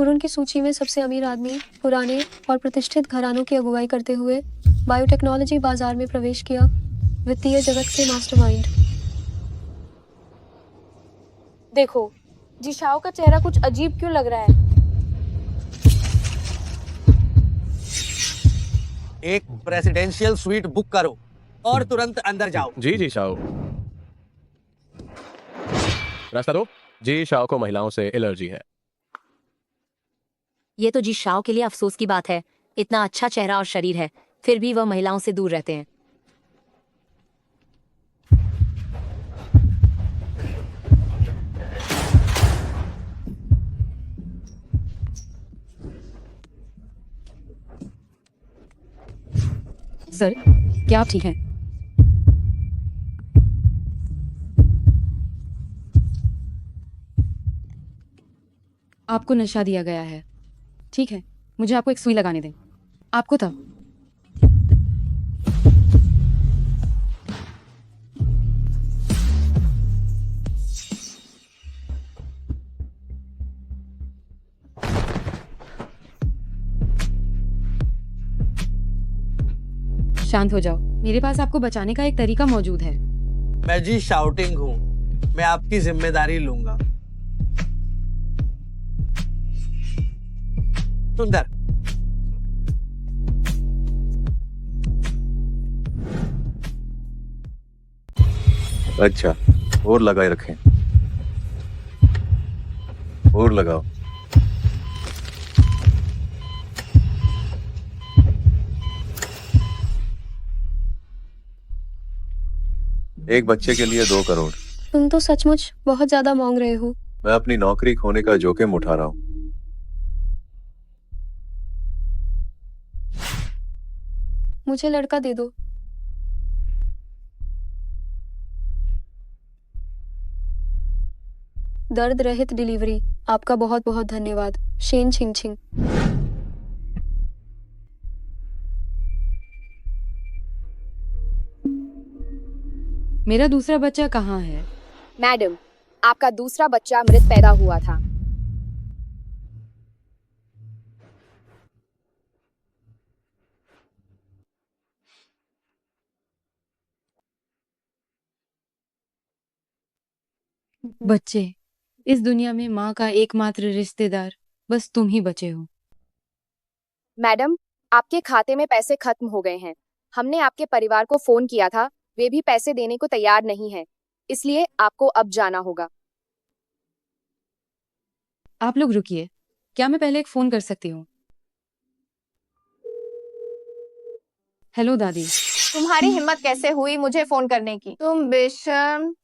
और उनकी सूची में सबसे अमीर आदमी पुराने और प्रतिष्ठित घरानों की अगुवाई करते हुए बायोटेक्नोलॉजी बाजार में प्रवेश किया, वित्तीय जगत के मास्टरमाइंड। देखो, जिशाओ का चेहरा कुछ अजीब क्यों लग रहा है? एक प्रेसिडेंशियल स्वीट बुक करो और तुरंत अंदर जाओ। जी जी शाओ। रास्ता दो। जी शाओ को महिलाओं से एलर्जी है। ये तो जी शाओ के लिए अफसोस की बात है। इतना अच्छा चेहरा और शरीर है, फिर भी वह महिलाओं से दूर रहते हैं। सर, क्या आप ठीक हैं? आपको नशा दिया गया है। ठीक है, मुझे आपको एक सुई लगाने दें। आपको तब शांत हो जाओ। मेरे पास आपको बचाने का एक तरीका मौजूद है। मैं जी शाउटिंग हूँ, मैं आपकी जिम्मेदारी लूंगा। सुंदर, अच्छा, और लगाए रखें, और लगाओ। एक बच्चे के लिए 2 करोड़। तुम तो सचमुच बहुत ज्यादा मांग रहे हो। मैं अपनी नौकरी खोने का जोखिम उठा रहा हूँ। मुझे लड़का दे दो। दर्द रहित डिलीवरी। आपका बहुत बहुत धन्यवाद, शेन छिंगछिंग। मेरा दूसरा बच्चा कहाँ है? मैडम, आपका दूसरा बच्चा मृत पैदा हुआ था। बच्चे, इस दुनिया में माँ का एकमात्र रिश्तेदार बस तुम ही बचे हो। मैडम, आपके खाते में पैसे खत्म हो गए हैं। हमने आपके परिवार को फोन किया था, वे भी पैसे देने को तैयार नहीं हैं। इसलिए आपको अब जाना होगा। आप लोग रुकिए, क्या मैं पहले एक फोन कर सकती हूँ? हेलो दादी। तुम्हारी हिम्मत कैसे हुई मुझे फोन करने की? तुम बेशर्म,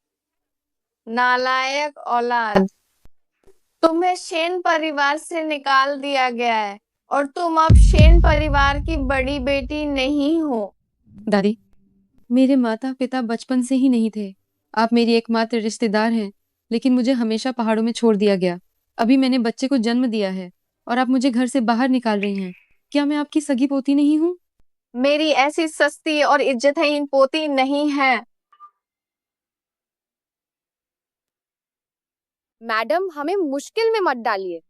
नालायक औलाद। तुम्हें शेन परिवार से निकाल दिया गया है और तुम अब शेन परिवार की बड़ी बेटी नहीं हो। दादी, मेरे माता पिता बचपन से ही नहीं थे। आप मेरी एकमात्र रिश्तेदार हैं, लेकिन मुझे हमेशा पहाड़ों में छोड़ दिया गया। अभी मैंने बच्चे को जन्म दिया है और आप मुझे घर से बाहर निकाल रही हैं। क्या मैं आपकी सगी पोती नहीं हूँ? मेरी ऐसी सस्ती और इज्जतहीन पोती नहीं है। मैडम, हमें मुश्किल में मत डालिए।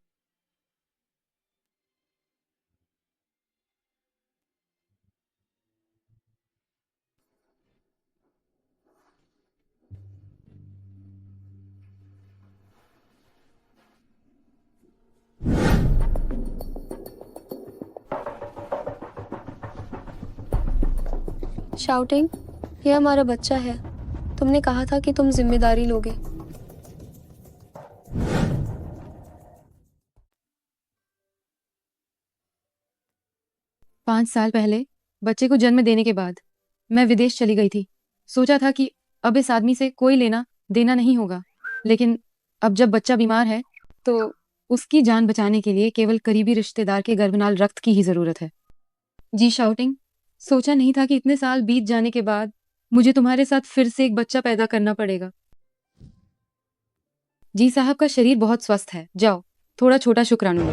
शाउटिंग, ये हमारा बच्चा है। तुमने कहा था कि तुम जिम्मेदारी लोगे। पाँच साल पहले बच्चे को जन्म देने के बाद मैं विदेश चली गई थी। सोचा था कि अब इस आदमी से कोई लेना देना नहीं होगा, लेकिन अब जब बच्चा बीमार है तो उसकी जान बचाने के लिए केवल करीबी रिश्तेदार के गर्भनाल रक्त की ही जरूरत है। जी शाउटिंग, सोचा नहीं था कि इतने साल बीत जाने के बाद मुझे तुम्हारे साथ फिर से एक बच्चा पैदा करना पड़ेगा। जी साहब का शरीर बहुत स्वस्थ है। जाओ, थोड़ा छोटा शुक्राणु लो।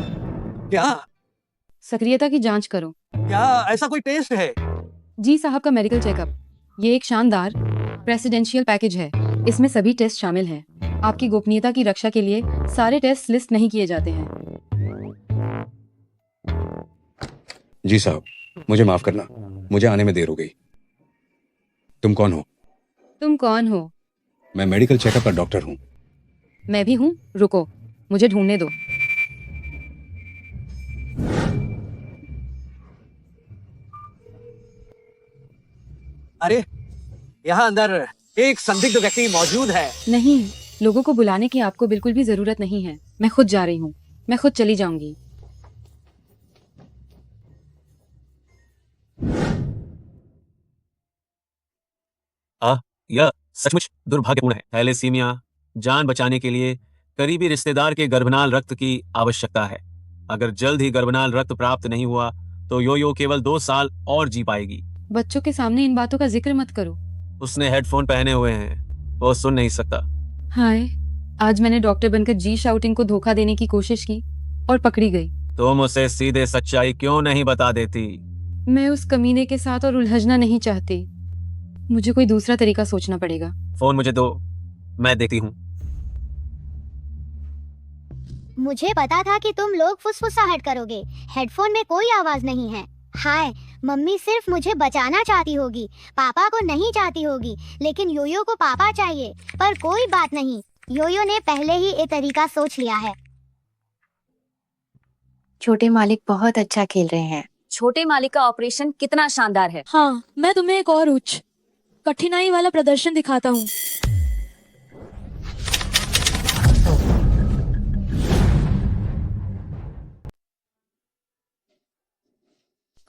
क्या सक्रियता की जांच करो। क्या ऐसा कोई टेस्ट है? जी साहब का मेडिकल चेकअप। ये एक शानदार प्रेसिडेंशियल पैकेज है। इसमें सभी टेस्ट शामिल हैं। आपकी गोपनीयता की रक्षा के लिए सारे टेस्ट लिस्ट नहीं किए जाते हैं। जी साहब, मुझे माफ करना, मुझे आने में देर हो गई। तुम कौन हो? तुम कौन हो? मैं मेडिकल चेकअप का डॉक्टर हूँ। मैं भी हूँ, रुको, मुझे ढूंढने दो। अरे यहाँ अंदर एक संदिग्ध व्यक्ति मौजूद है। नहीं, लोगों को बुलाने की आपको बिल्कुल भी जरूरत नहीं है। मैं खुद जा रही हूँ, मैं खुद चली जाऊंगी। यह सचमुच दुर्भाग्यपूर्ण है। थैलेसीमिया जान बचाने के लिए करीबी रिश्तेदार के गर्भनाल रक्त की आवश्यकता है। अगर जल्द ही गर्भनाल रक्त प्राप्त नहीं हुआ तो योयो केवल 2 साल और जी पाएगी। बच्चों के सामने इन बातों का जिक्र मत करो। उसने हेडफोन पहने हुए हैं, वो सुन नहीं सकता। हाय, आज मैंने डॉक्टर बनकर जी शाउटिंग को धोखा देने की कोशिश की और पकड़ी गई। तुम उसे सीधे सच्चाई क्यों नहीं बता देती? मैं उस कमीने के साथ और उलझना नहीं चाहती। मुझे कोई दूसरा तरीका सोचना पड़ेगा। फोन मुझे दो, मैं देखती हूँ। मुझे पता था कि तुम लोग फुसफुसाहट करोगे। हेडफोन में कोई आवाज नहीं है। हाय, मम्मी सिर्फ मुझे बचाना चाहती होगी, पापा को नहीं चाहती होगी, लेकिन योयो को पापा चाहिए। पर कोई बात नहीं, योयो ने पहले ही एक तरीका सोच लिया है। छोटे मालिक बहुत अच्छा खेल रहे हैं। छोटे मालिक का ऑपरेशन कितना शानदार है। हाँ, मैं तुम्हें एक और उच्च कठिनाई वाला प्रदर्शन दिखाता हूँ।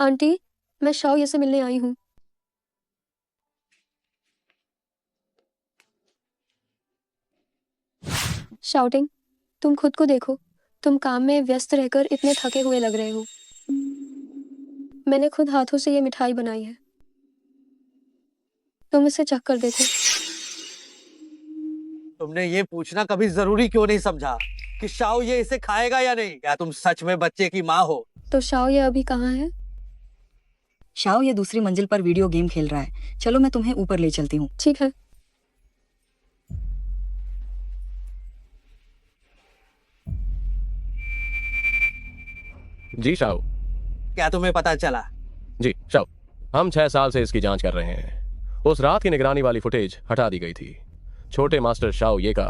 आंटी, मैं शाओ से मिलने आई हूँ। शाउटिंग, तुम खुद को देखो। तुम काम में व्यस्त रहकर इतने थके हुए लग रहे हो। मैंने खुद हाथों से ये मिठाई बनाई है, तुम इसे चख कर देखो। तुमने ये पूछना कभी जरूरी क्यों नहीं समझा कि शाओ ये इसे खाएगा या नहीं? क्या तुम सच में बच्चे की माँ हो? तो शाओ ये अभी कहाँ है? शाओ ये दूसरी मंजिल पर वीडियो गेम खेल रहा है। चलो मैं तुम्हें ऊपर ले चलती हूँ। ठीक है। जी शाओ। क्या तुम्हें पता चला? जी शाओ, हम 6 साल से इसकी जांच कर रहे हैं। उस रात की निगरानी वाली फुटेज हटा दी गई थी। छोटे मास्टर शाओ ये का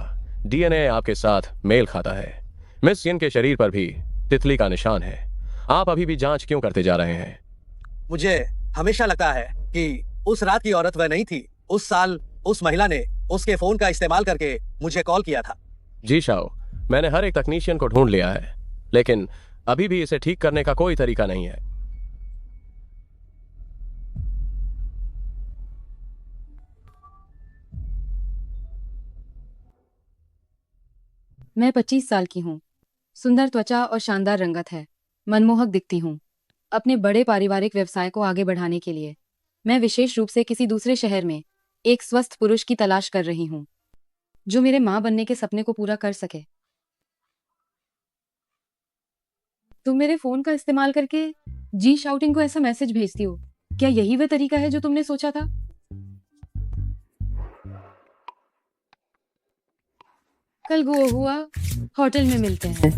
डीएनए आपके साथ मेल खाता है। मिस यिन के शरीर पर भी तितली का निशान है। आप अभी भी जांच क्यों करते जा रहे हैं? मुझे हमेशा लगता है कि उस रात की औरत वह नहीं थी। उस साल उस महिला ने उसके फोन का इस्तेमाल करके मुझे कॉल किया था। जी शाओ, मैंने हर एक तकनीशियन को ढूंढ लिया है, लेकिन अभी भी इसे ठीक करने का कोई तरीका नहीं है। मैं 25 साल की हूँ। सुंदर त्वचा और शानदार रंगत है। मनमोहक दिखती हूँ। अपने बड़े पारिवारिक व्यवसाय को आगे बढ़ाने के लिए मैं विशेष रूप से किसी दूसरे शहर में एक स्वस्थ पुरुष की तलाश कर रही हूँ, जो मेरे माँ बनने के सपने को पूरा कर सके। तुम मेरे फोन का इस्तेमाल करके जी शाउटिंग को ऐसा मैसेज भेजती हो। क्या यही वह तरीका है जो तुमने सोचा था? कल वो हुआ, होटल में मिलते हैं।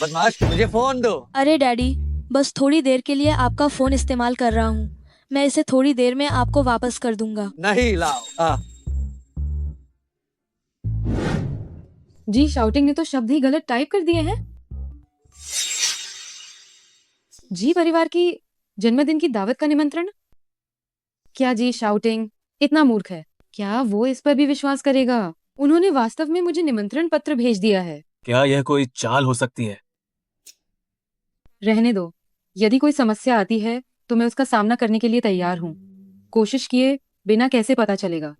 बदमाश, मुझे फोन दो। अरे डैडी, बस थोड़ी देर के लिए आपका फोन इस्तेमाल कर रहा हूँ। मैं इसे थोड़ी देर में आपको वापस कर दूंगा। नहीं लाओ। जी शाउटिंग ने तो शब्द ही गलत टाइप कर दिए हैं। जी परिवार की जन्मदिन की दावत का निमंत्रण? क्या जी शाउटिंग इतना मूर्ख है? क्या वो इस पर भी विश्वास करेगा? उन्होंने वास्तव में मुझे निमंत्रण पत्र भेज दिया है। क्या यह कोई चाल हो सकती है? रहने दो। यदि कोई समस्या आती है तो मैं उसका सामना करने के लिए तैयार हूँ। कोशिश किए बिना कैसे पता चलेगा?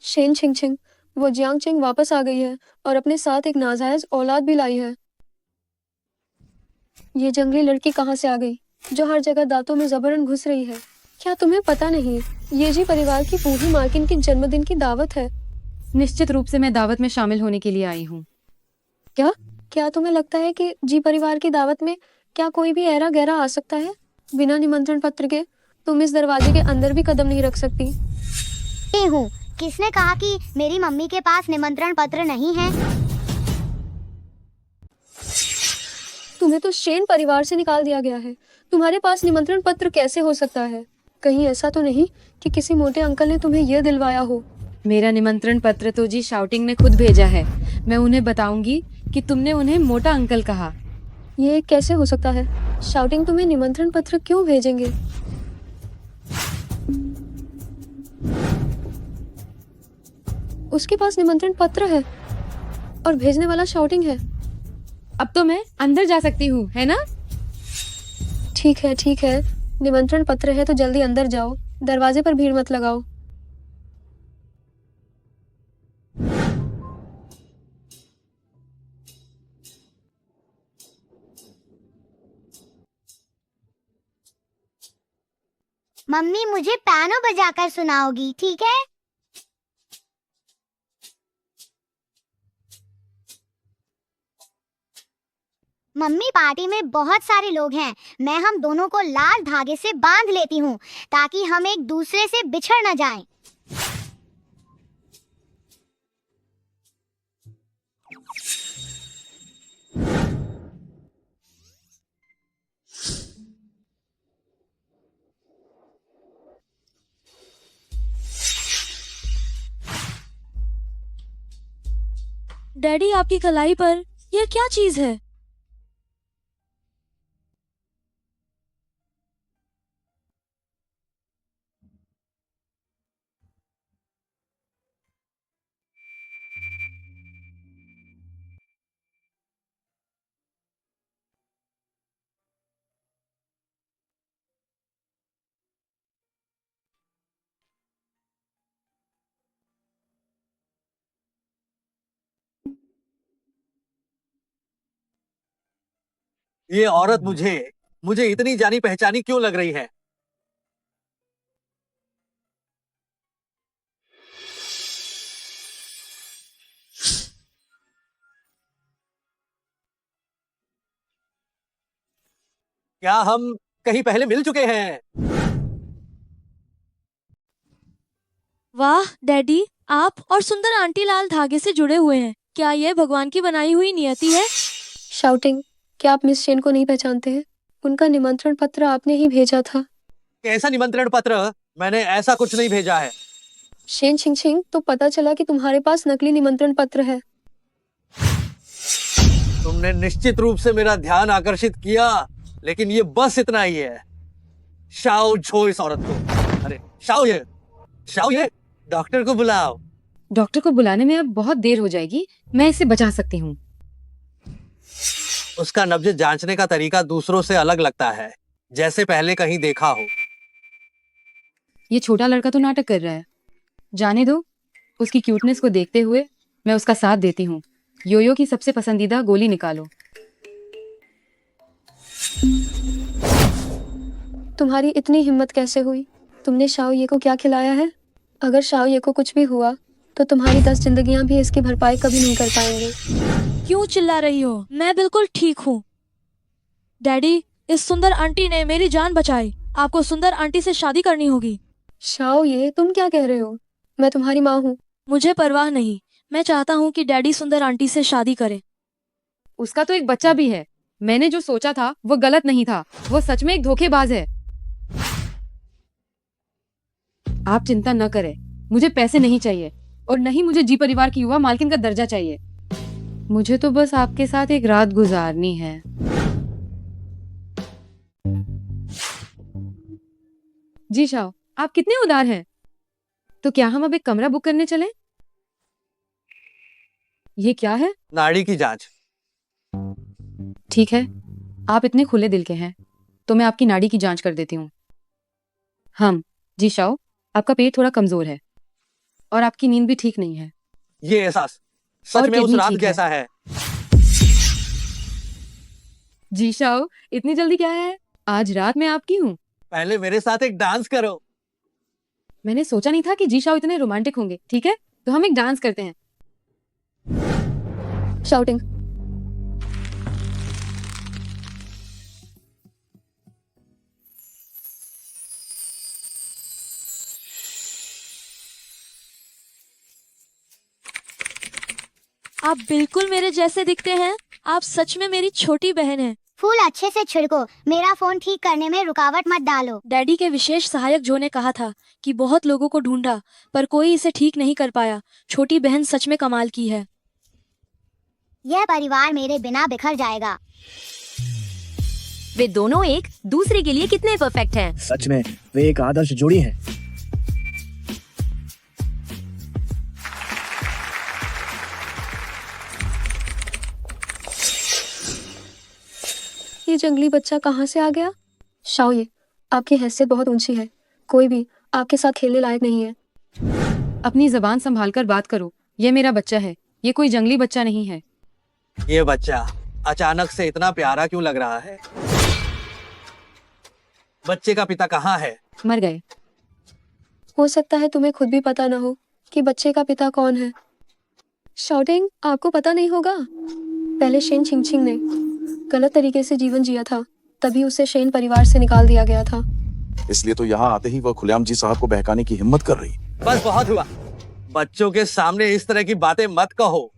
शेन छिंगछिंग, वो जियांग चिंग वापस आ गई है और अपने साथ एक नाजायज औलाद भी लाई है। ये जंगली लड़की कहाँ से आ गई जो हर जगह दांतों में जबरन घुस रही है? क्या तुम्हें पता नहीं, ये जी परिवार की बूढ़ी मालकिन की जन्मदिन की दावत है। निश्चित रूप से मैं दावत में शामिल होने के लिए आई हूँ। क्या तुम्हें लगता है कि जी परिवार की दावत में क्या कोई भी ऐरा गैरा आ सकता है बिना निमंत्रण पत्र के? तुम इस दरवाजे के अंदर भी कदम नहीं रख सकती। ये हूँ। किसने कहा कि मेरी मम्मी के पास निमंत्रण पत्र नहीं है? तुम्हें तो शेन परिवार से निकाल दिया गया है। तुम्हारे पास निमंत्रण पत्र कैसे हो सकता है? कहीं ऐसा तो नहीं कि किसी मोटे अंकल ने तुम्हें यह दिलवाया हो? मेरा निमंत्रण पत्र तो जी शाउटिंग ने खुद भेजा है। मैं उन्हें बताऊंगी कि तुमने उन्हें मोटा अंकल कहा। ये कैसे हो सकता है? शाउटिंग तुम्हें निमंत्रण पत्र क्यों भेजेंगे? उसके पास निमंत्रण पत्र है और भेजने वाला शाउटिंग है। अब तो मैं अंदर जा सकती हूँ, है ना? ठीक है, ठीक है। निमंत्रण पत्र है तो जल्दी अंदर जाओ। दरवाजे पर भीड़ मत लगाओ। मम्मी मुझे पियानो बजाकर सुनाओगी, ठीक है? मम्मी पार्टी में बहुत सारे लोग हैं। मैं हम दोनों को लाल धागे से बांध लेती हूँ ताकि हम एक दूसरे से बिछड़ न जाएं। डैडी, आपकी कलाई पर यह क्या चीज है? ये औरत मुझे मुझे इतनी जानी पहचानी क्यों लग रही है? क्या हम कहीं पहले मिल चुके हैं? वाह डैडी, आप और सुंदर आंटी लाल धागे से जुड़े हुए हैं। क्या यह भगवान की बनाई हुई नियति है? शाउटिंग, क्या आप मिस शेन को नहीं पहचानते हैं? उनका निमंत्रण पत्र आपने ही भेजा था। कैसा निमंत्रण पत्र? मैंने ऐसा कुछ नहीं भेजा है। शेन छिंग, तो पता चला कि तुम्हारे पास नकली निमंत्रण पत्र है। तुमने निश्चित रूप से मेरा ध्यान आकर्षित किया, लेकिन ये बस इतना ही है। शाओ छो इस औरत को। अरे शाओ ये डॉक्टर को बुलाओ। डॉक्टर को बुलाने में अब बहुत देर हो जाएगी। मैं इसे बचा सकती हूँ। उसका नब्ज जांचने का तरीका दूसरों से अलग लगता है, जैसे पहले कहीं देखा हो। ये छोटा लड़का तो नाटक कर रहा है। जाने दो। उसकी क्यूटनेस को देखते हुए मैं उसका साथ देती हूँ। योयो की सबसे पसंदीदा गोली निकालो। तुम्हारी इतनी हिम्मत कैसे हुई? तुमने शाओ ये को क्या खिलाया है? अगर शाओ ये को कुछ भी हुआ तो तुम्हारी 10 जिंदगियां भी इसकी भरपाई कभी नहीं कर पाएंगी। क्यों चिल्ला रही हो? मैं बिल्कुल ठीक हूँ। डैडी, इस सुंदर आंटी ने मेरी जान बचाई। आपको सुंदर आंटी से शादी करनी होगी। शाओ ये तुम क्या कह रहे हो? मैं तुम्हारी माँ हूँ। मुझे परवाह नहीं। मैं चाहता हूँ कि डैडी सुंदर आंटी से शादी करें। उसका तो एक बच्चा भी है। मैंने जो सोचा था वो गलत नहीं था। वो सच में एक धोखेबाज है। आप चिंता न करें। मुझे पैसे नहीं चाहिए और नहीं मुझे जी परिवार की युवा मालकिन का दर्जा चाहिए। मुझे तो बस आपके साथ एक रात गुजारनी है। जी शाओ, आप कितने उदार हैं। तो क्या हम अब एक कमरा बुक करने चलें? ये क्या है? नाड़ी की जांच। ठीक है, आप इतने खुले दिल के हैं तो मैं आपकी नाड़ी की जांच कर देती हूँ। जी शाओ, आपका पेट थोड़ा कमजोर है और आपकी नींद भी ठीक नहीं है। ये एहसास सच में उस रात जैसा है। जी शाओ, इतनी जल्दी क्या है? आज रात मैं आपकी हूँ। पहले मेरे साथ एक डांस करो। मैंने सोचा नहीं था कि जी शाओ इतने रोमांटिक होंगे। ठीक है, तो हम एक डांस करते हैं। शाउटिंग, आप बिल्कुल मेरे जैसे दिखते हैं। आप सच में मेरी छोटी बहन हैं। फूल अच्छे से छिड़को, मेरा फोन ठीक करने में रुकावट मत डालो। डैडी के विशेष सहायक जो ने कहा था कि बहुत लोगों को ढूंढा पर कोई इसे ठीक नहीं कर पाया। छोटी बहन सच में कमाल की है। यह परिवार मेरे बिना बिखर जाएगा। वे दोनों एक दूसरे के लिए कितने परफेक्ट हैं। सच में वे एक आदर्श जोड़ी हैं। ये जंगली बच्चा कहाँ से आ गया? शाओये, आपकी हैसियत बहुत ऊंची है, कोई भी आपके साथ खेलने लायक नहीं है। अपनी जबान संभाल कर बात करो। ये मेरा बच्चा है, ये कोई जंगली बच्चा नहीं है। ये बच्चा अचानक से इतना प्यारा क्यों लग रहा है? बच्चे का पिता कहाँ है? मर गए। हो सकता है तुम्हें खुद भी पता न हो कि बच्चे का पिता कौन है। शाओटिंग, आपको पता नहीं होगा, पहले शेन छिंगछिंग ने गलत तरीके से जीवन जिया था, तभी उसे शेन परिवार से निकाल दिया गया था। इसलिए तो यहाँ आते ही वह खुलेआम जी साहब को बहकाने की हिम्मत कर रही। बस बहुत हुआ, बच्चों के सामने इस तरह की बातें मत कहो।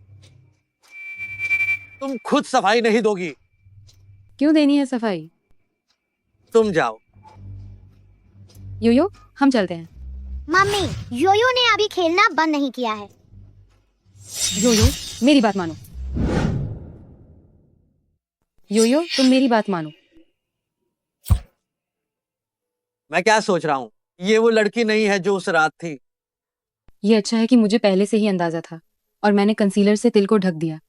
तुम खुद सफाई नहीं दोगी। क्यों देनी है सफाई? तुम जाओ। योयो, हम चलते हैं। मम्मी, योयो ने अभी खेलना बंद नहीं किया है। योयो, मेरी बात मानो। योयो, तुम मेरी बात मानो। मैं क्या सोच रहा हूँ, ये वो लड़की नहीं है जो उस रात थी। ये अच्छा है कि मुझे पहले से ही अंदाजा था और मैंने कंसीलर से तिल को ढक दिया।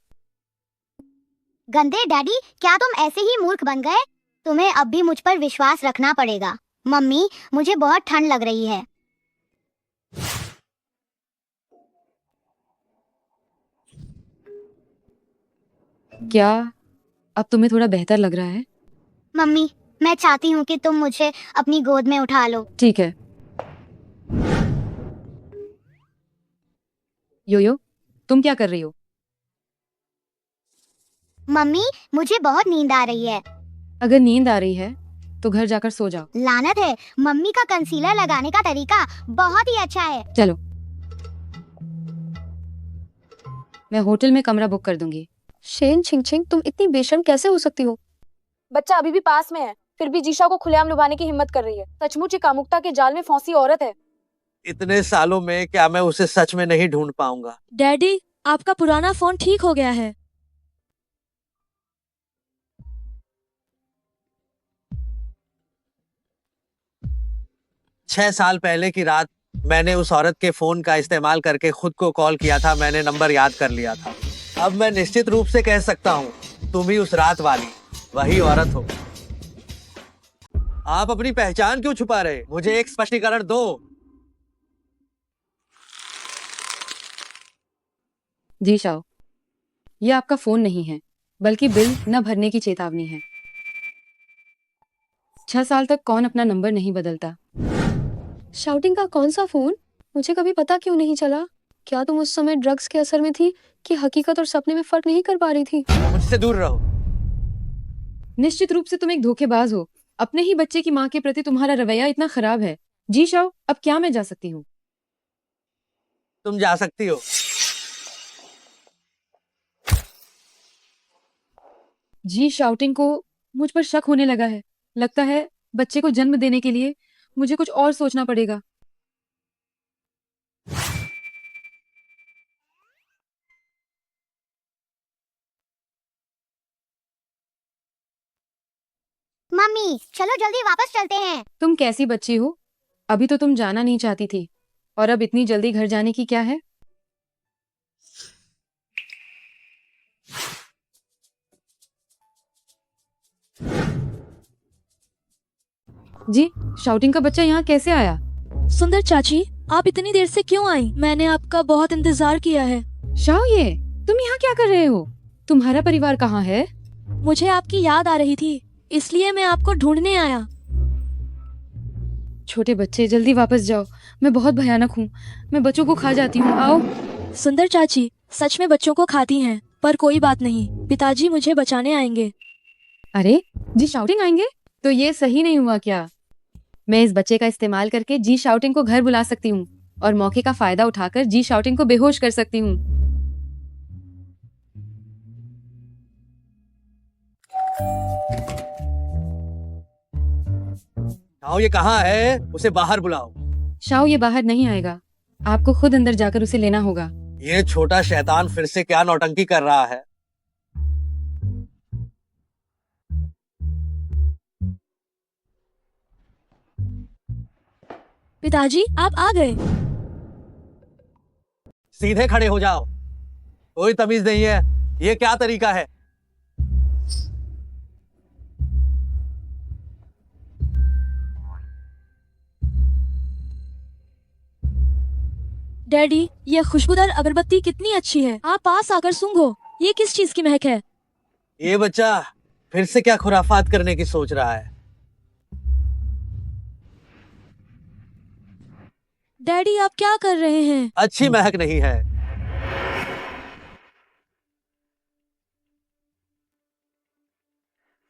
गंदे डैडी, क्या तुम ऐसे ही मूर्ख बन गए? तुम्हें अब भी मुझ पर विश्वास रखना पड़ेगा। मम्मी, मुझे बहुत ठंड लग रही है। क्या अब तुम्हें थोड़ा बेहतर लग रहा है? मम्मी, मैं चाहती हूँ कि तुम मुझे अपनी गोद में उठा लो। ठीक है। योयो, तुम क्या कर रही हो? मम्मी, मुझे बहुत नींद आ रही है। अगर नींद आ रही है तो घर जाकर सो जाओ। लानत है, मम्मी का कंसीलर लगाने का तरीका बहुत ही अच्छा है। चलो, मैं होटल में कमरा बुक कर दूंगी। शेन छिंगछिंग, तुम इतनी बेशर्म कैसे हो सकती हो? बच्चा अभी भी पास में है, फिर भी जीशा को खुलेआम लुभाने की हिम्मत कर रही है। सचमुच ये कामुकता के जाल में फंसी औरत है। इतने सालों में क्या मैं उसे सच में नहीं ढूंढ पाऊंगा? डैडी, आपका पुराना फोन ठीक हो गया है। छह साल पहले की रात मैंने उस औरत के फोन का इस्तेमाल करके खुद को कॉल किया था। मैंने नंबर याद कर लिया था। अब मैं निश्चित रूप से कह सकता हूँ तुम ही उस रात वाली वही औरत हो। आप अपनी पहचान क्यों छुपा रहे? मुझे एक स्पष्टीकरण दो। जी शाओ, ये आपका फोन नहीं है बल्कि बिल न भरने की चेतावनी है। 6 साल तक कौन अपना नंबर नहीं बदलता? शाउटिंग का कौन सा फोन? मुझे कभी पता क्यों नहीं चला? क्या तुम उस समय ड्रग्स के असर में थी कि हकीकत और सपने में फर्क नहीं कर पा रही थी? मुझसे दूर रहो। निश्चित रूप से तुम एक धोखेबाज हो। अपने ही बच्चे की माँ के प्रति तुम्हारा रवैया इतना खराब है। जी शाओ, अब क्या मैं जा सकती हूँ? तुम जा सकती हो। जी शाउटिंग को मुझ पर शक होने लगा है। लगता है बच्चे को जन्म देने के लिए मुझे कुछ और सोचना पड़ेगा। मम्मी, चलो जल्दी वापस चलते हैं। तुम कैसी बच्ची हो? अभी तो तुम जाना नहीं चाहती थी और अब इतनी जल्दी घर जाने की क्या है? जी, शाउटिंग का बच्चा यहाँ कैसे आया? सुंदर चाची, आप इतनी देर से क्यों आई? मैंने आपका बहुत इंतजार किया है। शाओ, ये तुम यहाँ क्या कर रहे हो? तुम्हारा परिवार कहाँ है? मुझे आपकी याद आ रही थी, इसलिए मैं आपको ढूंढने आया। छोटे बच्चे, जल्दी वापस जाओ। मैं बहुत भयानक हूँ, मैं बच्चों को खा जाती हूँ। आओ। सुंदर चाची सच में बच्चों को खाती हैं, पर कोई बात नहीं, पिताजी मुझे बचाने आएंगे। अरे जी शाउटिंग आएंगे? तो ये सही नहीं हुआ क्या? मैं इस बच्चे का इस्तेमाल करके जी शाउटिंग को घर बुला सकती हूँ और मौके का फायदा उठाकर जी शाउटिंग को बेहोश कर सकती हूँ। शाओ ये कहाँ है? उसे बाहर बुलाओ। शाओ ये बाहर नहीं आएगा, आपको खुद अंदर जाकर उसे लेना होगा। ये छोटा शैतान फिर से क्या नौटंकी कर रहा है? पिताजी आप आ गए। सीधे खड़े हो जाओ, कोई तमीज नहीं है। ये क्या तरीका है? डैडी ये खुशबूदार अगरबत्ती कितनी अच्छी है, आप पास आकर सूंघो, ये किस चीज की महक है? ये बच्चा फिर से क्या खुराफात करने की सोच रहा है? डैडी आप क्या कर रहे हैं? अच्छी महक नहीं है।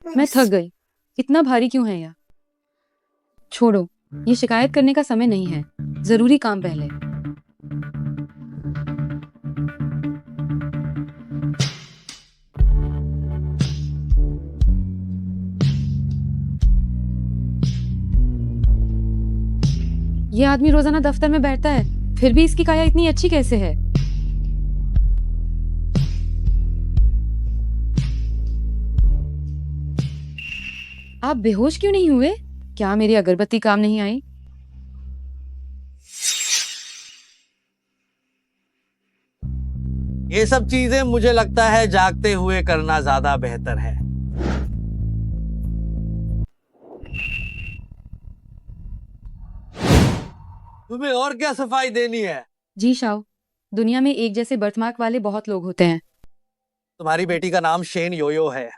मैं थक गई, इतना भारी क्यों है यह? छोड़ो, ये शिकायत करने का समय नहीं है, जरूरी काम पहले। ये आदमी रोजाना दफ्तर में बैठता है, फिर भी इसकी काया इतनी अच्छी कैसे है? आप बेहोश क्यों नहीं हुए? क्या मेरी अगरबत्ती काम नहीं आई? ये सब चीजें मुझे लगता है जागते हुए करना ज्यादा बेहतर है। तुम्हें और क्या सफाई देनी है? जी शाओ, दुनिया में एक जैसे बर्थमार्क वाले बहुत लोग होते हैं। तुम्हारी बेटी का नाम शेन योयो है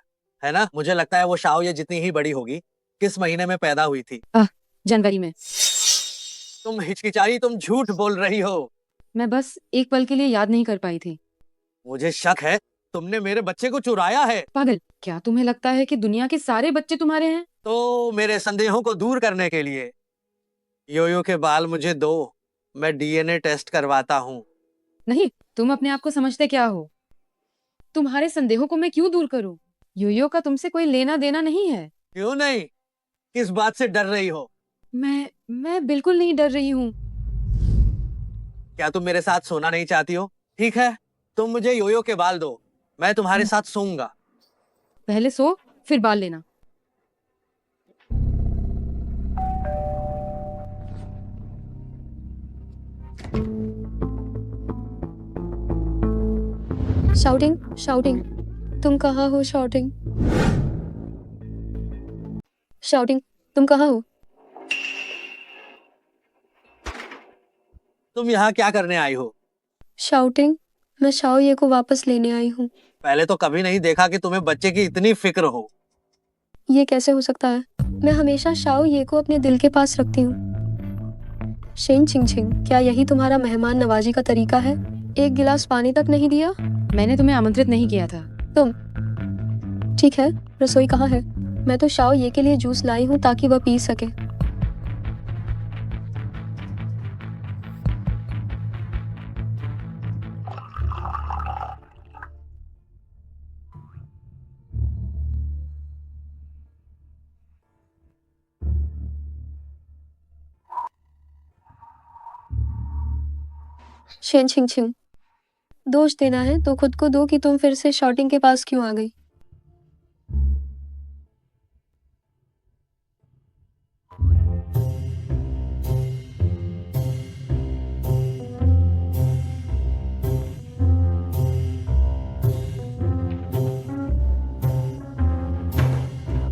ना? मुझे लगता है वो शाओ ये जितनी ही बड़ी होगी। किस महीने में पैदा हुई थी? जनवरी में। तुम हिचकिचाई, तुम झूठ बोल रही हो। मैं बस एक पल के लिए याद नहीं कर पाई थी। मुझे शक है तुमने मेरे बच्चे को चुराया है। पागल, क्या तुम्हें लगता है कि दुनिया के सारे बच्चे तुम्हारे हैं? तो मेरे संदेहों को दूर करने के लिए योयो के बाल मुझे दो, मैं डीएनए टेस्ट करवाता हूँ। नहीं, तुम अपने आप को समझते क्या हो? तुम्हारे संदेहों को मैं क्यों दूर करूं? योयो का तुमसे कोई लेना देना नहीं है। क्यों नहीं? किस बात से डर रही हो? मैं बिल्कुल नहीं डर रही हूँ। क्या तुम मेरे साथ सोना नहीं चाहती हो? ठीक है, तुम मुझे योयो के बाल दो, मैं तुम्हारे साथ सोऊंगा। पहले सो, फिर बाल लेना। शाउटिंग, शाउटिंग, तुम कहाँ हो? शाउटिंग, शाउटिंग, तुम कहाँ हो? तुम यहाँ क्या करने आई हो? शाउटिंग, मैं शाओ ये को वापस लेने आई हूँ। पहले तो कभी नहीं देखा कि तुम्हें बच्चे की इतनी फिक्र हो। ये कैसे हो सकता है? मैं हमेशा शाओ ये को अपने दिल के पास रखती हूँ। शेन चिंगचिंग, क्या यही तुम्हारा मेहमान नवाजी का तरीका है? एक गिलास पानी तक नहीं दिया? मैंने तुम्हें आमंत्रित नहीं किया था। तुम ठीक है, रसोई कहाँ है? मैं तो शाओ ये के लिए जूस लाई हूँ ताकि वह पी सके। शेन चिंगचिंग, दोष देना है तो खुद को दो कि तुम फिर से शॉटिंग के पास क्यों आ गई।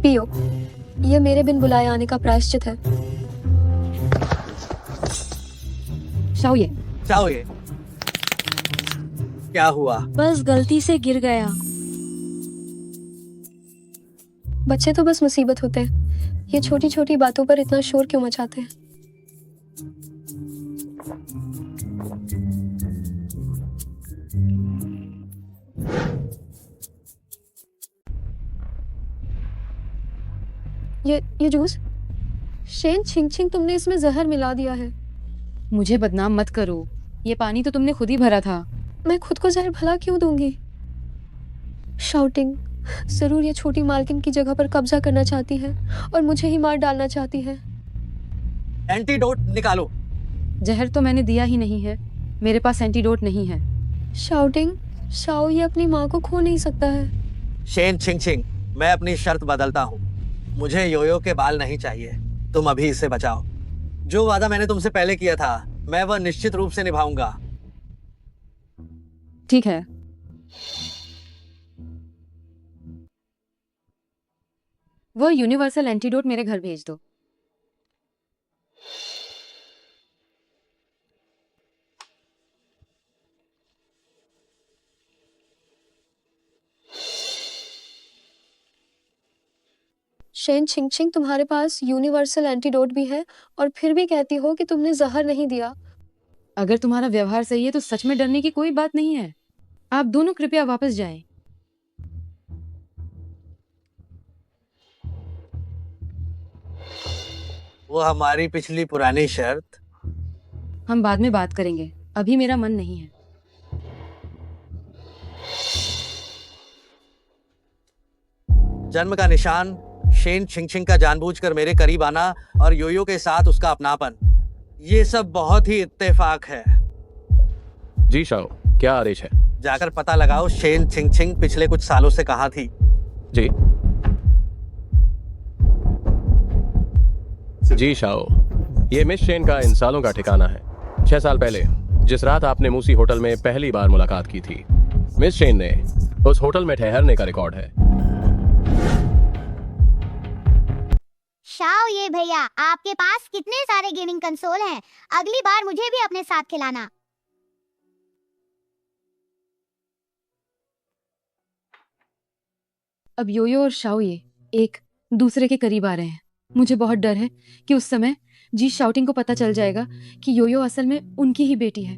पियो, यह मेरे बिन बुलाए आने का प्रायश्चित है। शाओ ये क्या हुआ? बस गलती से गिर गया। बच्चे तो बस मुसीबत होते हैं, ये छोटी छोटी बातों पर इतना शोर क्यों मचाते हैं? ये जूस, शेन चिंगचिंग, तुमने इसमें जहर मिला दिया है। मुझे बदनाम मत करो, ये पानी तो तुमने खुद ही भरा था। मैं खुद को जहर भला क्यों दूंगी? शाउटिंग, जरूर ये छोटी मालकिन की जगह पर कब्जा करना चाहती है और मुझे ही मार डालना चाहती है। एंटीडोट निकालो। जहर तो मैंने दिया ही नहीं है, मेरे पास एंटीडोट नहीं है। शाउटिंग, शाओ ये अपनी माँ को खो नहीं सकता है। शेन छिंगछिंग, मैं अपनी शर्त बदलता हूँ। मुझे योयो के बाल नहीं चाहिए। तुम अभी इससे बचाओ। जो वादा मैंने तुमसे पहले किया था, मैं वह निश्चित रूप से निभाऊंगा। ठीक है। वो यूनिवर्सल एंटीडोट मेरे घर भेज दो। शेन छिंगछिंग, तुम्हारे पास यूनिवर्सल एंटीडोट भी है और फिर भी कहती हो कि तुमने जहर नहीं दिया। अगर तुम्हारा व्यवहार सही है तो सच में डरने की कोई बात नहीं है। आप दोनों कृपया वापस जाएं। वो हमारी पिछली पुरानी शर्त। हम बाद में बात करेंगे, अभी मेरा मन नहीं है। जन्म का निशान, शेन छिंगछिंग का जानबूझकर मेरे करीब आना और योयो के साथ उसका अपनापन, ये सब बहुत ही इत्तेफाक है। जी शाओ, क्या आदेश है? जाकर पता लगाओ शेन छिंगछिंग पिछले कुछ सालों से कहाँ थी। जी जी शाओ, ये मिस शेन का इन सालों का ठिकाना है। 6 साल पहले जिस रात आपने मूसी होटल में पहली बार मुलाकात की थी, मिस शेन ने उस होटल में ठहरने का रिकॉर्ड है। शाओ ये भैया, आपके पास कितने सारे गेमिंग कंसोल हैं? अगली बार मुझे भी अपने साथ खिलाना। अब योयो और शाओये एक दूसरे के करीब आ रहे हैं। मुझे बहुत डर है कि उस समय जी शाउटिंग को पता चल जाएगा कि योयो असल में उनकी ही बेटी है।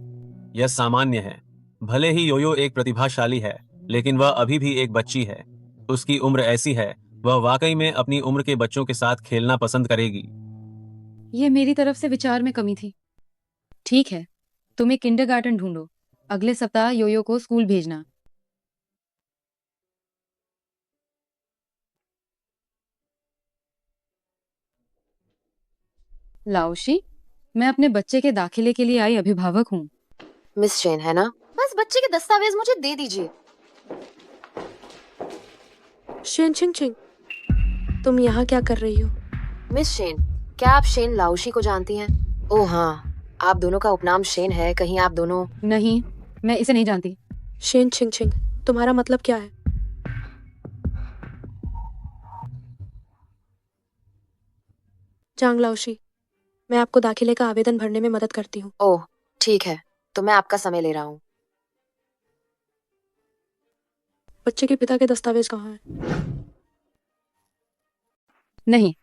यह सामान्य है। भले ही योयो एक प्रतिभाशाली है, लेकिन वह अभी भी एक बच्ची है। उसकी उम्र ऐसी है, वह वाकई में अपनी उम्र के बच्चों के साथ खेलना पसंद करेगी। ये मेरी तरफ से विचार में कमी थी। ठीक है, तुम एक किंडरगार्टन ढूंढो। अगले सप्ताह योयो को स्कूल भेजना। लाओशी, मैं अपने बच्चे के दाखिले के लिए आई अभिभावक हूँ। मिस शेन है ना? बस बच्चे के दस्तावेज मुझे दे दीजिए। शेन छिंगछिंग, तुम यहाँ क्या कर रही हो? मिस शेन, क्या आप शेन लाओशी को जानती हैं? ओह हाँ, आप दोनों का उपनाम शेन है। कहीं आप दोनों? नहीं, मैं इसे नहीं जानती। शेन छिंगछिंग, तुम्हारा मतलब क्या है? जांग लाओशी, मैं आपको दाखिले का आवेदन भरने में मदद करती हूँ। ओह ठीक है, तो मैं आपका समय ले रहा हूँ। बच्चे के पिता के दस्तावेज कहाँ हैं? नहीं,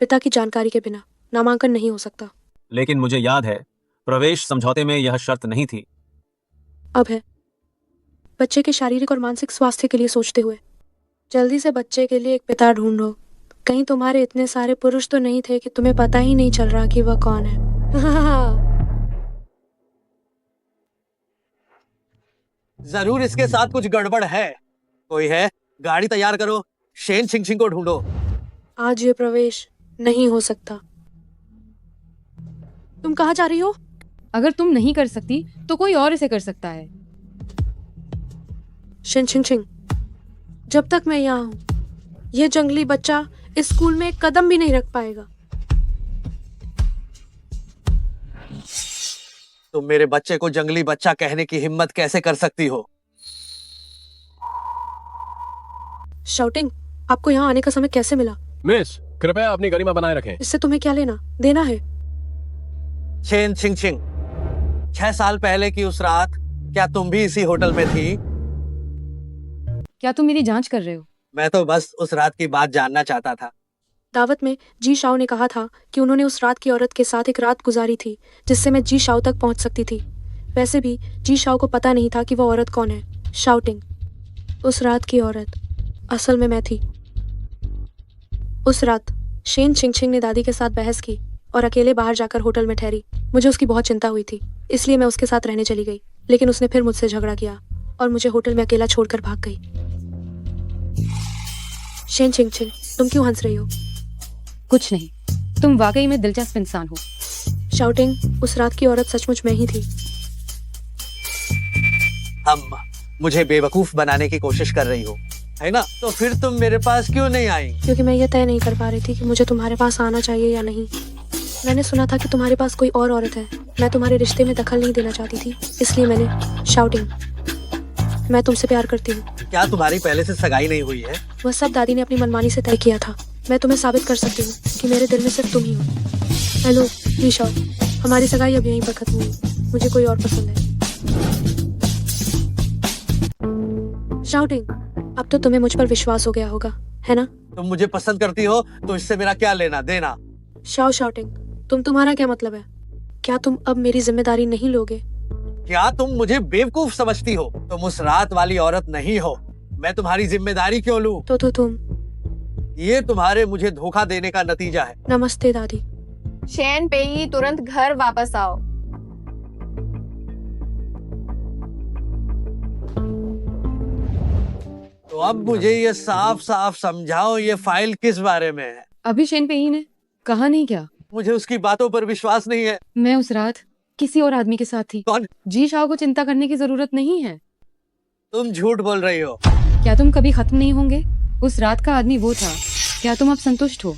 पिता की जानकारी के बिना नामांकन नहीं हो सकता। लेकिन मुझे याद है, प्रवेश समझौते में यह शर्त नहीं थी। अब है। बच्चे के शारीरिक और मानसिक स्वास्थ्य के लिए सोचते हुए जल्दी से बच्चे के लिए एक पिता ढूंढो। कहीं तुम्हारे इतने सारे पुरुष तो नहीं थे कि तुम्हें पता ही नहीं चल रहा कि वह कौन है। जरूर इसके साथ कुछ गड़बड़ है। कोई है? गाड़ी तैयार करो, शेन छिंगछिंग को ढूंढो। आज ये प्रवेश नहीं हो सकता। तुम कहाँ जा रही हो? अगर तुम नहीं कर सकती तो कोई और इसे कर सकता है। शेन छिंगछिंग, जब तक मैं यहाँ हूँ, यह जंगली बच्चा इस स्कूल में एक कदम भी नहीं रख पाएगा। तुम मेरे बच्चे को जंगली बच्चा कहने की हिम्मत कैसे कर सकती हो? शाउटिंग, आपको यहाँ आने का समय कैसे मिला? मिस, कृपया अपनी गरिमा बनाए रखें। इससे तुम्हें क्या लेना देना है? शेन छिंगछिंग, 6 साल पहले की उस रात क्या तुम भी इसी होटल में थी? क्या तुम मेरी जांच कर रहे हो? मैं तो बस उस रात की बात जानना चाहता था। दावत में जी शाओ ने कहा था कि उन्होंने उस रात की औरत के साथ एक रात गुजारी थी जिससे मैं जी शाओ तक पहुंच सकती थी। वैसे भी जी शाओ को पता नहीं था कि वो औरत कौन है। शाउटिंग, उस रात की औरत असल में मैं थी। उस रात शेन छिंगछिंग ने दादी के साथ बहस की और अकेले बाहर जाकर होटल में ठहरी। मुझे उसकी बहुत चिंता हुई थी, इसलिए मैं उसके साथ रहने चली गई। लेकिन उसने फिर मुझसे झगड़ा किया और मुझे होटल में अकेला छोड़कर भाग गई। शेन चिंगचिंग, तुम क्यों हंस रही हो? कुछ नहीं, तुम वाकई में दिलचस्प इंसान हो। शाउटिंग, उस रात की औरत सचमुच मैं ही थी। हम मुझे बेवकूफ बनाने की कोशिश कर रही हो, है ना? तो फिर तुम मेरे पास क्यों नहीं आई? क्योंकि मैं ये तय नहीं कर पा रही थी कि मुझे तुम्हारे पास आना चाहिए या नहीं। मैंने सुना था कि तुम्हारे पास कोई और औरत है। मैं तुम्हारे रिश्ते में दखल नहीं देना चाहती थी, इसलिए मैंने शाउटिंग, मैं तुमसे प्यार करती हूँ। क्या तुम्हारी पहले से सगाई नहीं हुई है? वह सब दादी ने अपनी मनमानी से तय किया था। मैं तुम्हें साबित कर सकती हूँ कि मेरे दिल में सिर्फ तुम ही हो। हेलो ईशा, हमारी सगाई अब यहीं पर खत्म हुई। मुझे कोई और पसंद है। शाउटिंग, अब तो तुम्हें मुझ पर विश्वास हो गया होगा, है ना? तुम मुझे पसंद करती हो तो इससे मेरा क्या लेना देना? शाउटिंग, तुम्हारा क्या मतलब है? क्या तुम अब मेरी जिम्मेदारी नहीं लोगे? क्या तुम मुझे बेवकूफ समझती हो? तुम उस रात वाली औरत नहीं हो। मैं तुम्हारी जिम्मेदारी क्यों लूं? तो तुम, ये तुम्हारे मुझे धोखा देने का नतीजा है। नमस्ते दादी। शेन पेई, तुरंत घर वापस आओ। तो अब मुझे ये साफ साफ समझाओ, ये फाइल किस बारे में है? अभी शेन पेई ने कहा नहीं क्या? मुझे उसकी बातों पर विश्वास नहीं है। मैं उस रात किसी और आदमी के साथ थी। कौन? जी शाओ को चिंता करने की जरूरत नहीं है। तुम झूठ बोल रही हो। क्या तुम कभी खत्म नहीं होंगे? उस रात का आदमी वो था। क्या तुम अब संतुष्ट हो?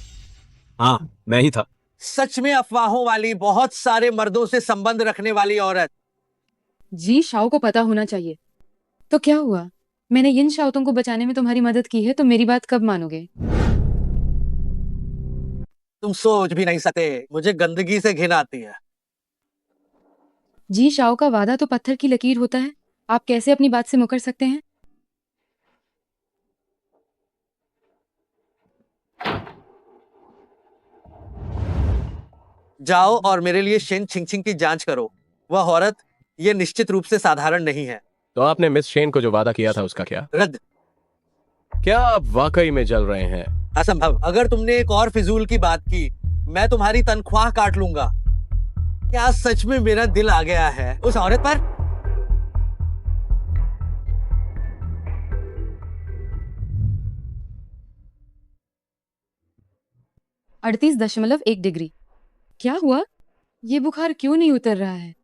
हाँ, मैं ही था। सच में अफवाहों वाली, बहुत सारे मर्दों से संबंध रखने वाली औरत। जी शाओ को पता होना चाहिए। तो क्या हुआ? मैंने इन शाओतों को बचाने में तुम्हारी मदद की है, तो मेरी बात कब मानोगे? तुम सोच भी नहीं सकते, मुझे गंदगी से घिन आती है। जी शाओ का वादा तो पत्थर की लकीर होता है। आप कैसे अपनी बात से मुकर सकते हैं? जाओ और मेरे लिए शेन चिंगचिंग की जांच करो। वह औरत ये निश्चित रूप से साधारण नहीं है। तो आपने मिस शेन को जो वादा किया था उसका क्या? रद्द। क्या आप वाकई में जल रहे हैं? असंभव। अगर तुमने एक और फिजूल की बात की, मैं तुम्हारी तनख्वाह काट लूंगा। क्या सच में मेरा दिल आ गया है उस औरत पर? 38.1 डिग्री। क्या हुआ? ये बुखार क्यों नहीं उतर रहा है?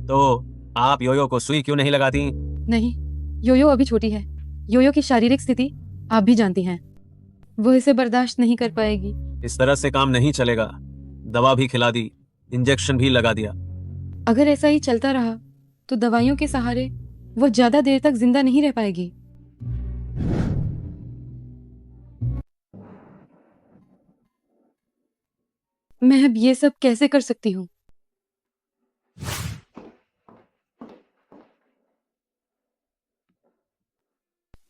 तो आप योयो को सुई क्यों नहीं लगाती? नहीं, योयो अभी छोटी है। योयो की शारीरिक स्थिति आप भी जानती हैं। वो इसे बर्दाश्त नहीं कर पाएगी। इस तरह से काम नहीं चलेगा। दवा भी खिला दी, इंजेक्शन भी लगा दिया। अगर ऐसा ही चलता रहा तो दवाइयों के सहारे वो ज्यादा देर तक जिंदा नहीं रह पाएगी। मैं अब ये सब कैसे कर सकती हूँ?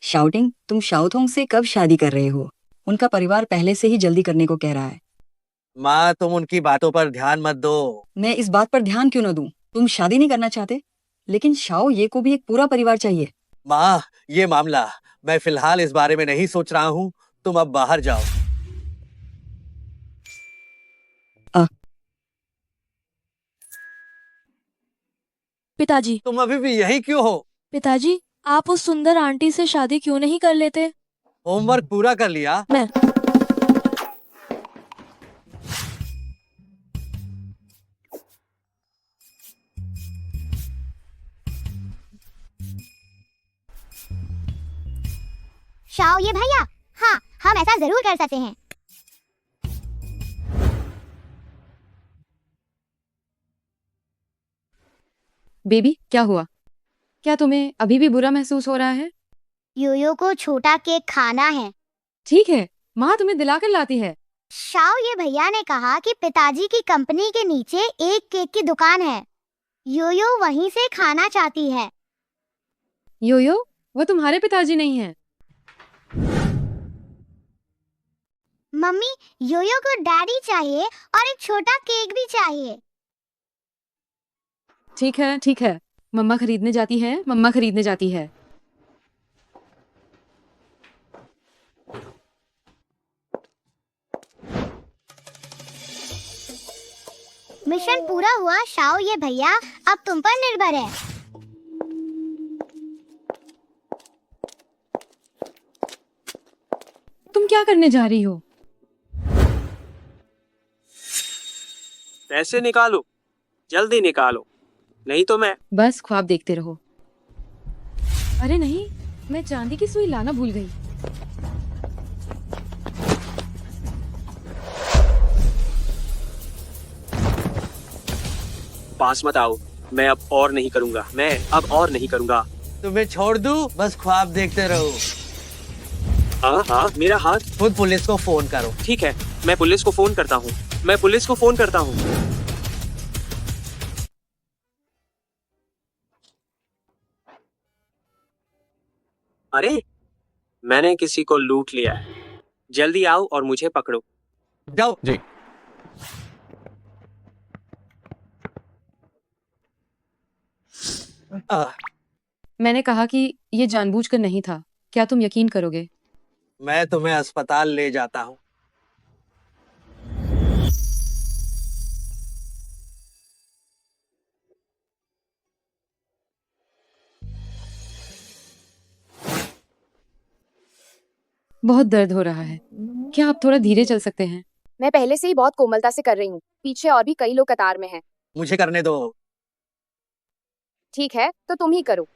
शाउटिंग, तुम शाओथोंग से कब शादी कर रहे हो? उनका परिवार पहले से ही जल्दी करने को कह रहा है। माँ, तुम उनकी बातों पर ध्यान मत दो। मैं इस बात पर ध्यान क्यों न दूं? तुम शादी नहीं करना चाहते, लेकिन शाओ ये को भी एक पूरा परिवार चाहिए। माँ, ये मामला मैं फिलहाल इस बारे में नहीं सोच रहा हूँ। तुम अब बाहर जाओ। पिताजी। तुम अभी भी यही क्यों हो? पिताजी, आप उस सुंदर आंटी से शादी क्यों नहीं कर लेते? होमवर्क पूरा कर लिया? मैं शाओ ये भैया, हाँ हम ऐसा जरूर कर सकते हैं। बेबी, क्या हुआ? क्या तुम्हें अभी भी बुरा महसूस हो रहा है? योयो को छोटा केक खाना है। ठीक है, माँ तुम्हें दिलाकर लाती है। शाओ ये भैया ने कहा कि पिताजी की कंपनी के नीचे एक केक की दुकान है। योयो वहीं से खाना चाहती है। योयो, वो तुम्हारे पिताजी नहीं है। मम्मी, योयो को डैडी चाहिए और एक छोटा केक भी चाहिए। ठीक है, ठीक है। मम्मा खरीदने जाती है, मम्मा खरीदने जाती है। मिशन पूरा हुआ शाओ ये भैया, अब तुम पर निर्भर है। तुम क्या करने जा रही हो? पैसे निकालो, जल्दी निकालो, नहीं तो मैं। बस ख्वाब देखते रहो। अरे नहीं, मैं चांदी की सुई लाना भूल गई। पास मत आओ, मैं अब और नहीं करूंगा, मैं अब और नहीं करूंगा। तुम्हें छोड़ दूं, बस ख्वाब देखते रहो। हाँ हाँ, मेरा हाथ। खुद पुलिस को फोन करो। ठीक है, मैं पुलिस को फोन करता हूँ, मैं पुलिस को फोन करता हूँ। अरे, मैंने किसी को लूट लिया है, जल्दी आओ और मुझे पकड़ो। जाओ। जी। मैंने कहा कि ये जानबूझकर नहीं था। क्या तुम यकीन करोगे? मैं तुम्हें अस्पताल ले जाता हूँ। बहुत दर्द हो रहा है। क्या आप थोड़ा धीरे चल सकते हैं? मैं पहले से ही बहुत कोमलता से कर रही हूँ, पीछे और भी कई लोग कतार में हैं। मुझे करने दो। ठीक है, तो तुम ही करो।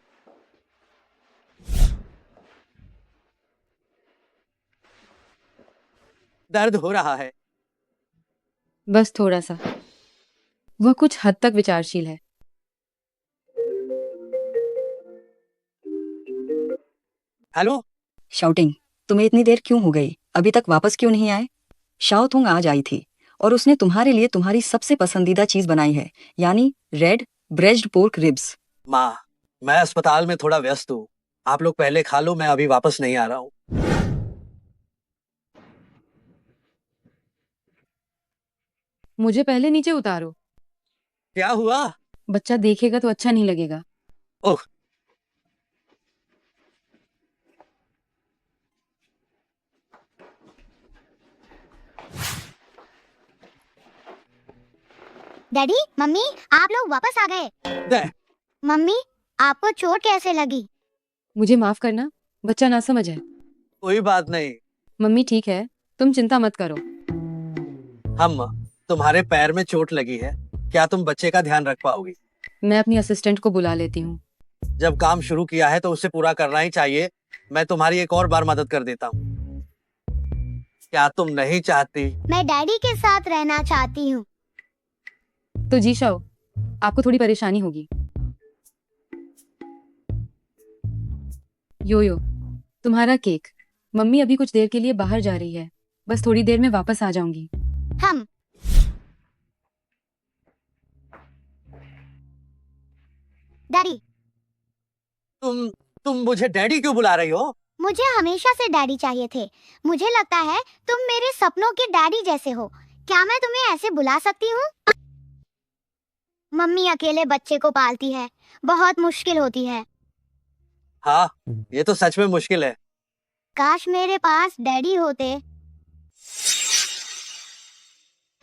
दर्द हो रहा है। बस थोड़ा सा। वह कुछ हद तक विचारशील है। हेलो शाउटिंग, तुम्हें इतनी देर क्यों हो गई? अभी तक वापस क्यों नहीं आए? शाओ थोंग आज आई थी और उसने तुम्हारे लिए तुम्हारी सबसे पसंदीदा चीज बनाई है, यानी रेड ब्रेज्ड पोर्क रिब्स। माँ, मैं अस्पताल में थोड़ा व्यस्त हूँ। आप लोग पहले खा लो, मैं अभी वापस नहीं आ रहा हूँ। मुझे पहले नीचे उतारो। क्या हुआ? बच्चा देखेगा तो अच्छा नहीं लगेगा। ओह, डैडी, मम्मी, आप लोग वापस आ गए। मम्मी, आपको चोट कैसे लगी? मुझे माफ करना, बच्चा नासमझ है। कोई बात नहीं। मम्मी ठीक है, तुम चिंता मत करो। तुम्हारे पैर में चोट लगी है, क्या तुम बच्चे का ध्यान रख पाओगी? मैं अपनी असिस्टेंट को बुला लेती हूँ। जब काम शुरू किया है तो उसे पूरा करना ही चाहिए। मैं तुम्हारी एक और बार मदद कर देता हूँ। क्या तुम नहीं चाहती? मैं डैडी के साथ रहना चाहती हूँ। तो जी शाओ, आपको थोड़ी परेशानी होगी। यो तुम्हारा केक। मम्मी अभी कुछ देर के लिए बाहर जा रही है, बस थोड़ी देर में वापस आ जाऊंगी। डैडी, तुम मुझे डैडी क्यों बुला रही हो? मुझे हमेशा से डैडी चाहिए थे। मुझे लगता है तुम मेरे सपनों के डैडी जैसे हो। क्या मैं तुम्हें ऐसे बुला सकती हूँ? मम्मी अकेले बच्चे को पालती है, बहुत मुश्किल होती है। हाँ, ये तो सच में मुश्किल है। काश मेरे पास डैडी होते।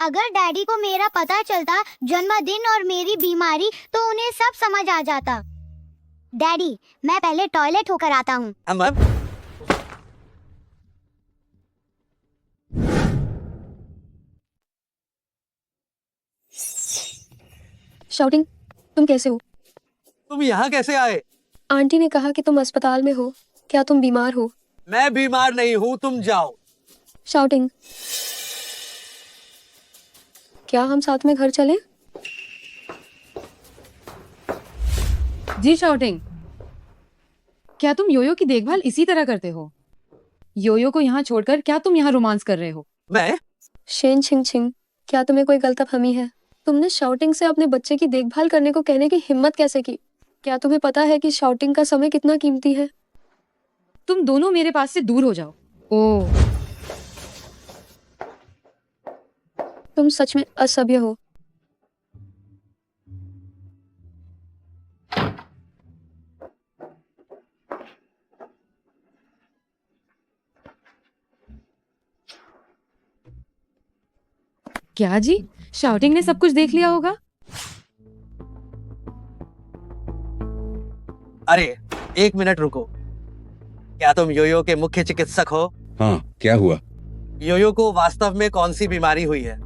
अगर डैडी को मेरा पता चलता, जन्मदिन और मेरी बीमारी, तो उन्हें सब समझ आ जाता। डैडी, मैं पहले टॉयलेट होकर आता हूँ। शाउटिंग, तुम कैसे हो? तुम यहाँ कैसे आए? आंटी ने कहा कि तुम अस्पताल में हो। क्या तुम बीमार हो? मैं बीमार नहीं हूँ, तुम जाओ। शाउटिंग, क्या हम साथ में घर चलें? जी शाउटिंग, क्या तुम योयो की देखभाल इसी तरह करते हो? योयो को यहाँ छोड़कर क्या तुम यहाँ रोमांस कर रहे हो? मैं? शेन छिंग, क्या तुम्हें कोई गलतफहमी है? तुमने शाउटिंग से अपने बच्चे की देखभाल करने को कहने की हिम्मत कैसे की? क्या तुम्हें पता है कि शाउटिंग का समय कितना कीमती है? तुम दोनों मेरे पास से दूर हो जाओ। ओह, तुम सच में असभ्य हो। क्या जी, शाउटिंग ने सब कुछ देख लिया होगा? अरे, एक मिनट रुको। क्या तुम योयो के मुख्य चिकित्सक हो? हाँ, क्या हुआ? योयो को वास्तव में कौन सी बीमारी हुई है?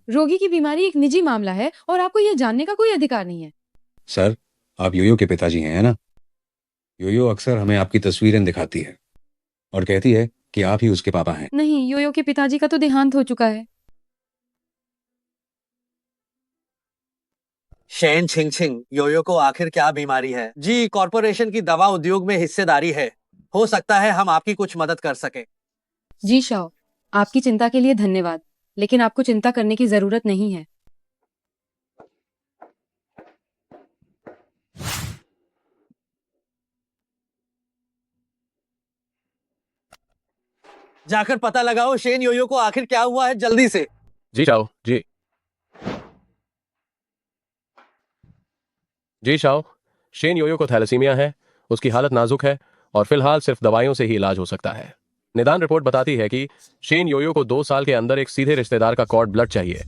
रोगी की बीमारी एक निजी मामला है और आपको यह जानने का कोई अधिकार नहीं है। सर, आप योयो के पिताजी हैं, है ना? योयो अक्सर हमें आपकी तस्वीरें दिखाती है और कहती है कि आप ही उसके पापा हैं। नहीं, योयो के पिताजी का तो देहांत हो चुका है। शेन छिंगछिंग, योयो को आखिर क्या बीमारी है? जी, कॉरपोरेशन की दवा उद्योग में हिस्सेदारी है। हो सकता है हम आपकी कुछ मदद कर सके। जी शाओ, आपकी चिंता के लिए धन्यवाद, लेकिन आपको चिंता करने की जरूरत नहीं है। जाकर पता लगाओ शेन योयो को आखिर क्या हुआ है, जल्दी से। जी शाओ, जी। जी शाओ, शेन योयो को थैलेसीमिया है, उसकी हालत नाजुक है और फिलहाल सिर्फ दवाइयों से ही इलाज हो सकता है। निदान रिपोर्ट बताती है कि शेन योयो को 2 साल के अंदर एक सीधे रिश्तेदार का कॉर्ड ब्लड चाहिए,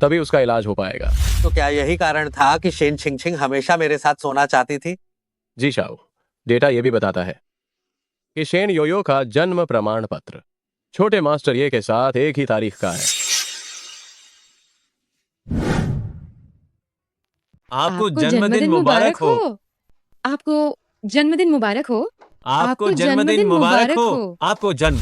तभी उसका इलाज हो पाएगा। तो क्या यही कारण था कि शेन छिंगछिंग हमेशा मेरे साथ सोना चाहती थी? जी शाओ, डेटा यह भी बताता है कि शेन योयो का जन्म प्रमाण पत्र छोटे मास्टर ये के साथ एक ही तारीख का है। आपको जन्मदिन मुबारक हो। आपको जन्मदिन मुबारक हो। आपको जन्मदिन मुबारक हो। आपको जन्म।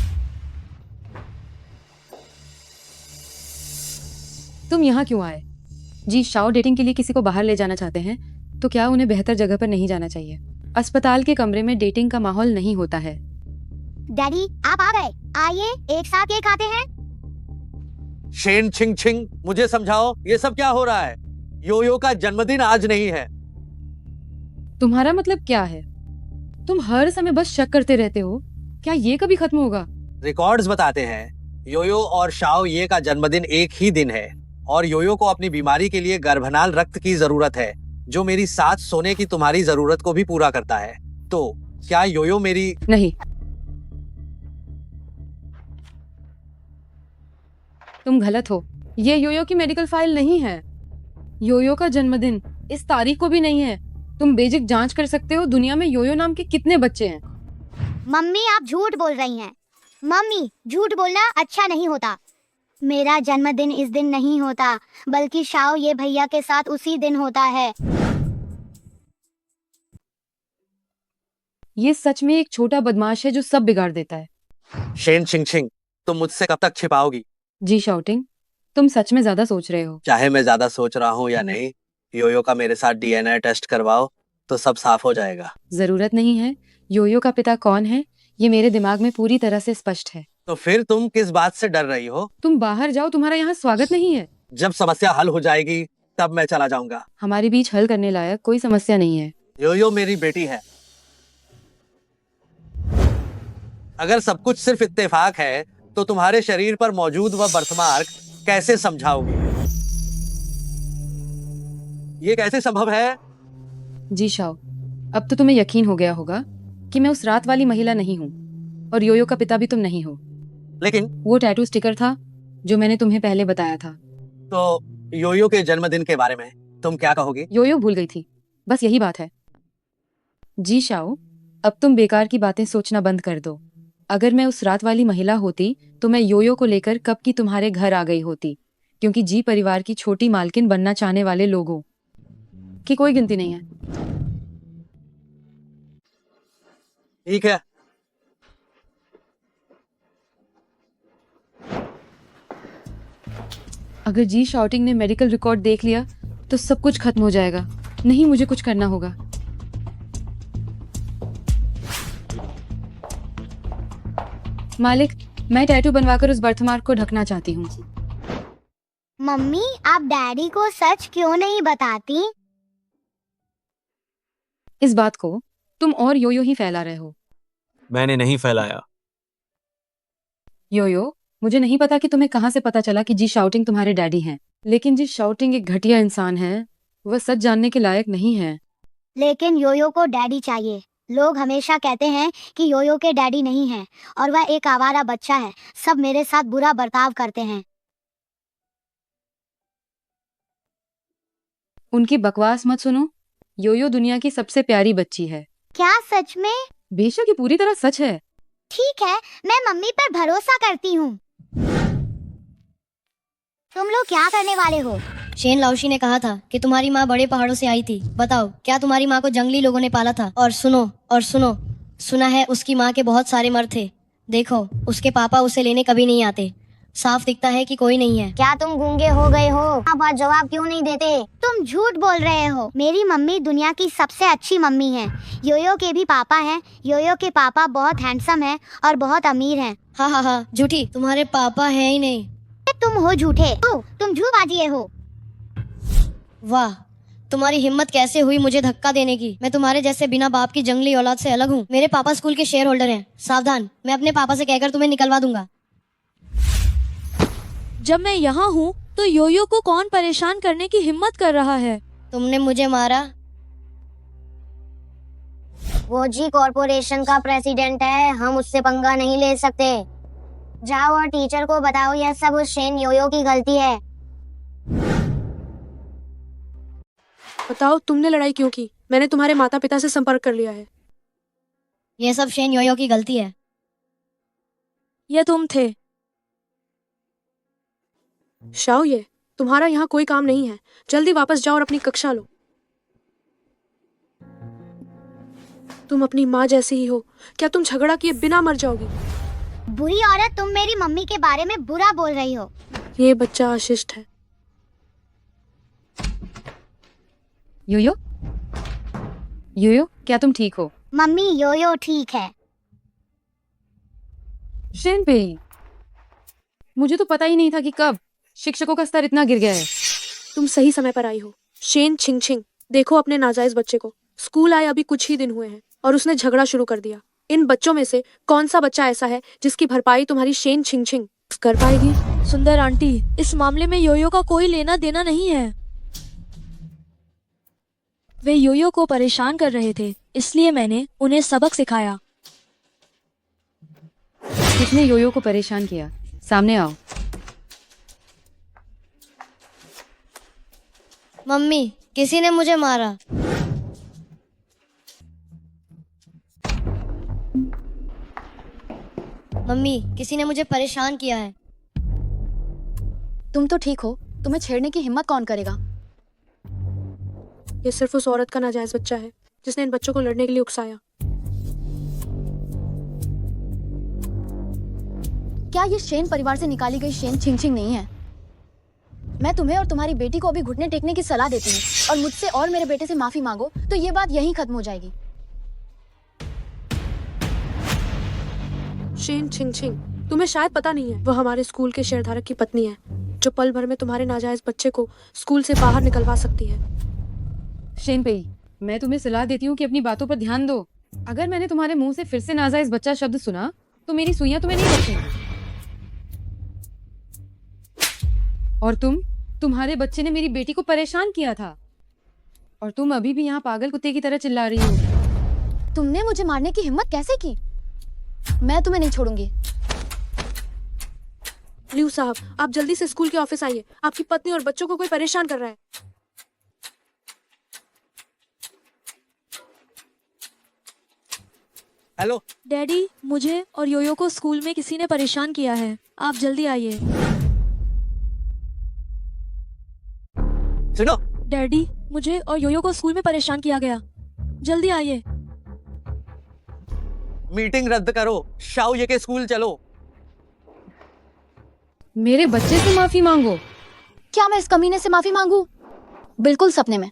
तुम यहाँ क्यों आए? जी शाओ डेटिंग के लिए किसी को बाहर ले जाना चाहते हैं, तो क्या उन्हें बेहतर जगह पर नहीं जाना चाहिए? अस्पताल के कमरे में डेटिंग का माहौल नहीं होता है। डैडी, आप आ गए। आइए एक साथ केक खाते हैं। शेन छिंगछिंग, मुझे समझाओ ये सब क्या हो रहा है? योयो का जन्मदिन आज नहीं है। तुम्हारा मतलब क्या है? तुम हर समय बस शक करते रहते हो। क्या ये कभी खत्म होगा? रिकॉर्ड्स बताते हैं योयो और शाओ ये का जन्मदिन एक ही दिन है और योयो को अपनी बीमारी के लिए गर्भनाल रक्त की जरूरत है, जो मेरी साथ सोने की तुम्हारी जरूरत को भी पूरा करता है। तो क्या योयो मेरी... नहीं, तुम गलत हो। ये योयो की मेडिकल फाइल नहीं है। योयो का जन्मदिन इस तारीख को भी नहीं है। तुम बेजिक जांच कर सकते हो दुनिया में योयो नाम के कितने बच्चे हैं। मम्मी, आप झूठ बोल रही हैं। मम्मी, झूठ बोलना अच्छा नहीं होता। मेरा जन्मदिन इस दिन नहीं होता, बल्कि शाओ ये भैया के साथ उसी दिन होता है। ये सच में एक छोटा बदमाश है जो सब बिगाड़ देता है। शेन छिंगछिंग, तुम मुझसे कब तक छिपाओगी? जी शाउटिंग, तुम सच में ज्यादा सोच रहे हो। चाहे मैं ज्यादा सोच रहा हूँ या नहीं, योयो का मेरे साथ डीएनए टेस्ट करवाओ तो सब साफ हो जाएगा। जरूरत नहीं है। योयो का पिता कौन है ये मेरे दिमाग में पूरी तरह से स्पष्ट है। तो फिर तुम किस बात से डर रही हो? तुम बाहर जाओ, तुम्हारा यहाँ स्वागत नहीं है। जब समस्या हल हो जाएगी तब मैं चला जाऊंगा। हमारे बीच हल करने लायक कोई समस्या नहीं है। योयो मेरी बेटी है। अगर सब कुछ सिर्फ इत्तेफाक है तो तुम्हारे शरीर पर मौजूद वह बर्थमार्क कैसे समझाओगी? ये कैसे संभव है? जी शाओ, अब तो तुम्हें यकीन हो गया होगा कि मैं उस रात वाली महिला नहीं हूँ और योयो का पिता भी तुम नहीं हो। लेकिन वो टैटू स्टिकर था जो मैंने तुम्हें पहले बताया था। तो योयो के जन्मदिन के बारे में तुम क्या कहोगी? योयो भूल गई थी, बस यही बात है। जी शाओ, अब तुम बेकार की बातें सोचना बंद कर दो। अगर मैं उस रात वाली महिला होती तो मैं योयो को लेकर कब की तुम्हारे घर आ गई होती, क्योंकि जी परिवार की छोटी मालकिन बनना चाहने वाले लोगों की कोई गिनती नहीं है। ठीक है। अगर जी शाउटिंग ने मेडिकल रिकॉर्ड देख लिया तो सब कुछ खत्म हो जाएगा। नहीं, मुझे कुछ करना होगा। मालिक, मैं टैटू बनवाकर उस बर्थमार्क को ढकना चाहती हूँ। मम्मी, आप डैडी को सच क्यों नहीं बताती? इस बात को तुम और योयो ही फैला रहे हो। मैंने नहीं फैलाया। योयो, मुझे नहीं पता कि तुम्हें कहाँ से पता चला कि जी शाउटिंग तुम्हारे डैडी हैं, लेकिन जी शाउटिंग एक घटिया इंसान है। वह सच जानने के लायक नहीं है। लेकिन योयो को डैडी चाहिए। लोग हमेशा कहते हैं कि योयो के डैडी नहीं हैं और वह एक आवारा बच्चा है। सब मेरे साथ बुरा बर्ताव करते हैं। उनकी बकवास मत सुनो। योयो दुनिया की सबसे प्यारी बच्ची है। क्या सच में? बेशक ये पूरी तरह सच है। ठीक है, मैं मम्मी पर भरोसा करती हूँ। तुम लोग क्या करने वाले हो? शेन लाओशी ने कहा था कि तुम्हारी माँ बड़े पहाड़ों से आई थी। बताओ, क्या तुम्हारी माँ को जंगली लोगों ने पाला था? और सुनो, सुना है उसकी माँ के बहुत सारे मर्द थे। देखो, उसके पापा उसे लेने कभी नहीं आते। साफ दिखता है कि कोई नहीं है। क्या तुम गूंगे हो गए हो? आप जवाब क्यों नहीं देते? तुम झूठ बोल रहे हो। मेरी मम्मी दुनिया की सबसे अच्छी मम्मी है। योयो के भी पापा हैं। योयो के पापा बहुत हैंडसम हैं और बहुत अमीर हैं। हाँ, झूठी, तुम्हारे पापा है ही नहीं। तुम हो झूठे। तुम झूठबाजी हो। वाह, तुम्हारी हिम्मत कैसे हुई मुझे धक्का देने की? मैं तुम्हारे जैसे बिना बाप की जंगली औलाद से अलग हूँ। मेरे पापा स्कूल के शेयर होल्डर हैं। सावधान, मैं अपने पापा से कहकर तुम्हें निकलवा दूंगा। जब मैं यहाँ हूँ तो योयो को कौन परेशान करने की हिम्मत कर रहा है? तुमने मुझे मारा। वो जी कॉर्पोरेशन का प्रेसिडेंट है, हम उससे पंगा नहीं ले सकते। जाओ और टीचर को बताओ यह सब उस शेन योयो की गलती है। बताओ, तुमने लड़ाई क्यों की? मैंने तुम्हारे माता पिता से संपर्क कर लिया है। ये सब शेन योयो की गलती है। ये तुम थे। शाओ, ये तुम्हारा यहाँ कोई काम नहीं है। जल्दी वापस जाओ और अपनी कक्षा लो। तुम अपनी माँ जैसी ही हो। क्या तुम झगड़ा किए बिना मर जाओगी? बुरी औरत, तुम मेरी मम्मी के बारे में बुरा बोल रही हो। ये बच्चा अशिष्ट है। योयो, क्या तुम ठीक हो? मम्मी, योयो ठीक है। शेनपेई, मुझे तो पता ही नहीं था कि कब शिक्षकों का स्तर इतना गिर गया है। तुम सही समय पर आई हो। शेन छिंगछिंग, देखो अपने नाजायज बच्चे को। स्कूल आए अभी कुछ ही दिन हुए हैं और उसने झगड़ा शुरू कर दिया। इन बच्चों में से कौन सा बच्चा ऐसा है जिसकी भरपाई तुम्हारी शेन छिंगछिंग कर पाएगी? सुंदर आंटी, इस मामले में योयो का कोई लेना देना नहीं है। वे योयो को परेशान कर रहे थे, इसलिए मैंने उन्हें सबक सिखाया। किसने योयो को परेशान किया? सामने आओ। मम्मी, किसी ने मुझे मारा। मम्मी, किसी ने मुझे परेशान किया है। तुम तो ठीक हो, तुम्हें छेड़ने की हिम्मत कौन करेगा? ये सिर्फ उस औरत का नाजायज बच्चा है जिसने इन बच्चों को लड़ने के लिए उकसाया। क्या ये शेन परिवार से निकाली गई शेन छिंगछिंग नहीं है? मैं तुम्हें और तुम्हारी बेटी को अभी घुटने टेकने की सलाह देती हूँ और मुझसे और मेरे बेटे से माफी मांगो तो ये बात यहीं खत्म हो जाएगी। शेन छिंगछिंग, तुम्हें शायद पता नहीं है, वह हमारे स्कूल के शेयरधारक की पत्नी है जो पल भर में तुम्हारे नाजायज बच्चे को स्कूल से बाहर निकलवा सकती है। शेनपेई, मैं तुम्हें सलाह देती हूँ कि अपनी बातों पर ध्यान दो। अगर मैंने तुम्हारे मुंह से फिर से नाजायज बच्चा शब्द सुना तो मेरी सुइयां तुम्हें नहीं बचेंगी। और तुम्हारे बच्चे ने मेरी बेटी को परेशान किया था और तुम अभी भी यहाँ पागल कुत्ते की तरह चिल्ला रही हो। तुमने मुझे मारने की हिम्मत कैसे की? मैं तुम्हें नहीं छोड़ूंगी। लियू साहब, आप जल्दी से स्कूल के ऑफिस आइए। आपकी पत्नी और बच्चों को कोई परेशान कर रहा है। हेलो डैडी, मुझे और योयो को स्कूल में किसी ने परेशान किया है। आप जल्दी आइए। सुनो डैडी, मुझे और योयो को स्कूल में परेशान किया गया। जल्दी आइए। मीटिंग रद्द करो, शाओ ये के स्कूल चलो। मेरे बच्चे से माफी मांगो? क्या मैं इस कमीने से माफी मांगू? बिल्कुल सपने में।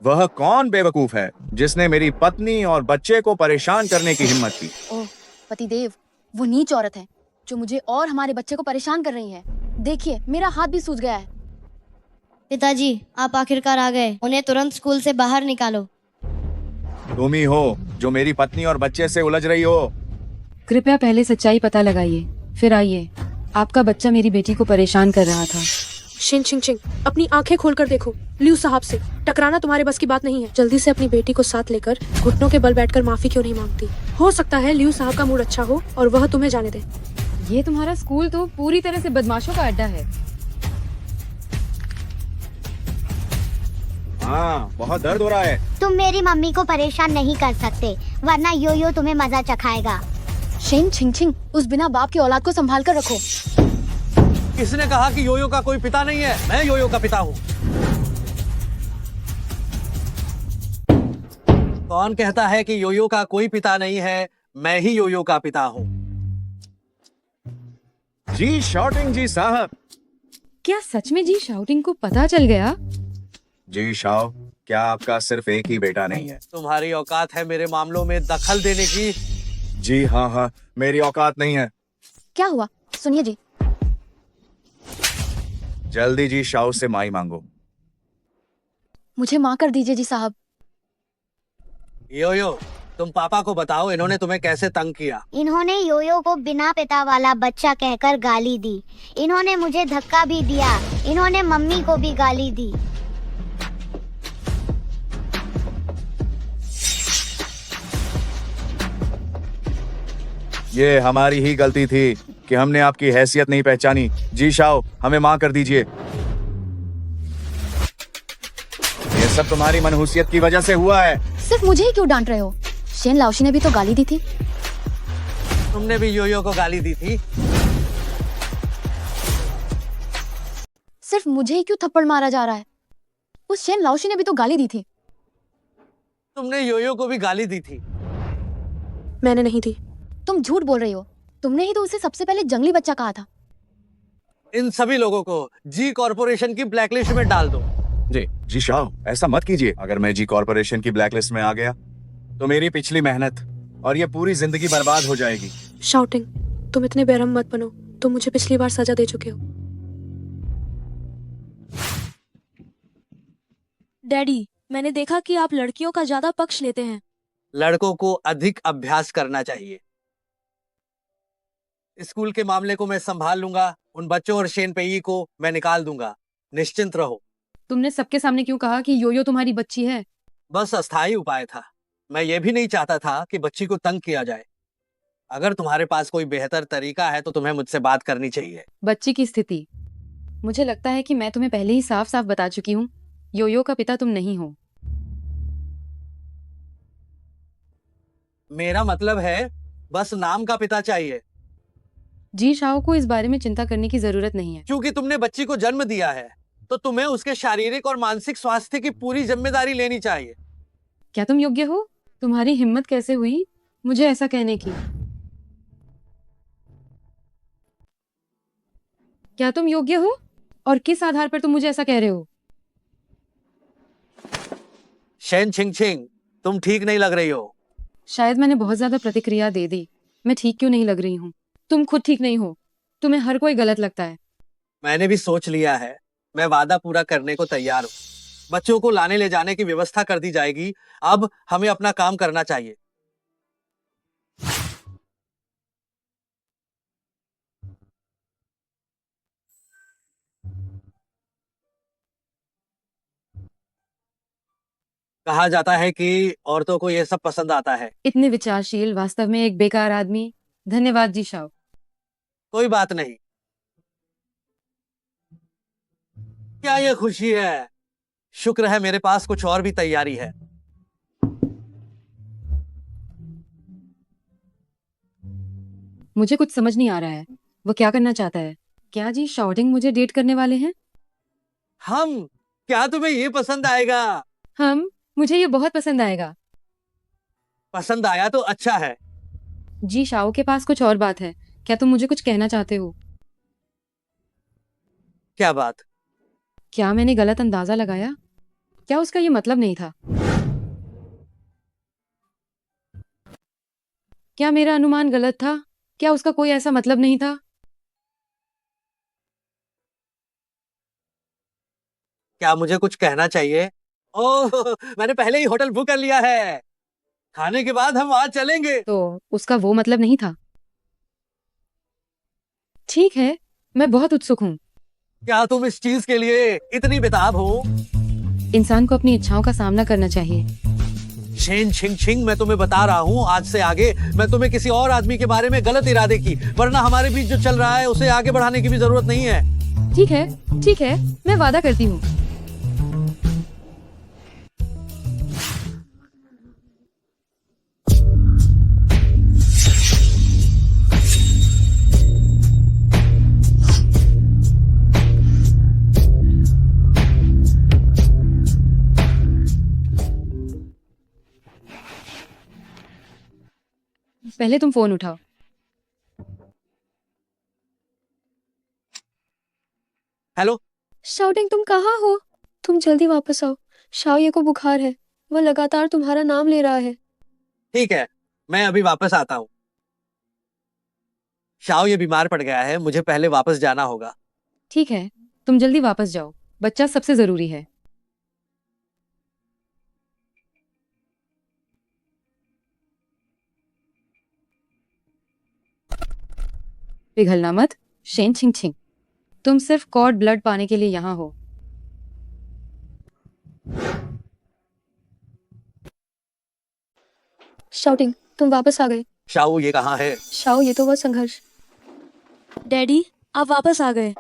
वह कौन बेवकूफ है जिसने मेरी पत्नी और बच्चे को परेशान करने की हिम्मत की? ओह पतिदेव, वो नीच औरत है जो मुझे और हमारे बच्चे को परेशान कर रही है। देखिए, मेरा हाथ भी सूज गया है। पिताजी, आप आखिरकार आ गए। उन्हें तुरंत स्कूल से बाहर निकालो। तुम ही हो जो मेरी पत्नी और बच्चे से उलझ रही हो। कृपया पहले सच्चाई पता लगाइए, फिर आइए। आपका बच्चा मेरी बेटी को परेशान कर रहा था शिन चिंग चिंग, अपनी आंखें खोलकर देखो। लियू साहब से टकराना तुम्हारे बस की बात नहीं है। जल्दी से अपनी बेटी को साथ लेकर घुटनों के बल बैठकर माफी क्यों नहीं मांगती? हो सकता है लियू साहब का मूड अच्छा हो और वह तुम्हें जाने दे। ये तुम्हारा स्कूल तो पूरी तरह से बदमाशों का अड्डा है। हाँ, बहुत दर्द हो रहा है। तुम मेरी मम्मी को परेशान नहीं कर सकते, वरना योयो तुम्हें मजा चखाएगा। शेन छिंग छिंग, उस बिना बाप की औलाद को संभाल कर रखो। किसने कहा कि योयो का कोई पिता नहीं है? मैं योयो का पिता हूँ। कौन कहता है कि योयो का कोई पिता नहीं है? मैं ही योयो का पिता हूँ। जी शाओटिंग जी साहब। क्या सच में जी शाओटिंग को पता चल गया? जी शाओ, क्या आपका सिर्फ एक ही बेटा नहीं है? तुम्हारी औकात है मेरे मामलों में दखल देने की? जी हाँ, मेरी औकात नहीं है। क्या हुआ? सुनिए जी। जल्दी जी शाओ से माई मांगो। मुझे माँ कर दीजिए जी साहब। योयो, तुम पापा को बताओ इन्होंने तुम्हें कैसे तंग किया। इन्होंने योयो को बिना पिता वाला बच्चा कहकर गाली दी। इन्होंने मुझे धक्का भी दिया। इन्होंने मम्मी को भी गाली दी। ये हमारी ही गलती थी कि हमने आपकी हैसियत नहीं पहचानी। जी शाओ, हमें माँ कर दीजिए। ये सब तुम्हारी मनहूसियत की वजह से हुआ है। सिर्फ मुझे ही क्यों डांट रहे हो? शेन लाओशी ने भी तो गाली दी थी। तुमने भी योयो को गाली दी थी। सिर्फ मुझे ही क्यों थप्पड़ मारा जा रहा है? उस शेन लाओशी ने भी तो गाली दी थी। तुमने योयो को भी गाली दी थी। मैंने नहीं दी। तुम झूठ बोल रही हो। तुमने ही तो उसे सबसे पहले जंगली बच्चा कहा था। इन सभी लोगों को जी कॉर्पोरेशन की ब्लैकलिस्ट में डाल दो। जी शाओ, ऐसा मत कीजिए। अगर मैं जी कॉर्पोरेशन की ब्लैकलिस्ट में आ गया तो मेरी पिछली मेहनत और ये पूरी जिंदगी बर्बाद हो जाएगी। शाउटिंग, तुम इतने बेरहम मत बनो। तुम मुझे पिछली बार सजा दे चुके हो। डैडी, मैंने देखा कि आप लड़कियों का ज्यादा पक्ष लेते हैं। लड़कों को अधिक अभ्यास करना चाहिए। स्कूल के मामले को मैं संभाल लूंगा। उन बच्चों और शेन पेई को मैं निकाल दूंगा। निश्चिंत रहो। तुमने सबके सामने क्यों कहा कि योयो तुम्हारी बच्ची है? बस अस्थायी उपाय था। मैं ये भी नहीं चाहता था कि बच्ची को तंग किया जाए। अगर तुम्हारे पास कोई बेहतर तरीका है तो तुम्हें मुझसे बात करनी चाहिए। बच्ची की स्थिति, मुझे लगता है कि मैं तुम्हें पहले ही साफ साफ बता चुकी हूँ। योयो का पिता तुम नहीं हो। मेरा मतलब है बस नाम का पिता चाहिए। जी शाओ को इस बारे में चिंता करने की जरूरत नहीं है। क्योंकि तुमने बच्ची को जन्म दिया है तो तुम्हें उसके शारीरिक और मानसिक स्वास्थ्य की पूरी जिम्मेदारी लेनी चाहिए। क्या तुम योग्य हो? तुम्हारी हिम्मत कैसे हुई मुझे ऐसा कहने की? क्या तुम योग्य हो? और किस आधार पर तुम मुझे ऐसा कह रहे हो? शेन छिंग छिंग, तुम ठीक नहीं लग रही हो। शायद मैंने बहुत ज्यादा प्रतिक्रिया दे दी। मैं ठीक क्यों नहीं लग रही हूँ? तुम खुद ठीक नहीं हो। तुम्हें हर कोई गलत लगता है। मैंने भी सोच लिया है। मैं वादा पूरा करने को तैयार हूँ। बच्चों को लाने ले जाने की व्यवस्था कर दी जाएगी। अब हमें अपना काम करना चाहिए। कहा जाता है कि औरतों को यह सब पसंद आता है। इतने विचारशील, वास्तव में एक बेकार आदमी। धन्यवाद जी शाओ। कोई बात नहीं। क्या ये खुशी है? शुक्र है मेरे पास कुछ और भी तैयारी है। मुझे कुछ समझ नहीं आ रहा है। वो क्या करना चाहता है? क्या जी शाओटिंग मुझे डेट करने वाले हैं? हम? क्या तुम्हें ये पसंद आएगा? मुझे ये बहुत पसंद आएगा। पसंद आया तो अच्छा है। जी शाओ के पास कुछ और बात है। क्या तुम मुझे कुछ कहना चाहते हो? क्या बात? क्या मैंने गलत अंदाजा लगाया? क्या उसका ये मतलब नहीं था? क्या मेरा अनुमान गलत था? क्या उसका कोई ऐसा मतलब नहीं था? क्या मुझे कुछ कहना चाहिए? ओह, मैंने पहले ही होटल बुक कर लिया है। खाने के बाद हम वहां चलेंगे। तो उसका वो मतलब नहीं था। ठीक है, मैं बहुत उत्सुक हूँ। क्या तुम इस चीज के लिए इतनी बेताब हो? इंसान को अपनी इच्छाओं का सामना करना चाहिए। शेन छिंग छिंग, मैं तुम्हें बता रहा हूँ, आज से आगे मैं तुम्हें किसी और आदमी के बारे में गलत इरादे की, वरना हमारे बीच जो चल रहा है उसे आगे बढ़ाने की भी जरूरत नहीं है। ठीक है, मैं वादा करती हूँ। पहले तुम फोन उठाओ। हेलो शाउटिंग, तुम कहाँ हो? तुम जल्दी वापस आओ। शाओये को बुखार है, वह लगातार तुम्हारा नाम ले रहा है। ठीक है, मैं अभी वापस आता हूँ। शाओ ये बीमार पड़ गया है, मुझे पहले वापस जाना होगा। ठीक है, तुम जल्दी वापस जाओ, बच्चा सबसे जरूरी है। पिघलना मत, शेन छिंग छिंग। तुम सिर्फ कॉर्ड ब्लड पाने के लिए यहाँ हो। शाउटिंग, तुम वापस आ गए। शाओ ये कहाँ है? शाओ, ये तो वह संघर्ष। डैडी, आप वापस आ गए।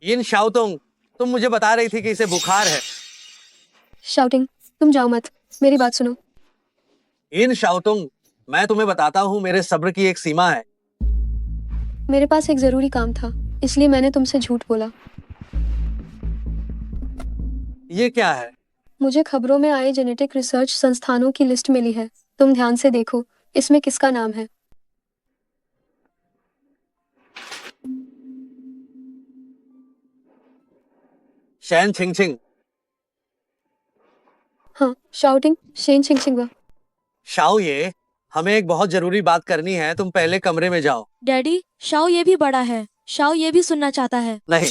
इन शाओतुंग, तुम मुझे बता रही थी कि इसे बुखार है। शाउटिंग, तुम जाओ मत, मेरी बात सुनो। इन शाओतुंग, मैं तुम्हें बताता हूँ, मेरे सब्र की एक सीमा है। मेरे पास एक जरूरी काम था, इसलिए मैंने तुमसे झूठ बोला। ये क्या है? मुझे खबरों में आए जेनेटिक रिसर्च संस्थानों की लिस्ट मिली है। तुम ध्यान से देखो, इसमें किसका नाम है? शैन छिंग छिंग। हाँ, शाउटिंग, शेन छिंग छिंग। शाओ ये, हमें एक बहुत जरूरी बात करनी है, तुम पहले कमरे में जाओ। डैडी, शाओ ये भी बड़ा है, शाओ ये भी सुनना चाहता है। नहीं।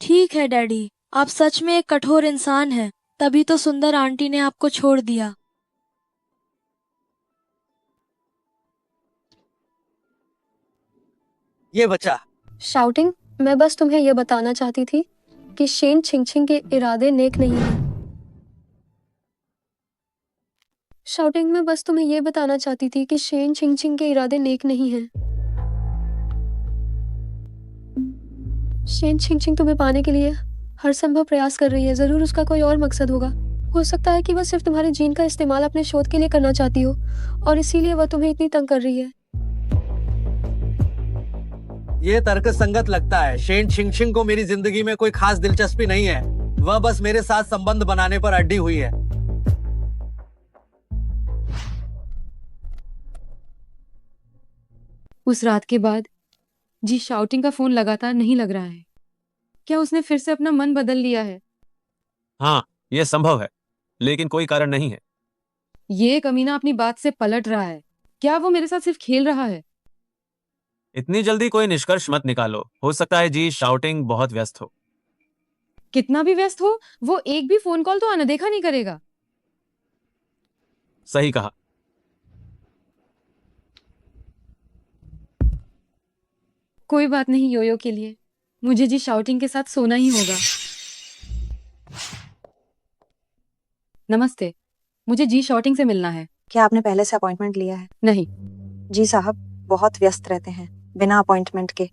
ठीक है डैडी, आप सच में एक कठोर इंसान हैं, तभी तो सुंदर आंटी ने आपको छोड़ दिया। ये बच्चा। शाउटिंग, मैं बस तुम्हें यह बताना चाहती थी कि शेन छिंग छिंग के इरादे नेक नहीं हैं। शाउटिंग, मैं बस तुम्हें यह बताना चाहती थी कि शेन छिंग छिंग के इरादे नेक नहीं हैं। शेन छिंग छिंग तुम्हें पाने के लिए हर संभव प्रयास कर रही है। जरूर उसका कोई और मकसद होगा। हो सकता है कि वह सिर्फ तुम्हारे जीन का इस्तेमाल अपने शोध के लिए करना चाहती हो और इसीलिए वह तुम्हें इतनी तंग कर रही है। ये तर्कसंगत लगता है। शेन छिंग छिंग को मेरी जिंदगी में कोई खास दिलचस्पी नहीं है, वह बस मेरे साथ संबंध बनाने पर अड़ी हुई है। उस रात के बाद जी शाउटिंग का फोन लगातार नहीं लग रहा है। क्या उसने फिर से अपना मन बदल लिया है? हाँ, यह संभव है, लेकिन कोई कारण नहीं है। ये कमीना अपनी बात से पलट रहा है। क्या वो मेरे साथ सिर्फ खेल रहा है? इतनी जल्दी कोई निष्कर्ष मत निकालो, हो सकता है जी शाउटिंग बहुत व्यस्त हो। कितना भी व्यस्त हो, वो एक भी फोन कॉल तो अनदेखा नहीं करेगा। सही कहा। कोई बात नहीं योयो के लिए, मुझे जी शाउटिंग के साथ सोना ही होगा। नमस्ते, मुझे जी शाउटिंग से मिलना है। क्या आपने पहले से अपॉइंटमेंट लिया है? नहीं। जी साहब बहुत व्यस्त रहते हैं, बिना अपॉइंटमेंट के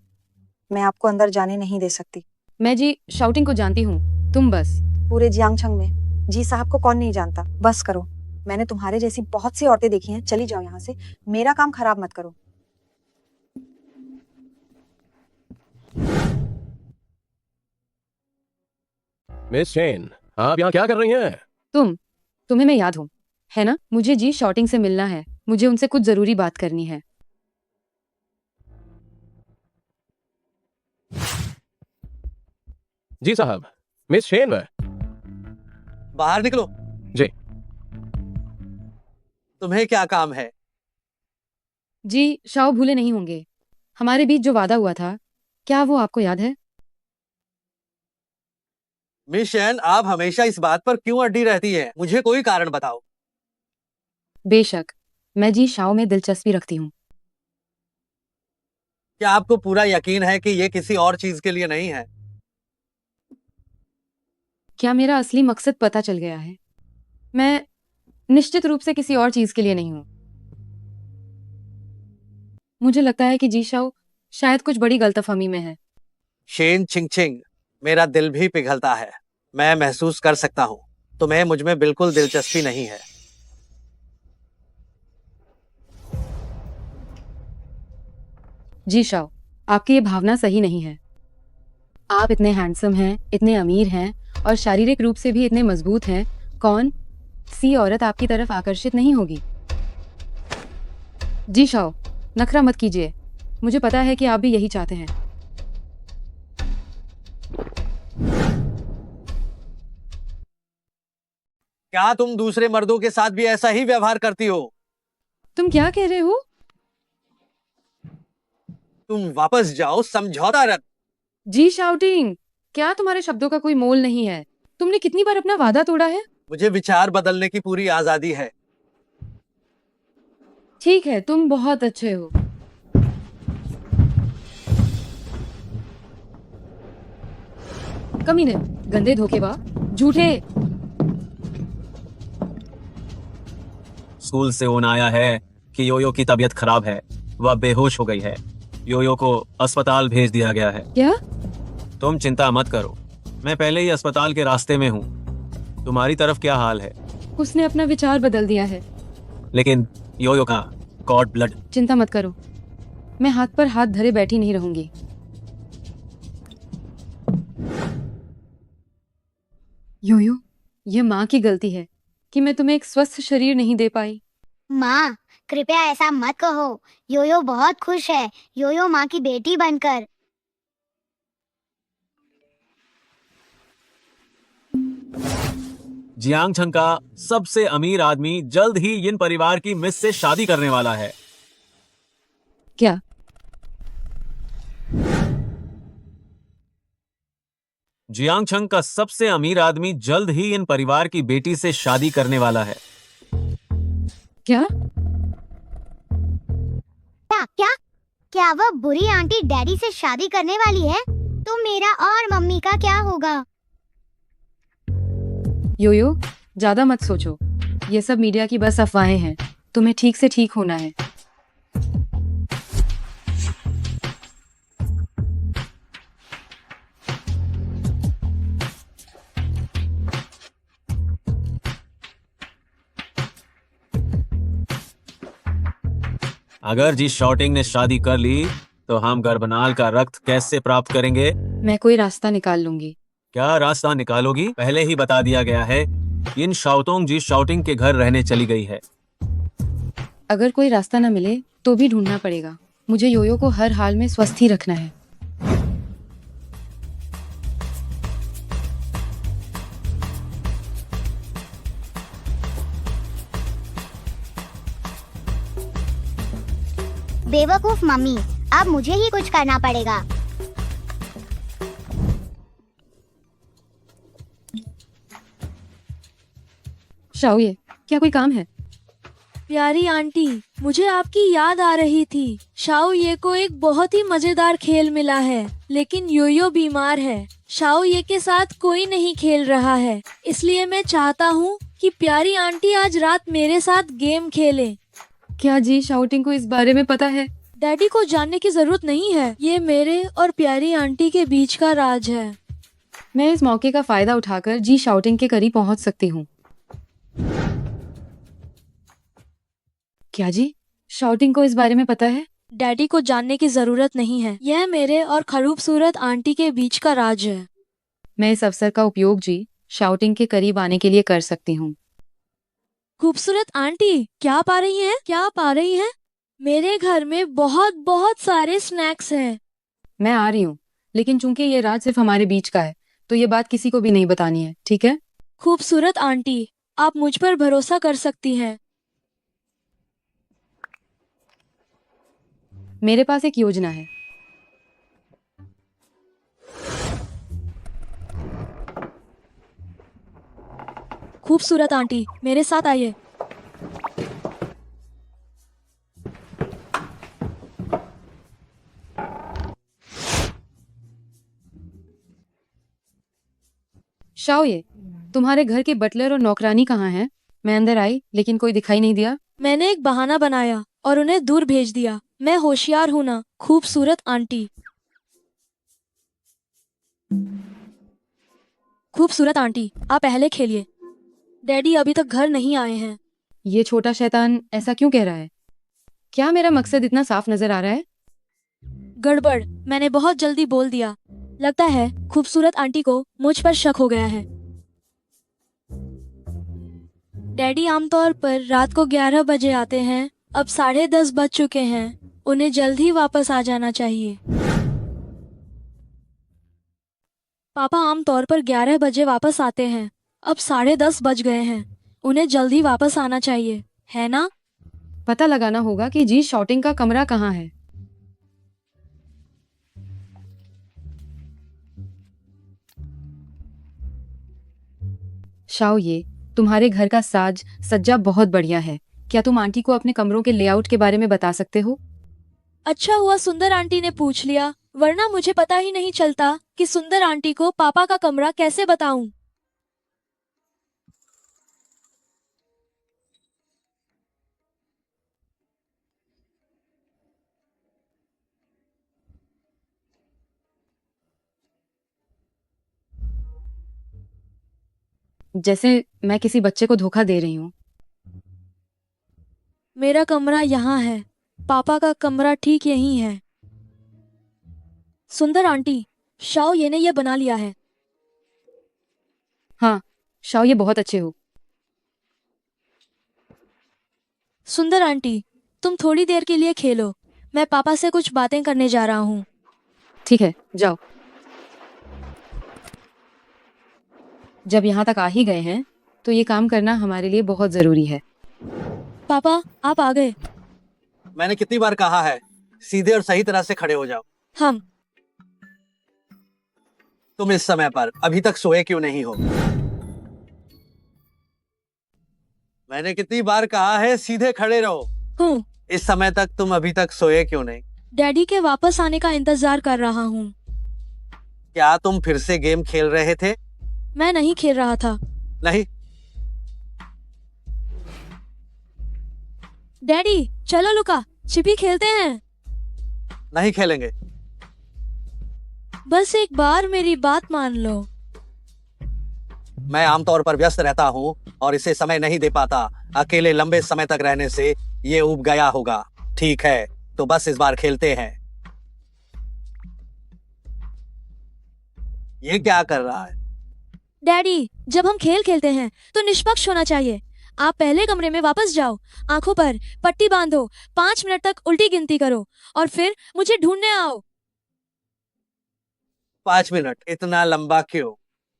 मैं आपको अंदर जाने नहीं दे सकती। मैं जी शाउटिंग को जानती हूँ, तुम बस। पूरे जियांगछंग में जी साहब को कौन नहीं जानता। बस करो, मैंने तुम्हारे जैसी बहुत सी औरतें देखी हैं। चली जाओ यहाँ से, मेरा काम खराब मत करो। मिस शेन, आप यहाँ क्या कर रही हैं? तुम्हें मैं याद हूँ, है ना? मुझे जी शाउटिंग से मिलना है, मुझे उनसे कुछ जरूरी बात करनी है। जी साहब, मिस शेन वह। बाहर निकलो। जी। तुम्हें क्या काम है? जी शाओ भूले नहीं होंगे, हमारे बीच जो वादा हुआ था, क्या वो आपको याद है? मिस शेन, आप हमेशा इस बात पर क्यों अड़ी रहती है? मुझे कोई कारण बताओ। बेशक, मैं जी शाओ में दिलचस्पी रखती हूँ। क्या आपको पूरा यकीन है कि ये किसी और चीज के लिए नहीं है? क्या मेरा असली मकसद पता चल गया है? मैं निश्चित रूप से किसी और चीज के लिए नहीं हूं। मुझे लगता है कि जी शाओ शायद कुछ बड़ी गलतफहमी में है। शेन चिंगचिंग, मेरा दिल भी पिघलता है। मैं महसूस कर सकता हूँ। तुम्हें मुझ में बिल्कुल दिलचस्पी नहीं है। जी शाओ, आपकी ये भावना सही नहीं है। आप इतने हैंडसम हैं, इतने अमीर हैं और शारीरिक रूप से भी इतने मजबूत हैं। कौन सी औरत आपकी तरफ आकर्षित नहीं होगी? जी शाओ, नखरा मत कीजिए। मुझे पता है कि आप भी यही चाहते हैं। क्या तुम दूसरे मर्दों के साथ भी ऐसा ही व्यवहार करती हो? तुम क्या कह रहे हो? तुम वापस जाओ, समझौता रद्द। जी शाउटिंग, क्या तुम्हारे शब्दों का कोई मोल नहीं है? तुमने कितनी बार अपना वादा तोड़ा है? मुझे विचार बदलने की पूरी आजादी है। ठीक है, तुम बहुत अच्छे हो। कमीने, गंदे धोखेबाज, झूठे। स्कूल से फोन आया है कि योयो की तबीयत खराब है, वह बेहोश हो गई है। योयो को अस्पताल भेज दिया गया है। क्या? तुम चिंता मत करो, मैं पहले ही अस्पताल के रास्ते में हूँ। तुम्हारी तरफ क्या हाल है? उसने अपना विचार बदल दिया है। लेकिन योयो का गॉड ब्लड। चिंता मत करो, मैं हाथ पर हाथ धरे बैठी नहीं रहूंगी। योयो, ये माँ की गलती है कि मैं तुम्हें एक स्वस्थ शरीर नहीं दे पाई। माँ, कृपया ऐसा मत कहो। योयो बहुत खुश है, योयो माँ की बेटी बनकर। जियांगछंग का सबसे अमीर आदमी जल्द ही यिन परिवार की मिस से शादी करने वाला है। क्या? जियांगछंग का सबसे अमीर आदमी जल्द ही इन परिवार की बेटी से शादी करने वाला है। क्या? क्या? क्या वह बुरी आंटी डैडी से शादी करने वाली है? तो मेरा और मम्मी का क्या होगा? योयो, ज्यादा मत सोचो। ये सब मीडिया की बस अफवाहें हैं। तुम्हें ठीक से ठीक होना है। अगर जी शॉटिंग ने शादी कर ली तो हम गर्भनाल का रक्त कैसे प्राप्त करेंगे? मैं कोई रास्ता निकाल लूंगी। क्या रास्ता निकालोगी? पहले ही बता दिया गया है, इन शाओतोंग जी शाओटिंग के घर रहने चली गई है। अगर कोई रास्ता न मिले तो भी ढूंढना पड़ेगा। मुझे योयो को हर हाल में स्वस्थ ही रखना है। बेवकूफ मम्मी, अब मुझे ही कुछ करना पड़ेगा। शाओये, क्या कोई काम है? प्यारी आंटी, मुझे आपकी याद आ रही थी। शाओ ये को एक बहुत ही मजेदार खेल मिला है, लेकिन योयो बीमार है। शाओ ये के साथ कोई नहीं खेल रहा है, इसलिए मैं चाहता हूँ कि प्यारी आंटी आज रात मेरे साथ गेम खेले। क्या जी शाउटिंग को इस बारे में पता है? डैडी को जानने की जरूरत नहीं है। ये मेरे और प्यारी आंटी के बीच का राज है। मैं इस मौके का फायदा उठाकर जी शाउटिंग के करीब पहुंच सकती हूँ। क्या जी शाउटिंग को इस बारे में पता है? डैडी को जानने की जरूरत नहीं है। यह मेरे और खूबसूरत आंटी के बीच का राज है। मैं इस अवसर का उपयोग जी शाउटिंग के करीब आने के लिए कर सकती हूँ। खूबसूरत आंटी, क्या आप आ रही हैं? क्या आप आ रही हैं? मेरे घर में बहुत बहुत सारे स्नैक्स हैं। मैं आ रही हूँ, लेकिन चूंकि ये राज सिर्फ हमारे बीच का है, तो ये बात किसी को भी नहीं बतानी है, ठीक है? खूबसूरत आंटी, आप मुझ पर भरोसा कर सकती हैं। मेरे पास एक योजना है। खूबसूरत आंटी, मेरे साथ आइए। शाओ ये तुम्हारे घर के बटलर और नौकरानी कहाँ हैं? मैं अंदर आई लेकिन कोई दिखाई नहीं दिया। मैंने एक बहाना बनाया और उन्हें दूर भेज दिया। मैं होशियार हूं ना, खूबसूरत आंटी। खूबसूरत आंटी, आप पहले खेलिए। डैडी अभी तक घर नहीं आए हैं। ये छोटा शैतान ऐसा क्यों कह रहा है? क्या मेरा मकसद इतना साफ नजर आ रहा है? गड़बड़, मैंने बहुत जल्दी बोल दिया। लगता है खूबसूरत आंटी को मुझ पर शक हो गया है। डैडी आमतौर पर रात को 11 बजे आते हैं। अब 10:30 बज चुके हैं। उन्हें जल्द ही वापस आ जाना चाहिए। पापा आमतौर पर 11 बजे वापस आते हैं। अब 10:30 बज गए हैं। उन्हें जल्द ही वापस आना चाहिए, है ना? पता लगाना होगा कि जी शॉटिंग का कमरा कहाँ है। शाओ ये तुम्हारे घर का साज सज्जा बहुत बढ़िया है। क्या तुम आंटी को अपने कमरों के लेआउट के बारे में बता सकते हो? अच्छा हुआ सुंदर आंटी ने पूछ लिया, वरना मुझे पता ही नहीं चलता कि सुंदर आंटी को पापा का कमरा कैसे बताऊं। जैसे मैं किसी बच्चे को धोखा दे रही हूँ। मेरा कमरा यहाँ है। पापा का कमरा ठीक यहीं है। सुंदर आंटी, शाओ ये ने यह बना लिया है। हाँ, शाओ ये बहुत अच्छे हो। सुंदर आंटी, तुम थोड़ी देर के लिए खेलो। मैं पापा से कुछ बातें करने जा रहा हूँ। ठीक है, जाओ। जब यहाँ तक आ ही गए हैं तो ये काम करना हमारे लिए बहुत जरूरी है। पापा, आप आ गए। मैंने कितनी बार कहा है, सीधे और सही तरह से खड़े हो जाओ। हम तुम इस समय पर अभी तक सोए क्यों नहीं हो? मैंने कितनी बार कहा है सीधे खड़े रहो। हूँ। इस समय तक तुम अभी तक सोए क्यों नहीं? डैडी के वापस आने का इंतजार कर रहा हूँ। क्या तुम फिर से गेम खेल रहे थे? मैं नहीं खेल रहा था। नहीं। डैडी चलो लुका छिपी खेलते हैं। नहीं खेलेंगे। बस एक बार मेरी बात मान लो। मैं आमतौर पर व्यस्त रहता हूँ और इसे समय नहीं दे पाता। अकेले लंबे समय तक रहने से ये ऊब गया होगा। ठीक है, तो बस इस बार खेलते हैं। ये क्या कर रहा है? डैडी, जब हम खेल खेलते हैं तो निष्पक्ष होना चाहिए। आप पहले कमरे में वापस जाओ, आंखों पर पट्टी बांधो, 5 मिनट तक उल्टी गिनती करो और फिर मुझे ढूंढने आओ। 5 मिनट इतना लंबा क्यों?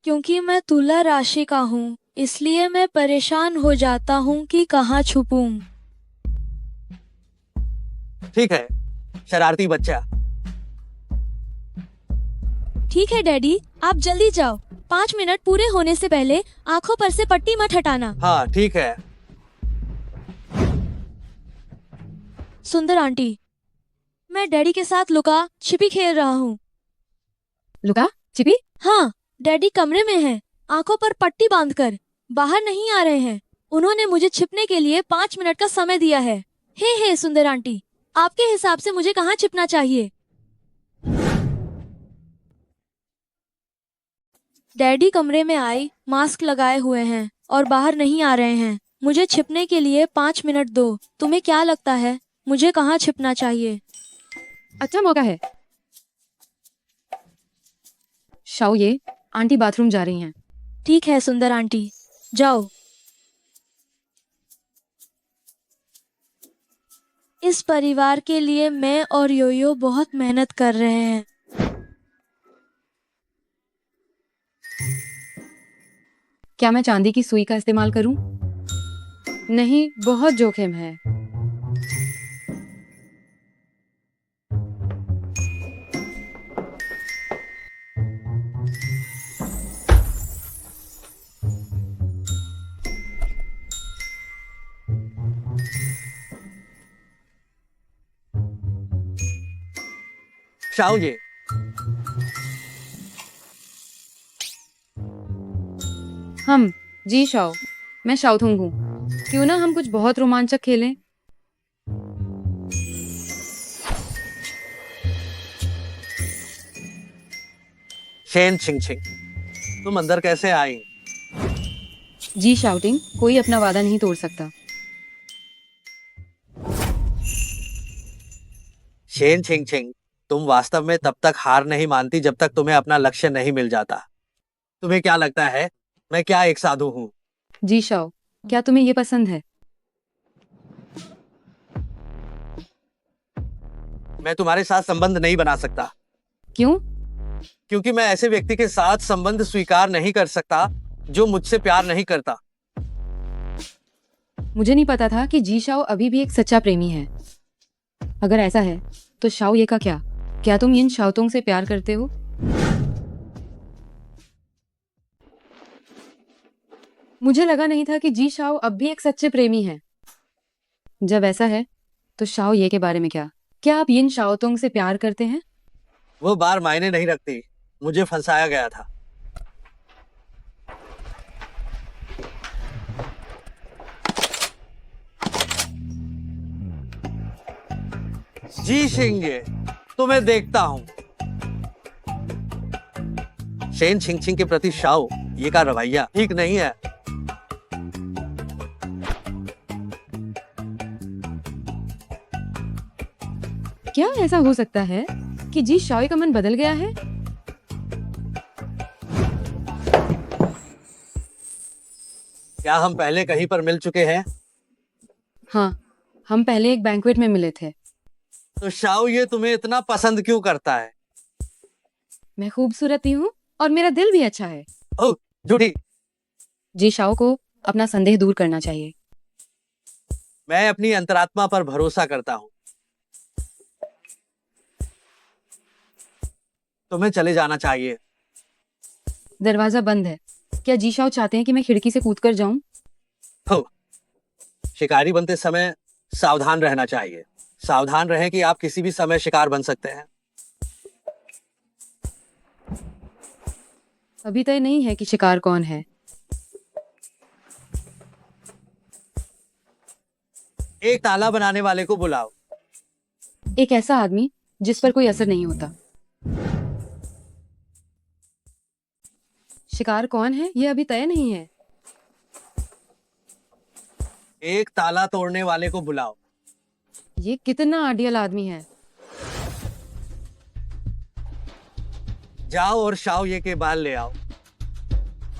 क्योंकि मैं तुला राशि का हूँ, इसलिए मैं परेशान हो जाता हूँ कि कहाँ छुपूं। ठीक है, शरारती बच्चा। ठीक है डैडी, आप जल्दी जाओ। 5 मिनट पूरे होने से पहले आंखों पर से पट्टी मत हटाना। हाँ ठीक है। सुंदर आंटी, मैं डैडी के साथ लुका छिपी खेल रहा हूँ। लुका छिपी? हाँ, डैडी कमरे में हैं, आंखों पर पट्टी बांधकर बाहर नहीं आ रहे हैं। उन्होंने मुझे छिपने के लिए 5 मिनट का समय दिया है। हे सुंदर आंटी, आपके हिसाब से मुझे कहाँ छिपना चाहिए? डैडी कमरे में आए, मास्क लगाए हुए हैं और बाहर नहीं आ रहे हैं। मुझे छिपने के लिए 5 मिनट दो। तुम्हें क्या लगता है मुझे कहाँ छिपना चाहिए? अच्छा मौका है। शाओ ये आंटी बाथरूम जा रही हैं। ठीक है सुंदर आंटी, जाओ। इस परिवार के लिए मैं और योयो बहुत मेहनत कर रहे हैं। क्या मैं चांदी की सुई का इस्तेमाल करूं? नहीं, बहुत जोखिम है। शाओ ये हम जी शाओ, मैं शाओथुंग हूँ। क्यों ना हम कुछ बहुत रोमांचक खेलें? शेन छिंगछिंग, तुम अंदर कैसे आई? जी शाउटिंग, कोई अपना वादा नहीं तोड़ सकता। शेन छिंगछिंग, तुम वास्तव में तब तक हार नहीं मानती जब तक तुम्हें अपना लक्ष्य नहीं मिल जाता। तुम्हें क्या लगता है मैं क्या एक साधु हूँ? जी शाओ, क्या तुम्हें ये पसंद है? मैं तुम्हारे साथ संबंध नहीं बना सकता। क्यों? क्योंकि मैं ऐसे व्यक्ति के साथ संबंध स्वीकार नहीं कर सकता जो मुझसे प्यार नहीं करता। मुझे नहीं पता था कि जी शाओ अभी भी एक सच्चा प्रेमी है। अगर ऐसा है तो शाओ ये का क्या? क्या तुम इन शाओतों से प्यार करते हो? मुझे लगा नहीं था कि जी शाओ अब भी एक सच्चे प्रेमी हैं। जब ऐसा है तो शाओ ये के बारे में क्या? क्या आप इन शाओतों से प्यार करते हैं? वो बार मायने नहीं रखती। मुझे फंसाया गया था। जी शिंगे, तुम्हें देखता हूं। शेन छिंगछिंग के प्रति शाओ ये का रवैया ठीक नहीं है। क्या ऐसा हो सकता है कि जी शाओ का मन बदल गया है? क्या हम पहले कहीं पर मिल चुके हैं? हाँ, हम पहले एक बैंक्वेट में मिले थे। तो शाओ ये तुम्हें इतना पसंद क्यों करता है? मैं खूबसूरती हूँ और मेरा दिल भी अच्छा है। ओह, झूठी। जी शाओ को अपना संदेह दूर करना चाहिए। मैं अपनी अंतरात्मा पर भरोसा करता हूँ। तुम्हें चले जाना चाहिए। दरवाजा बंद है। क्या जी शाओ चाहते हैं कि मैं खिड़की से कूदकर जाऊं? शिकारी बनते समय सावधान रहना चाहिए। सावधान रहें कि आप किसी भी समय शिकार बन सकते हैं। अभी तय नहीं है कि शिकार कौन है। एक ताला बनाने वाले को बुलाओ। एक ऐसा आदमी जिस पर कोई असर नहीं होता। शिकार कौन है ये अभी तय नहीं है। एक ताला तोड़ने वाले को बुलाओ। ये कितना आइडियल आदमी है। जाओ और शाओ ये के बाल ले आओ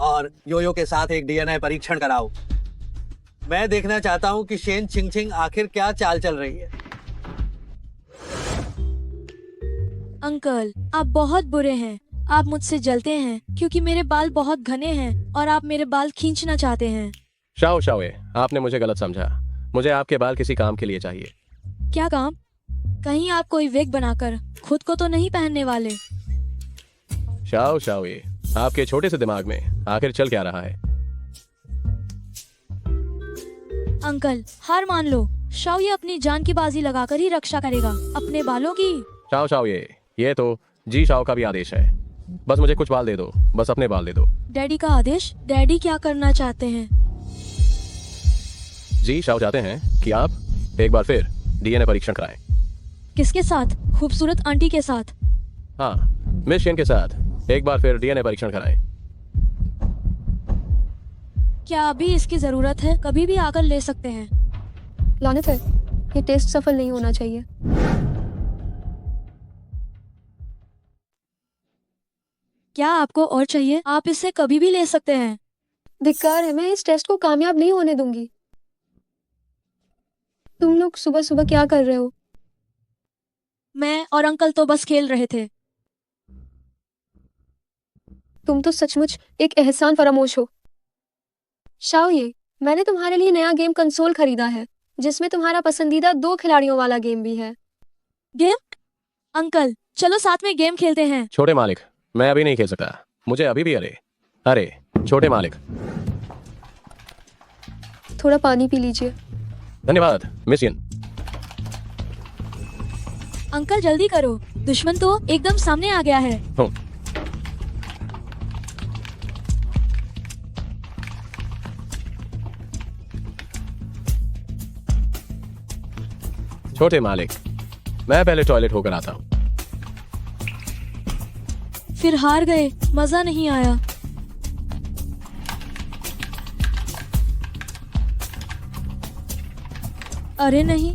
और योयो के साथ एक डीएनए परीक्षण कराओ। मैं देखना चाहता हूं कि शेन छिंगछिंग आखिर क्या चाल चल रही है। अंकल, आप बहुत बुरे हैं। आप मुझसे जलते हैं क्योंकि मेरे बाल बहुत घने हैं और आप मेरे बाल खींचना चाहते हैं। शाओ शाओए, आपने मुझे गलत समझा। मुझे आपके बाल किसी काम के लिए चाहिए। क्या काम? कहीं आप कोई विग बनाकर खुद को तो नहीं पहनने वाले? शाओ शाओए, आपके छोटे से दिमाग में आखिर चल क्या रहा है? अंकल, हार मान लो। शाओ ये अपनी जान की बाजी लगाकर ही रक्षा करेगा अपने बालों की। शाओ शाओए, ये तो जी शाओ का भी आदेश है। बस मुझे कुछ बाल दे दो, बस अपने बाल दे दो। डैडी का आदेश? डैडी क्या करना चाहते हैं? जी शाओ चाहते हैं कि आप एक बार फिर डीएनए परीक्षण कराएं। किसके साथ? खूबसूरत आंटी के साथ? हाँ, मिस शेन के साथ एक बार फिर डीएनए परीक्षण कराएं। क्या अभी इसकी जरूरत है? कभी भी आकर ले सकते हैं। लानत है, ये टेस्ट सफल नहीं होना चाहिए। क्या आपको और चाहिए? आप इसे कभी भी ले सकते हैं। धिक्कार है, मैं इस टेस्ट को कामयाब नहीं होने दूंगी। तुम लोग सुबह सुबह क्या कर रहे हो? मैं और अंकल तो बस खेल रहे थे। तुम तो सचमुच एक एहसान फरामोश हो। शाओ ये, मैंने तुम्हारे लिए नया गेम कंसोल खरीदा है जिसमें तुम्हारा पसंदीदा 2 खिलाड़ियों वाला गेम भी है। गेम? अंकल, चलो साथ में गेम खेलते हैं। छोटे मालिक, मैं अभी नहीं खेल सकता। मुझे अभी भी अरे छोटे मालिक। थोड़ा पानी पी लीजिए। धन्यवाद मिस यन। अंकल जल्दी करो, दुश्मन तो एकदम सामने आ गया है। छोटे मालिक, मैं पहले टॉयलेट होकर आता हूँ। फिर हार गए, मजा नहीं आया। अरे नहीं,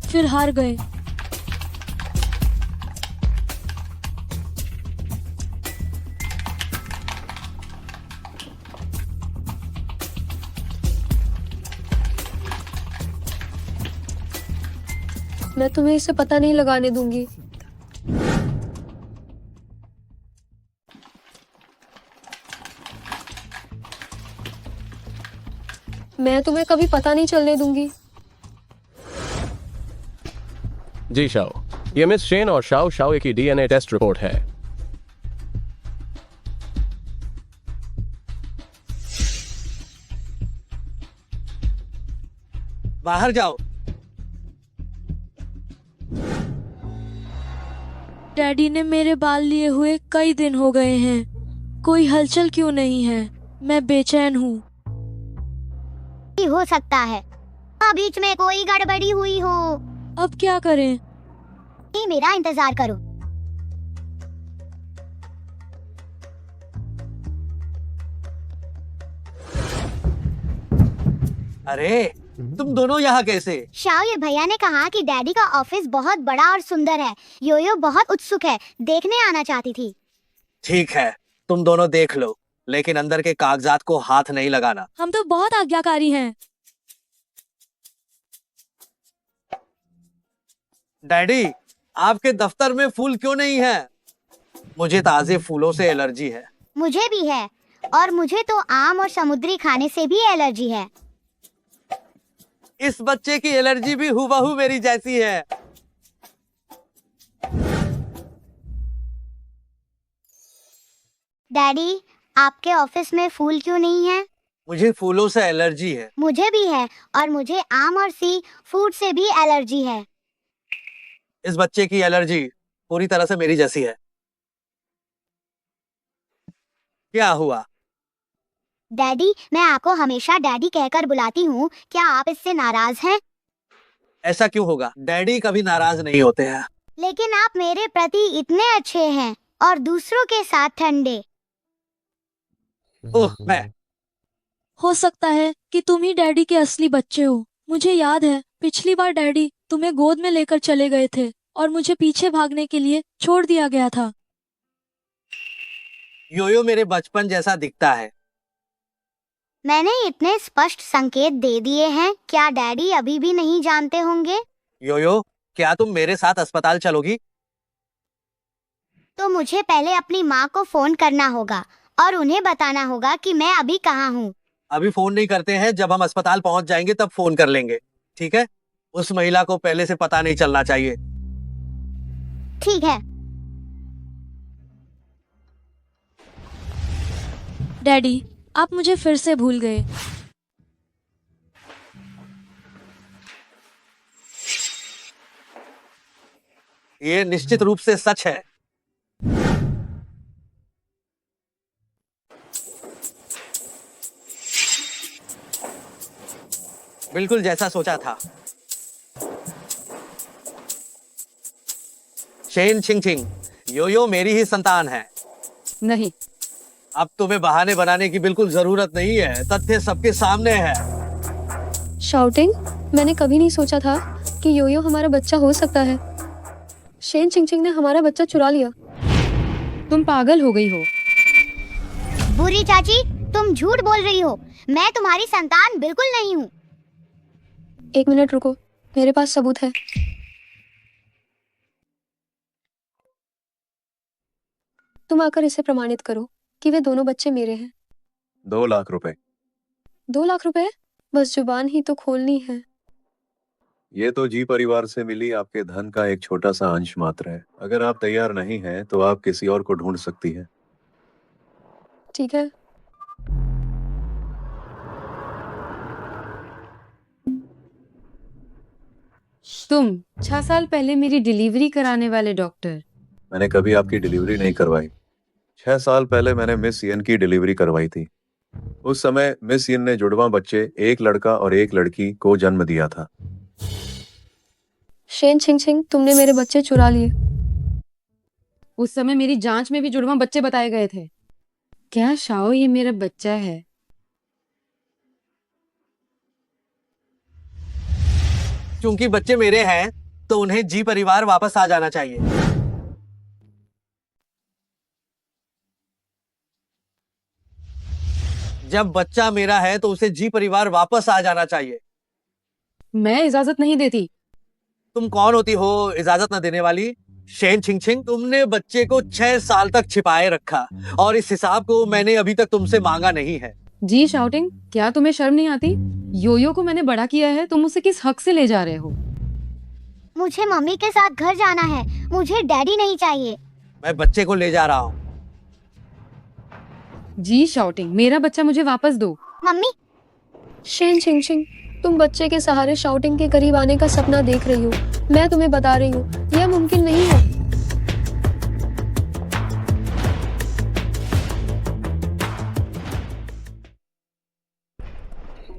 फिर हार गए। मैं तुम्हें इसे पता नहीं लगाने दूंगी। मैं तुम्हें कभी पता नहीं चलने दूंगी। जी शाओ, ये मिस शेन और शाओ शाओ की डीएनए टेस्ट रिपोर्ट है। बाहर जाओ। डैडी ने मेरे बाल लिए हुए कई दिन हो गए हैं। कोई हलचल क्यों नहीं है? मैं बेचैन हूँ। हो सकता है बीच में कोई गड़बड़ी हुई हो। अब क्या करें? नहीं, मेरा इंतजार करो। अरे तुम दोनों यहाँ कैसे? शाओ, ये भैया ने कहा कि डैडी का ऑफिस बहुत बड़ा और सुंदर है। योयो बहुत उत्सुक है, देखने आना चाहती थी। ठीक है, तुम दोनों देख लो, लेकिन अंदर के कागजात को हाथ नहीं लगाना। हम तो बहुत आज्ञाकारी हैं। डैडी, आपके दफ्तर में फूल क्यों नहीं है? मुझे ताजे फूलों से एलर्जी है। मुझे भी है, और मुझे तो आम और समुद्री खाने से भी एलर्जी है। इस बच्चे की एलर्जी भी हूबहू मेरी जैसी है। डैडी, आपके ऑफिस में फूल क्यों नहीं है? मुझे फूलों से एलर्जी है। मुझे भी है, और मुझे आम और सी फूड से भी एलर्जी है। इस बच्चे की एलर्जी पूरी तरह से मेरी जैसी है। क्या हुआ? डैडी, मैं आपको हमेशा डैडी कहकर बुलाती हूँ, क्या आप इससे नाराज हैं? ऐसा क्यों होगा? डैडी कभी नाराज नहीं होते हैं। लेकिन आप मेरे प्रति इतने अच्छे हैं और दूसरों के साथ ठंडे। ओह, मैं हो सकता है कि तुम ही डैडी के असली बच्चे हो। मुझे याद है पिछली बार डैडी तुम्हें गोद में लेकर चले गए थे और मुझे पीछे भागने के लिए छोड़ दिया गया था। योयो मेरे बचपन जैसा दिखता है। मैंने इतने स्पष्ट संकेत दे दिए हैं, क्या डैडी अभी भी नहीं जानते होंगे? योयो, क्या तुम मेरे साथ अस्पताल चलोगी? तो मुझे पहले अपनी माँ को फोन करना होगा और उन्हें बताना होगा कि मैं अभी कहाँ हूँ। अभी फोन नहीं करते हैं, जब हम अस्पताल पहुंच जाएंगे तब फोन कर लेंगे, ठीक है? उस महिला को पहले से पता नहीं चलना चाहिए। ठीक है। डैडी, आप मुझे फिर से भूल गए। ये निश्चित रूप से सच है। बिल्कुल जैसा सोचा था। शेन छिंगछिंग, योयो मेरी ही संतान है। नहीं, अब तुम्हें बहाने बनाने की बिल्कुल जरूरत नहीं है, तथ्य सबके सामने है। शाउटिंग, मैंने कभी नहीं सोचा था कि योयो हमारा बच्चा हो सकता है। शेन चिंगचिंग ने हमारा बच्चा चुरा लिया। तुम पागल हो गई हो। बुरी चाची, तुम झूठ बोल रही हो। मैं तुम्हारी संतान बिल्कुल नहीं हूँ। एक मिनट रुको, मेरे पास सबूत है। तुम आकर इसे प्रमाणित करो कि वे दोनों बच्चे मेरे हैं। 2 लाख रुपए। 2 लाख रुपए? बस जुबान ही तो खोलनी है। ये तो जी परिवार से मिली आपके धन का एक छोटा सा अंश मात्र है। अगर आप तैयार नहीं हैं तो आप किसी और को ढूंढ सकती हैं। ठीक है। तुम 6 साल पहले मेरी डिलीवरी कराने वाले डॉक्टर। मैंने कभी आपकी डिलीवरी नहीं करवाई। 6 साल पहले मैंने मिस यन की डिलीवरी करवाई थी। उस समय मिस यन ने जुड़वा बच्चे, एक लड़का और एक लड़की को जन्म दिया था। शेन छिंगछिंग, तुमने मेरे बच्चे चुरा लिए। उस समय मेरी जांच में भी जुड़वा बच्चे बताए गए थे। क्या शाओ ये मेरा बच्चा है? क्योंकि बच्चे मेरे हैं तो उन्हें जी परिवार वापस आ जाना चाहिए। जब बच्चा मेरा है तो उसे जी परिवार वापस आ जाना चाहिए। मैं इजाजत नहीं देती। तुम कौन होती हो इजाजत न देने वाली? शेन छिंगछिंग, तुमने बच्चे को 6 साल तक छिपाए रखा और इस हिसाब को मैंने अभी तक तुमसे मांगा नहीं है। जी शाउटिंग, क्या तुम्हें शर्म नहीं आती? योयो को मैंने बड़ा किया है, तुम उसे किस हक से ले जा रहे हो? मुझे मम्मी के साथ घर जाना है, मुझे डैडी नहीं चाहिए। मैं बच्चे को ले जा रहा हूँ। जी शाउटिंग, मेरा बच्चा मुझे वापस दो। मम्मी। शेन छिंगछिंग, तुम बच्चे के सहारे शाउटिंग के करीब आने का सपना देख रही हो। मैं तुम्हें बता रही हूँ, यह मुमकिन नहीं है।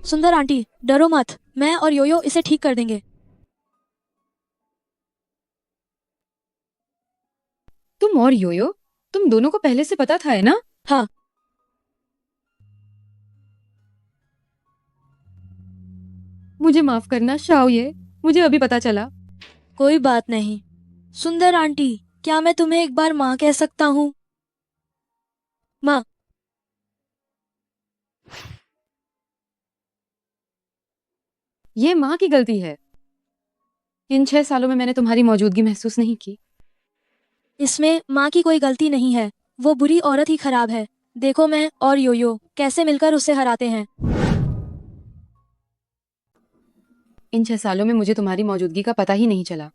सुंदर आंटी, डरो मत, मैं और योयो इसे ठीक कर देंगे। तुम और योयो, तुम दोनों को पहले से पता था है ना? हाँ। मुझे माफ करना शाओ, ये मुझे अभी पता चला। कोई बात नहीं। सुंदर आंटी, क्या मैं तुम्हें एक बार माँ कह सकता हूँ? माँ। ये माँ की गलती है। इन 6 सालों में मैंने तुम्हारी मौजूदगी महसूस नहीं की। इसमें माँ की कोई गलती नहीं है, वो बुरी औरत ही खराब है। देखो मैं और योयो कैसे मिलकर उसे हराते हैं। इन 6 सालों में मुझे तुम्हारी मौजूदगी का पता ही नहीं चला।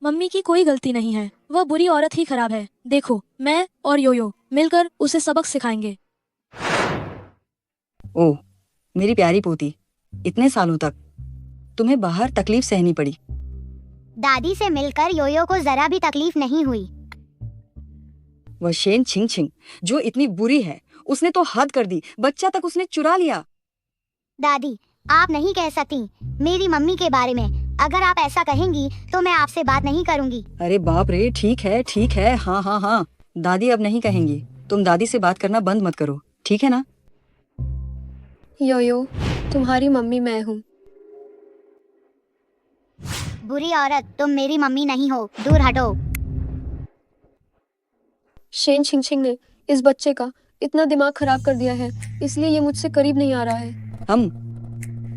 मम्मी की कोई गलती नहीं है, वह बुरी औरत ही खराब है। देखो मैं और योयो मिलकर उसे सबक सिखाएंगे। ओह मेरी प्यारी पोती, इतने सालों तक तुम्हें बाहर तकलीफ सहनी पड़ी। दादी से मिलकर योयो को जरा भी तकलीफ नहीं हुई। वह शेन छिंगछिंग जो इतनी बुरी है, उसने तो हद कर दी, बच्चा तक उसने चुरा लिया। दादी, आप नहीं कह सकती मेरी मम्मी के बारे में। अगर आप ऐसा कहेंगी तो मैं आपसे बात नहीं करूंगी। अरे बाप रे, ठीक है, हाँ हाँ हाँ, दादी अब नहीं कहेंगी। तुम दादी से बात करना बंद मत करो, ठीक है ना? योयो, तुम्हारी मम्मी मैं हूँ। बुरी औरत, तुम मेरी मम्मी नहीं हो, दूर हटो। शेन छिंगछिंग ने इस बच्चे का इतना दिमाग खराब कर दिया है, इसलिए ये मुझसे करीब नहीं आ रहा है। हम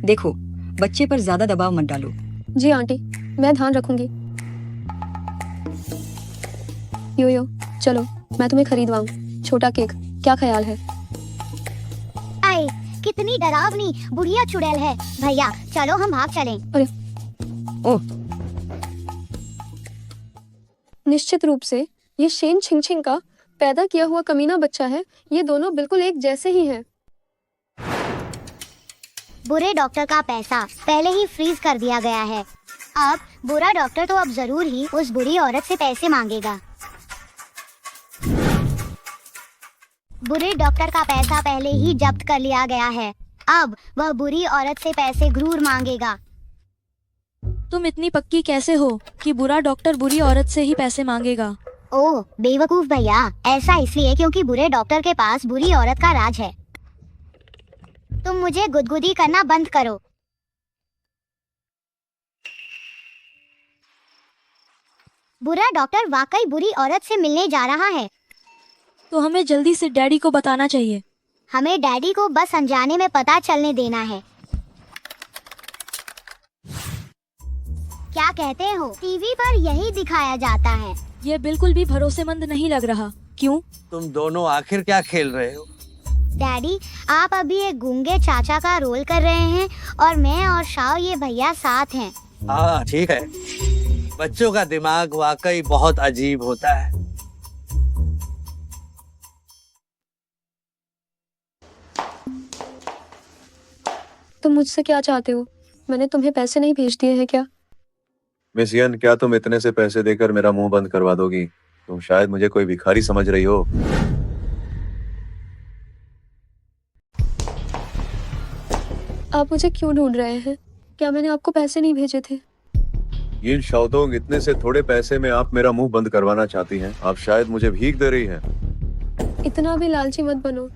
देखो, बच्चे पर ज्यादा दबाव मत डालो। जी आंटी, मैं ध्यान रखूंगी। योयो, चलो मैं तुम्हें खरीदवाऊं छोटा केक, क्या ख्याल है? आए, कितनी डरावनी बुढ़िया चुड़ैल है। भैया चलो हम भाग चलें। अरे ओह, निश्चित रूप से ये शेन छिंगछिंग का पैदा किया हुआ कमीना बच्चा है। ये दोनों बिल्कुल एक जैसे ही हैं। बुरे डॉक्टर का पैसा पहले ही फ्रीज कर दिया गया है। अब बुरा डॉक्टर तो अब जरूर ही उस बुरी औरत से पैसे मांगेगा। बुरे डॉक्टर का पैसा पहले ही जब्त कर लिया गया है। अब वह बुरी औरत से पैसे जरूर मांगेगा। तुम इतनी पक्की कैसे हो कि बुरा डॉक्टर बुरी औरत से ही पैसे मांगेगा? ओह बेवकूफ भैया, ऐसा इसलिए क्योंकि बुरे डॉक्टर के पास बुरी औरत का राज है। तुम मुझे गुदगुदी करना बंद करो। बुरा डॉक्टर वाकई बुरी औरत से मिलने जा रहा है। तो हमें जल्दी से डैडी को बताना चाहिए। हमें डैडी को बस अनजाने में पता चलने देना है। क्या कहते हो? टीवी पर यही दिखाया जाता है। ये बिल्कुल भी भरोसेमंद नहीं लग रहा। क्यों? तुम दोनों आखिर क्या खेल रहे हो? डैडी, आप अभी एक गूंगे चाचा का रोल कर रहे हैं और मैं और शाओ ये भैया साथ हैं। हाँ ठीक है, बच्चों का दिमाग वाकई बहुत अजीब होता है। तुम मुझसे क्या चाहते हो? मैंने तुम्हें पैसे नहीं भेज दिए हैं क्या? मिस यन, क्या तुम इतने से पैसे देकर मेरा मुंह बंद करवा दोगी? तुम शायद मुझे कोई भिखारी समझ रही हो। आप मुझे क्यों ढूंढ रहे हैं? क्या मैंने आपको पैसे नहीं भेजे थे? इन शाओतोंग, इतने से थोड़े पैसे में आप मेरा मुंह बंद करवाना चाहती हैं? आप शायद मुझे भीख दे रही हैं। इतना भी लालची मत बनो।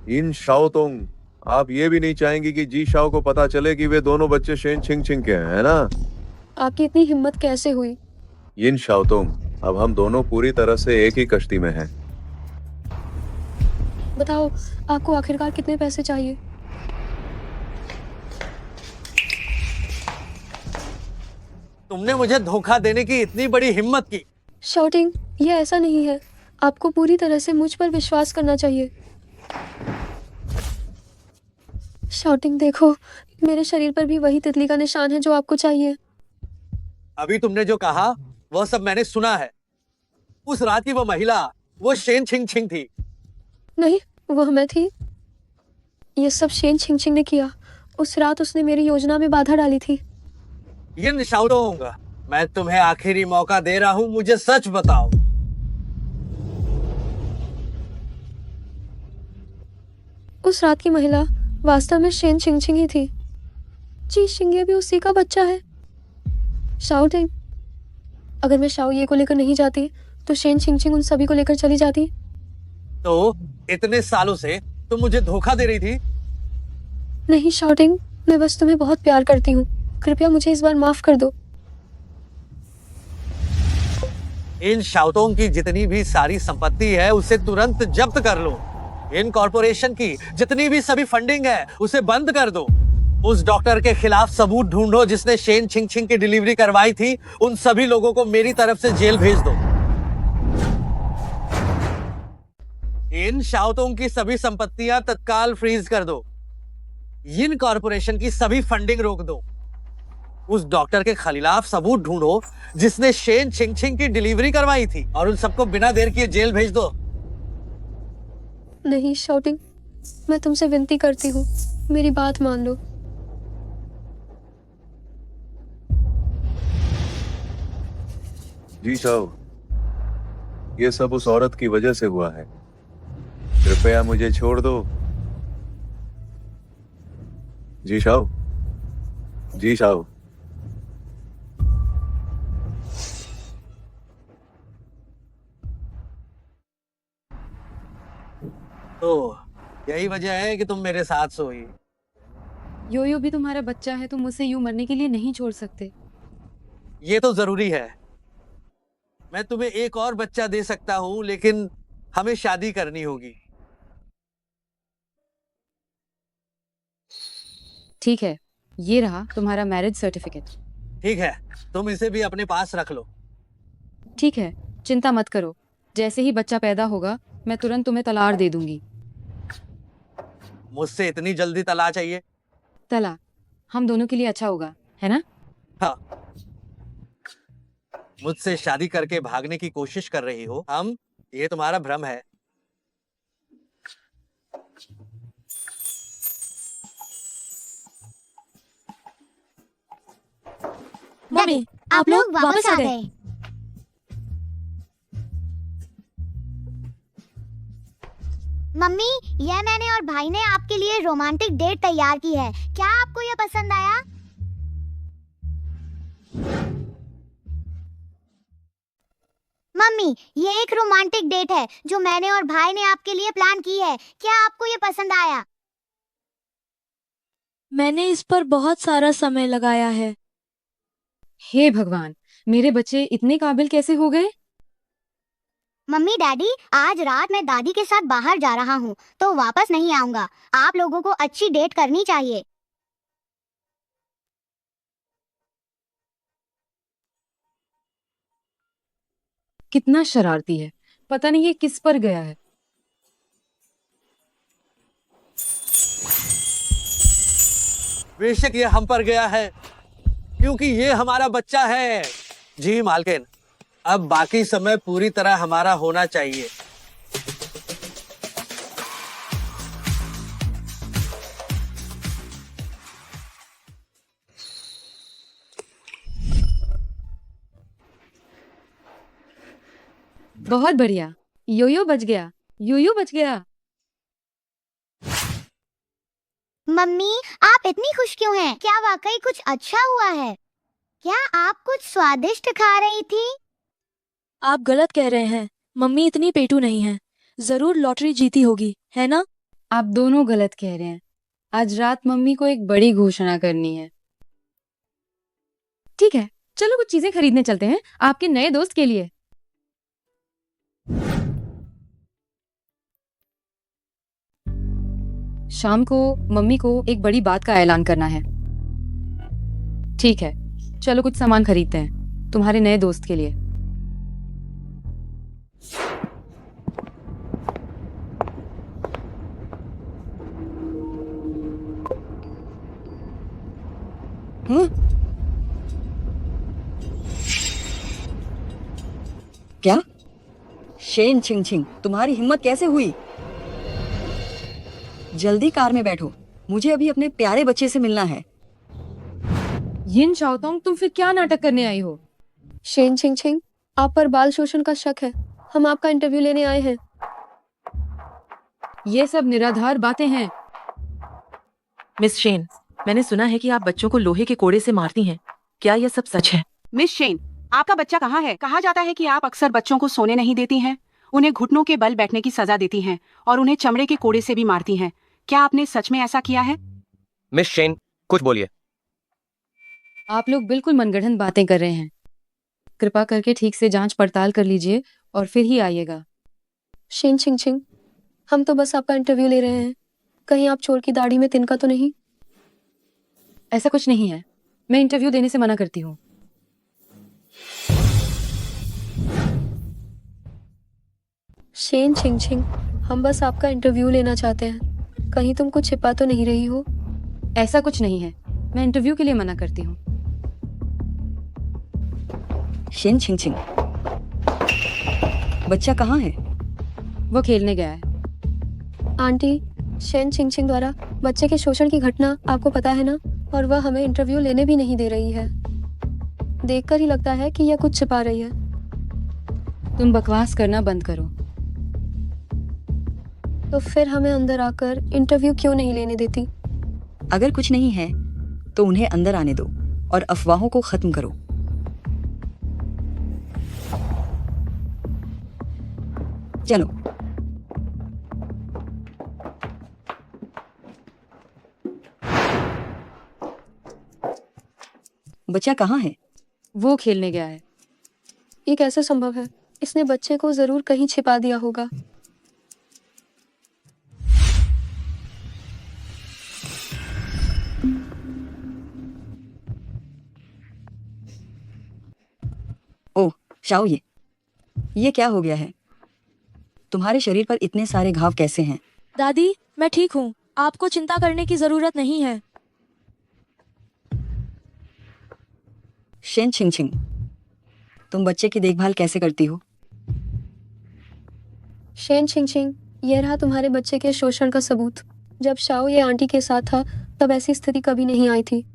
इन शाओतोंग, आप ये भी नहीं चाहेंगी कि जी शाओ को पता चले कि वे दोनों बच्चे शेन छिंग छिंग के हैं, है ना? आपकी इतनी हिम्मत कैसे हुई? इन शाओतोंग, अब हम दोनों पूरी तरह से एक ही कश्ती में हैं। बताओ, आपको आखिरकार कितने पैसे चाहिए? तुमने मुझे धोखा देने की इतनी बड़ी हिम्मत की। शाउटिंग, ये ऐसा नहीं है। आपको पूरी तरह से मुझ पर विश्वास करना चाहिए। शाउटिंग, देखो, मेरे शरीर पर भी वही तितली का निशान है जो आपको चाहिए। अभी तुमने जो कहा वह सब मैंने सुना है। उस रात की वो महिला, वो शेन छिंग छिंग थी। नहीं, वह मैं थी। ये सब शेन छिंग ने किया। उस रात उसने मेरी योजना में बाधा डाली थी। इन शाओतोंग, मैं तुम्हें आखिरी मौका दे रहा हूं, मुझे सच बताओ। उस रात की महिला वास्तव में शेन छिंग ही थी। जी शिंगे भी उसी का बच्चा है। शाओटिंग, अगर मैं शाओ ये को लेकर नहीं जाती तो शेन छिंग उन सभी को लेकर चली जाती। तो इतने सालों से तुम मुझे धोखा दे रही थी? नहीं शाउटिंग, मैं बस तुम्हें बहुत प्यार करती हूँ। कृपया मुझे इस बार माफ कर दो। इन शाओतोंग की जितनी भी सारी संपत्ति है उसे तुरंत जब्त कर लो। इन कॉर्पोरेशन की जितनी भी सभी फंडिंग है उसे बंद कर दो। उस डॉक्टर के खिलाफ सबूत ढूंढो जिसने शेन छिंग की डिलीवरी करवाई थी। उन सभी लोगों को मेरी तरफ से जेल भेज दो। इन शाओतोंग की सभी संपत्तियां तत्काल फ्रीज कर दो। इन कॉर्पोरेशन की सभी फंडिंग रोक दो। उस डॉक्टर के खिलाफ सबूत ढूंढो जिसने शेन छिंग की डिलीवरी करवाई थी और उन सबको बिना देर किए जेल भेज दो। नहीं शाउटिंग, मैं तुमसे विनती करती हूँ, मेरी बात मान लो। जी शाओ, ये सब उस औरत की वजह से हुआ है। कृपया मुझे छोड़ दो। जी शाओ, जी शाओ। तो यही वजह है कि तुम मेरे साथ सोई। योयो भी तुम्हारा बच्चा है, तुम उसे यूं मरने के लिए नहीं छोड़ सकते। ये तो जरूरी है। मैं तुम्हें एक और बच्चा दे सकता हूं, लेकिन हमें शादी करनी होगी। ठीक है, ये रहा तुम्हारा मैरिज सर्टिफिकेट। ठीक है, तुम इसे भी अपने पास रख लो। ठीक है, चिंता मत करो। जैसे ही बच्चा पैदा होगा मैं तुरंत तुम्हें तलाक दे दूंगी। मुझसे इतनी जल्दी तलाक चाहिए? तलाक हम दोनों के लिए अच्छा होगा, है ना? हाँ। मुझसे शादी करके भागने की कोशिश कर रही हो ये तुम्हारा भ्रम है। मम्मी, आप लोग वापस आ गए। मम्मी, यह मैंने और भाई ने आपके लिए रोमांटिक डेट तैयार की है। क्या आपको यह पसंद आया? मम्मी, ये एक रोमांटिक डेट है जो मैंने और भाई ने आपके लिए प्लान की है। क्या आपको ये पसंद आया? मैंने इस पर बहुत सारा समय लगाया है। हे भगवान, मेरे बच्चे इतने काबिल कैसे हो गए? मम्मी डैडी, आज रात मैं दादी के साथ बाहर जा रहा हूँ तो वापस नहीं आऊंगा। आप लोगों को अच्छी डेट करनी चाहिए। कितना शरारती है, पता नहीं ये किस पर गया है। बेशक ये हम पर गया है, क्योंकि ये हमारा बच्चा है। जी मालकिन, अब बाकी समय पूरी तरह हमारा होना चाहिए। बहुत बढ़िया, योयो बच गया, योयो बच गया। मम्मी, आप इतनी खुश क्यों हैं? क्या वाकई कुछ अच्छा हुआ है? क्या आप कुछ स्वादिष्ट खा रही थी? आप गलत कह रहे हैं। मम्मी इतनी पेटू नहीं है। जरूर लॉटरी जीती होगी, है ना? आप दोनों गलत कह रहे हैं। आज रात मम्मी को एक बड़ी घोषणा करनी है। ठीक है, चलो कुछ चीजें खरीदने चलते हैं आपके नए दोस्त के लिए। शाम को मम्मी को एक बड़ी बात का ऐलान करना है। ठीक है, चलो कुछ सामान खरीदते हैं तुम्हारे नए दोस्त के लिए। क्या? शेन छिंगछिंग, तुम्हारी हिम्मत कैसे हुई? जल्दी कार में बैठो, मुझे अभी अपने प्यारे बच्चे से मिलना है। यिन शाओतोंग, तुम फिर क्या नाटक करने आई हो? शेन छिंगछिंग, आप पर बाल शोषण का शक है। हम आपका इंटरव्यू लेने आए हैं। ये सब निराधार बातें हैं। मिस शेन, मैंने सुना है कि आप बच्चों को लोहे के कोड़े से मारती हैं। क्या यह सब सच है? मिस शेन, आपका बच्चा कहाँ है? कहा जाता है कि आप अक्सर बच्चों को सोने नहीं देती हैं, उन्हें घुटनों के बल बैठने की सजा देती हैं और उन्हें चमड़े के कोड़े से भी मारती हैं। क्या आपने सच में ऐसा किया है? मिस शेन, कुछ बोलिए। आप लोग बिल्कुल मनगढ़ंत बातें कर रहे हैं। कृपा करके ठीक से जांच पड़ताल कर लीजिए और फिर ही आइएगा। शेन छिंगछिंग, हम तो बस आपका इंटरव्यू ले रहे हैं। कहीं आप चोर की दाढ़ी में तिनका तो नहीं? ऐसा कुछ नहीं है। मैं इंटरव्यू देने से मना करती हूँ। शेन छिंगछिंग, हम बस आपका इंटरव्यू लेना चाहते हैं। कहीं तुम कुछ छिपा तो नहीं रही हो? ऐसा कुछ नहीं है। मैं इंटरव्यू के लिए मना करती हूँ। शेन छिंगछिंग, बच्चा कहाँ है? वो खेलने गया है। आंटी, शेन छिंगछिंग द्वारा बच्चे के शोषण की घटना आपको पता है ना? और वह हमें इंटरव्यू लेने भी नहीं दे रही है। देखकर ही लगता है कि यह कुछ छिपा रही है। तुम बकवास करना बंद करो। तो फिर हमें अंदर आकर इंटरव्यू क्यों नहीं लेने देती? अगर कुछ नहीं है तो उन्हें अंदर आने दो और अफवाहों को खत्म करो। चलो। बच्चा कहाँ है? वो खेलने गया है। ये कैसे संभव है? इसने बच्चे को जरूर कहीं छिपा दिया होगा। ओह शाओ, ये क्या हो गया है? तुम्हारे शरीर पर इतने सारे घाव कैसे हैं? दादी, मैं ठीक हूँ। आपको चिंता करने की जरूरत नहीं है। शेन छिंगछिंग, तुम बच्चे की देखभाल कैसे करती हो? शेन छिंगछिंग, यह रहा तुम्हारे बच्चे के शोषण का सबूत। जब शाओ ये आंटी के साथ था तब ऐसी स्थिति कभी नहीं आई थी।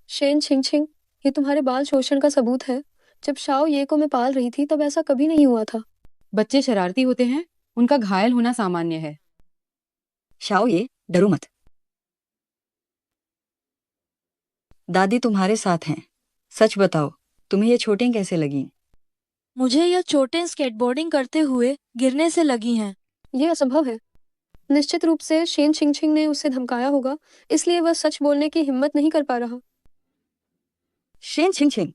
शेन छिंगछिंग, ये तुम्हारे बाल शोषण का सबूत है। जब शाओ ये को मैं पाल रही थी तब ऐसा कभी नहीं हुआ था। बच्चे शरारती होते हैं, उनका घायल होना सामान्य है। शाओ, डरो मत। दादी तुम्हारे साथ हैं। सच बताओ, तुम्हें ये चोटें कैसे लगी? मुझे यह चोटें स्केटबोर्डिंग करते हुए गिरने से लगी हैं। ये असंभव है। निश्चित रूप से शेन छिंगछिंग ने उसे धमकाया होगा, इसलिए वह सच बोलने की हिम्मत नहीं कर पा रहा। शेन छिंगछिंग,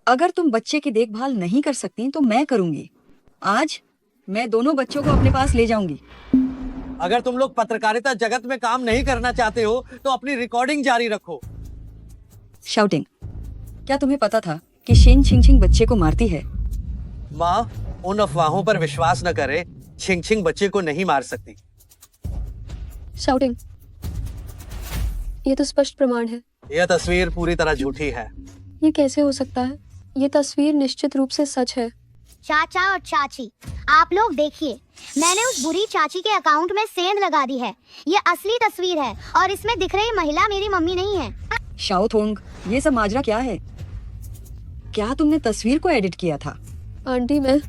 अगर तुम बच्चे की देखभाल नहीं कर सकती तो मैं करूंगी। आज मैं दोनों बच्चों को अपने पास ले जाऊंगी। अगर तुम लोग पत्रकारिता जगत में काम नहीं करना चाहते हो तो अपनी रिकॉर्डिंग जारी रखो। शाउटिंग, क्या तुम्हें पता था कि शेन छिंगछिंग बच्चे को मारती है? माँ, उन अफवाहों पर विश्वास न करे। छिंगछिंग बच्चे को नहीं मार सकती। शाउटिंग, ये तो स्पष्ट प्रमाण है। यह तस्वीर पूरी तरह झूठी है। ये कैसे हो सकता है? ये तस्वीर निश्चित रूप से सच है। चाचा और चाची, आप लोग देखिए, मैंने उस बुरी चाची के अकाउंट में सेंध लगा दी है। ये असली तस्वीर है और इसमें दिख रही महिला मेरी मम्मी नहीं है। शाओथोंग, ये सब माजरा क्या है? क्या तुमने तस्वीर को एडिट किया था? आंटी, मैं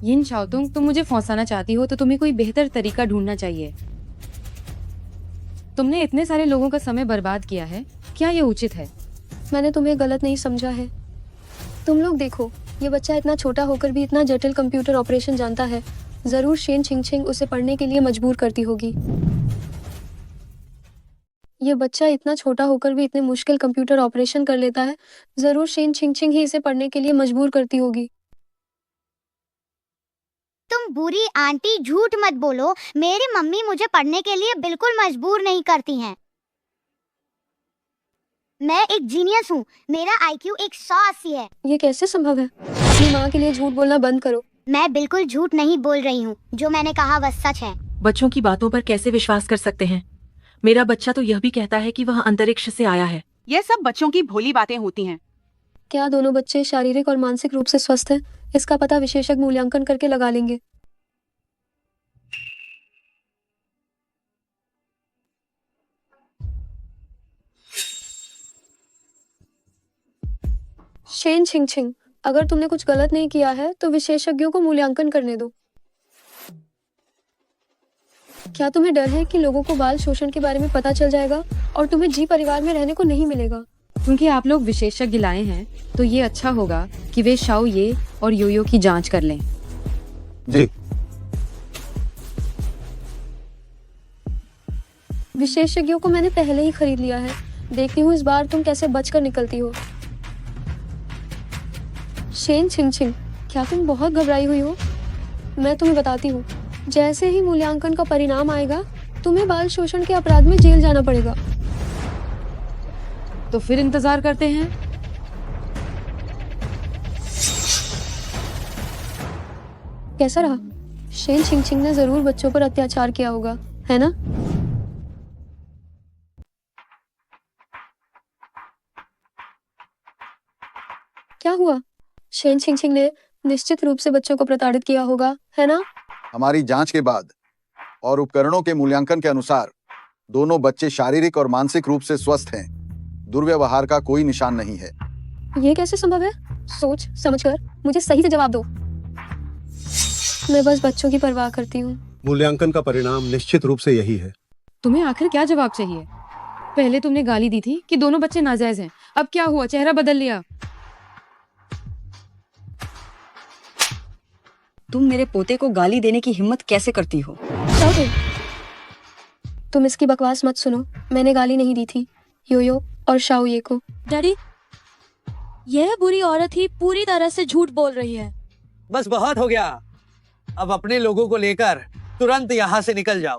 यिन शाओतुंग, तुम मुझे फंसाना चाहती हो तो तुम्हें कोई बेहतर तरीका ढूंढना चाहिए। तुमने इतने सारे लोगों का समय बर्बाद किया है, क्या ये उचित है? मैंने तुम्हें गलत नहीं समझा है। तुम लोग देखो, ये बच्चा इतना छोटा होकर भी इतना जटिल कंप्यूटर ऑपरेशन जानता है। जरूर शेन छिंगछिंग उसे पढ़ने के लिए मजबूर करती होगी। ये बच्चा इतना छोटा होकर भी इतने मुश्किल कंप्यूटर ऑपरेशन कर लेता है। जरूर शेन छिंगछिंग ही इसे पढ़ने के लिए मजबूर करती होगी। तुम बुरी आंटी झूठ मत बोलो। मेरी मम्मी मुझे पढ़ने के लिए बिल्कुल मजबूर नहीं करती हैं। मैं एक जीनियस हूँ। मेरा IQ 180 है। ये कैसे संभव है? अपनी माँ के लिए झूठ बोलना बंद करो। मैं बिल्कुल झूठ नहीं बोल रही हूँ। जो मैंने कहा वह सच है। बच्चों की बातों पर कैसे विश्वास कर सकते हैं? मेरा बच्चा तो यह भी कहता है कि वह अंतरिक्ष से आया है। यह सब बच्चों की भोली बातें होती हैं। क्या दोनों बच्चे शारीरिक और मानसिक रूप से स्वस्थ हैं? इसका पता विशेषज्ञ मूल्यांकन करके लगा लेंगे। शेन छिंगछिंग, अगर तुमने कुछ गलत नहीं किया है तो विशेषज्ञों को मूल्यांकन करने दो। क्या तुम्हें डर है कि लोगों को बाल शोषण के बारे में पता चल जाएगा और तुम्हें जी परिवार में रहने को नहीं मिलेगा? क्योंकि आप लोग विशेषज्ञ लाए हैं तो ये अच्छा होगा कि वे शाओ ये और योयो की जांच कर लें। जी। विशेषज्ञों को मैंने पहले ही खरीद लिया है। देखती हूँ इस बार तुम कैसे बचकर निकलती हो। शेन छिंगछिंग, क्या तुम बहुत घबराई हुई हो? मैं तुम्हें बताती हूँ, जैसे ही मूल्यांकन का परिणाम आएगा तुम्हें बाल शोषण के अपराध में जेल जाना पड़ेगा। तो फिर इंतजार करते हैं। कैसा रहा? शेन छिंगछिंग ने जरूर बच्चों पर अत्याचार किया होगा, है ना? क्या हुआ? शेन छिंगछिंग ने निश्चित रूप से बच्चों को प्रताड़ित किया होगा, है ना? हमारी जांच के बाद और उपकरणों के मूल्यांकन के अनुसार दोनों बच्चे शारीरिक और मानसिक रूप से स्वस्थ हैं। दुर्व्यवहार का कोई निशान नहीं है। ये कैसे संभव है? सोच समझकर मुझे सही से जवाब दो। मैं बस बच्चों की परवाह करती हूँ। मूल्यांकन का परिणाम निश्चित रूप से यही है। तुम्हें आखिर क्या जवाब चाहिए? पहले तुमने गाली दी थी कि दोनों बच्चे नाजायज हैं। अब क्या हुआ? चेहरा बदल लिया। तुम मेरे पोते को गाली देने की हिम्मत कैसे करती हो? तुम इसकी बकवास मत सुनो। मैंने गाली नहीं दी थी योयो और शाओये को। डैडी, यह बुरी औरत ही पूरी तरह से झूठ बोल रही है। बस बहुत हो गया। अब अपने लोगों को लेकर तुरंत यहाँ से निकल जाओ।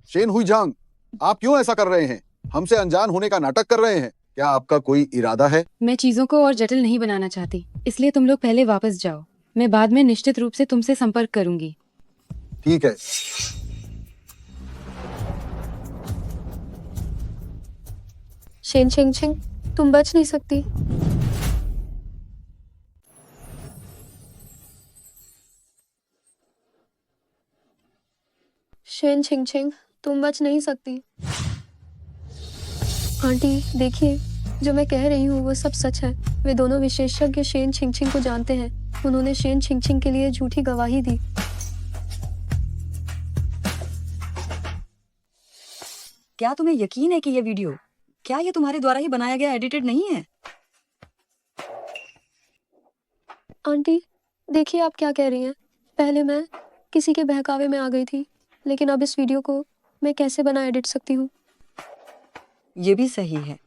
शेन हुईजांग, आप क्यों ऐसा कर रहे हैं? हमसे अनजान होने का नाटक कर रहे हैं। क्या आपका कोई इरादा है? मैं चीजों को और जटिल नहीं बनाना चाहती, इसलिए तुम लोग पहले वापस जाओ। मैं बाद में निश्चित रूप से तुमसे संपर्क करूंगी। ठीक है। शेन छिंगछिंग, तुम बच नहीं सकती। शेन छिंगछिंग, तुम बच नहीं सकती। आंटी देखिए, जो मैं कह रही हूँ वो सब सच है। वे दोनों विशेषज्ञ शेन छिंगछिंग को जानते हैं। उन्होंने शेन छिंगछिंग के लिए झूठी गवाही दी। क्या तुम्हें यकीन है कि ये वीडियो, क्या ये तुम्हारे द्वारा ही बनाया गया एडिटेड नहीं है? आंटी देखिए, आप क्या कह रही हैं। पहले मैं किसी के बहकावे में आ गई थी, लेकिन अब इस वीडियो को मैं कैसे बना एडिट सकती हूँ? ये भी सही है।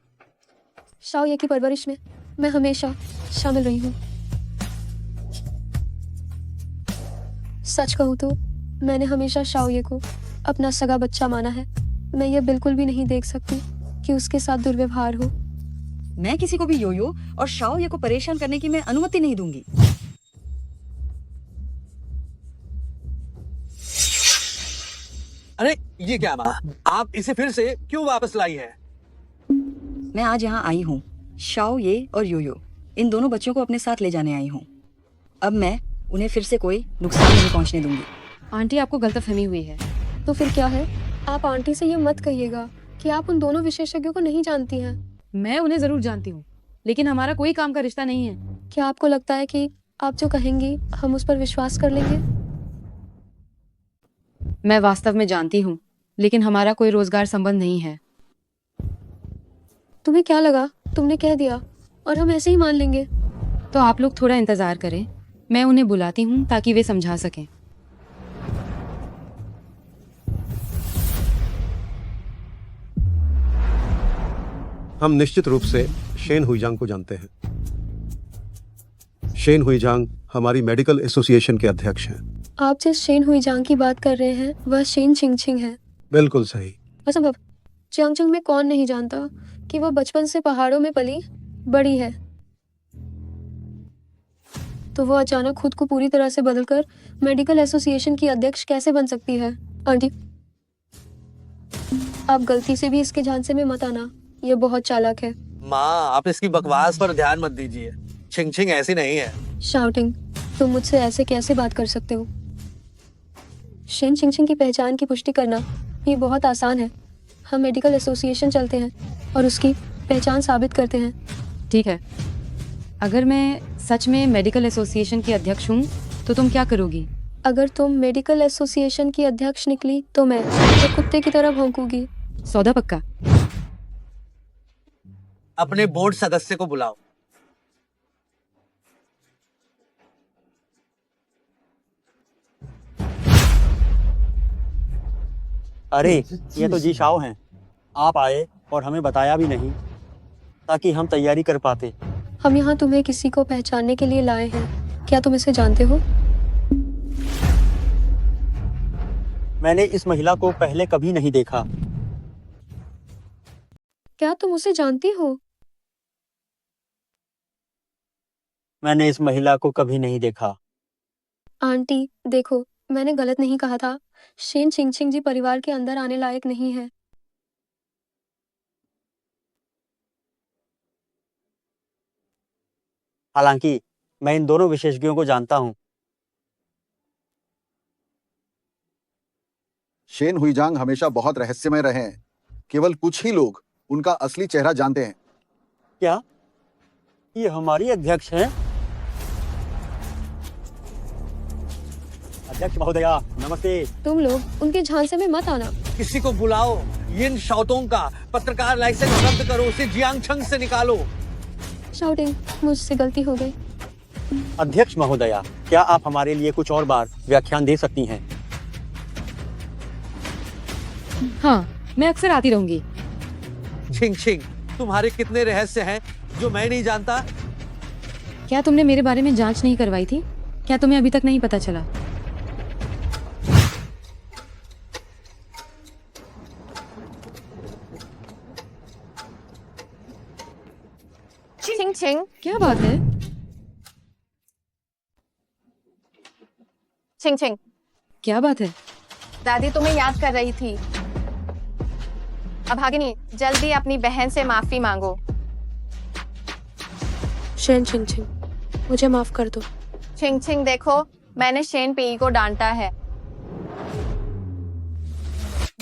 शाओये की परवरिश में मैं हमेशा शामिल रही हूँ। सच कहूँ तो मैंने हमेशा शाओये को अपना सगा बच्चा माना है। मैं ये बिल्कुल भी नहीं देख सकती कि उसके साथ दुर्व्यवहार हो। मैं किसी को भी योयो और शाओये को परेशान करने की मैं अनुमति नहीं दूंगी। अरे ये क्या माँ, आप इसे फिर से क्यों वापस लाई है? मैं आज यहाँ आई हूँ शाओये और योयो, इन दोनों बच्चों को अपने साथ ले जाने आई हूँ। अब मैं उन्हें फिर से कोई नुकसान नहीं पहुँचने दूंगी। आंटी, आपको गलतफहमी हुई है। तो फिर क्या है? आप आंटी से ये मत कहिएगा कि आप उन दोनों विशेषज्ञों को नहीं जानती हैं। मैं उन्हें जरूर जानती हूँ, लेकिन हमारा कोई काम का रिश्ता नहीं है। क्या आपको लगता है कि आप जो कहेंगी हम उस पर विश्वास कर लेंगे? मैं वास्तव में जानती हूँ, लेकिन हमारा कोई रोजगार संबंध नहीं है। तुम्हें क्या लगा तुमने कह दिया और हम ऐसे ही मान लेंगे? तो आप लोग थोड़ा इंतजार करें, मैं उन्हें बुलाती हूँ ताकि वे समझा सकें। हम निश्चित रूप से शेन हुईजांग को जानते हैं। शेन हुईजांग हमारी मेडिकल एसोसिएशन के अध्यक्ष हैं। आप जिस शेन हुईजांग की बात कर रहे हैं वह शेन चिंगचिंग है। बिल्कुल सही। असंभव। चियांगचिंग में कौन नहीं जानता कि वह बचपन से पहाड़ों में पली बड़ी है। तो वो अचानक खुद को पूरी तरह से बदलकर मेडिकल एसोसिएशन की अध्यक्ष कैसे बन सकती है? आंटी, आप गलती से भी इसके झांसे में मत आना, ये बहुत चालाक है। माँ, आप इसकी बकवास पर ध्यान मत दीजिए। छिंग ऐसी नहीं है। शाउटिंग, तुम मुझसे ऐसे कैसे बात कर सकते हो? शेन चिंगचिंग की पहचान की पुष्टि करना ये बहुत आसान है। हम मेडिकल एसोसिएशन चलते हैं और उसकी पहचान साबित करते हैं। ठीक है, अगर मैं सच में मेडिकल एसोसिएशन की अध्यक्ष हूँ तो तुम क्या करोगी? अगर तुम मेडिकल एसोसिएशन की अध्यक्ष निकली तो मैं एक कुत्ते की तरह भौंकूंगी। सौदा पक्का? अपने बोर्ड सदस्य को बुलाओ। अरे ये तो जी शाओ हैं। आप आए और हमें बताया भी नहीं ताकि हम तैयारी कर पाते। हम यहाँ तुम्हें किसी को पहचानने के लिए लाए हैं। क्या तुम इसे जानते हो? मैंने इस महिला को पहले कभी नहीं देखा। क्या तुम उसे जानती हो? मैंने इस महिला को कभी नहीं देखा। आंटी देखो, मैंने गलत नहीं कहा था। शेन चिंगचिंग जी परिवार के अंदर आने लायक नहीं है। हालांकि मैं इन दोनों विशेषज्ञों को जानता हूँ। शेन हुईजांग हमेशा बहुत रहस्यमय रहे हैं। केवल कुछ ही लोग उनका असली चेहरा जानते हैं। क्या ये हमारी अध्यक्ष हैं? अध्यक्ष महोदया नमस्ते। तुम लोग उनके झांसे में मत आना। किसी को बुलाओ। यिन शाओतोंग का पत्रकार लाइसेंस रद्द करो, उसे जियांगछंग से निकालो। शाउटिंग, मुझसे गलती हो गई। अध्यक्ष महोदया, क्या आप हमारे लिए कुछ और बार व्याख्यान दे सकती हैं? हाँ, मैं अक्सर आती रहूंगी। छिंग, तुम्हारे कितने रहस्य हैं जो मैं नहीं जानता? क्या तुमने मेरे बारे में जांच नहीं करवाई थी? क्या तुम्हें अभी तक नहीं पता चला? चिंग, क्या बात है? चिंग, क्या बात है? दादी तुम्हें याद कर रही थी। अभागिनी, जल्दी अपनी बहन से माफी मांगो। शेन चिंगचिंग, मुझे माफ कर दो। चिंग देखो, मैंने शेन पेई को डांटा है।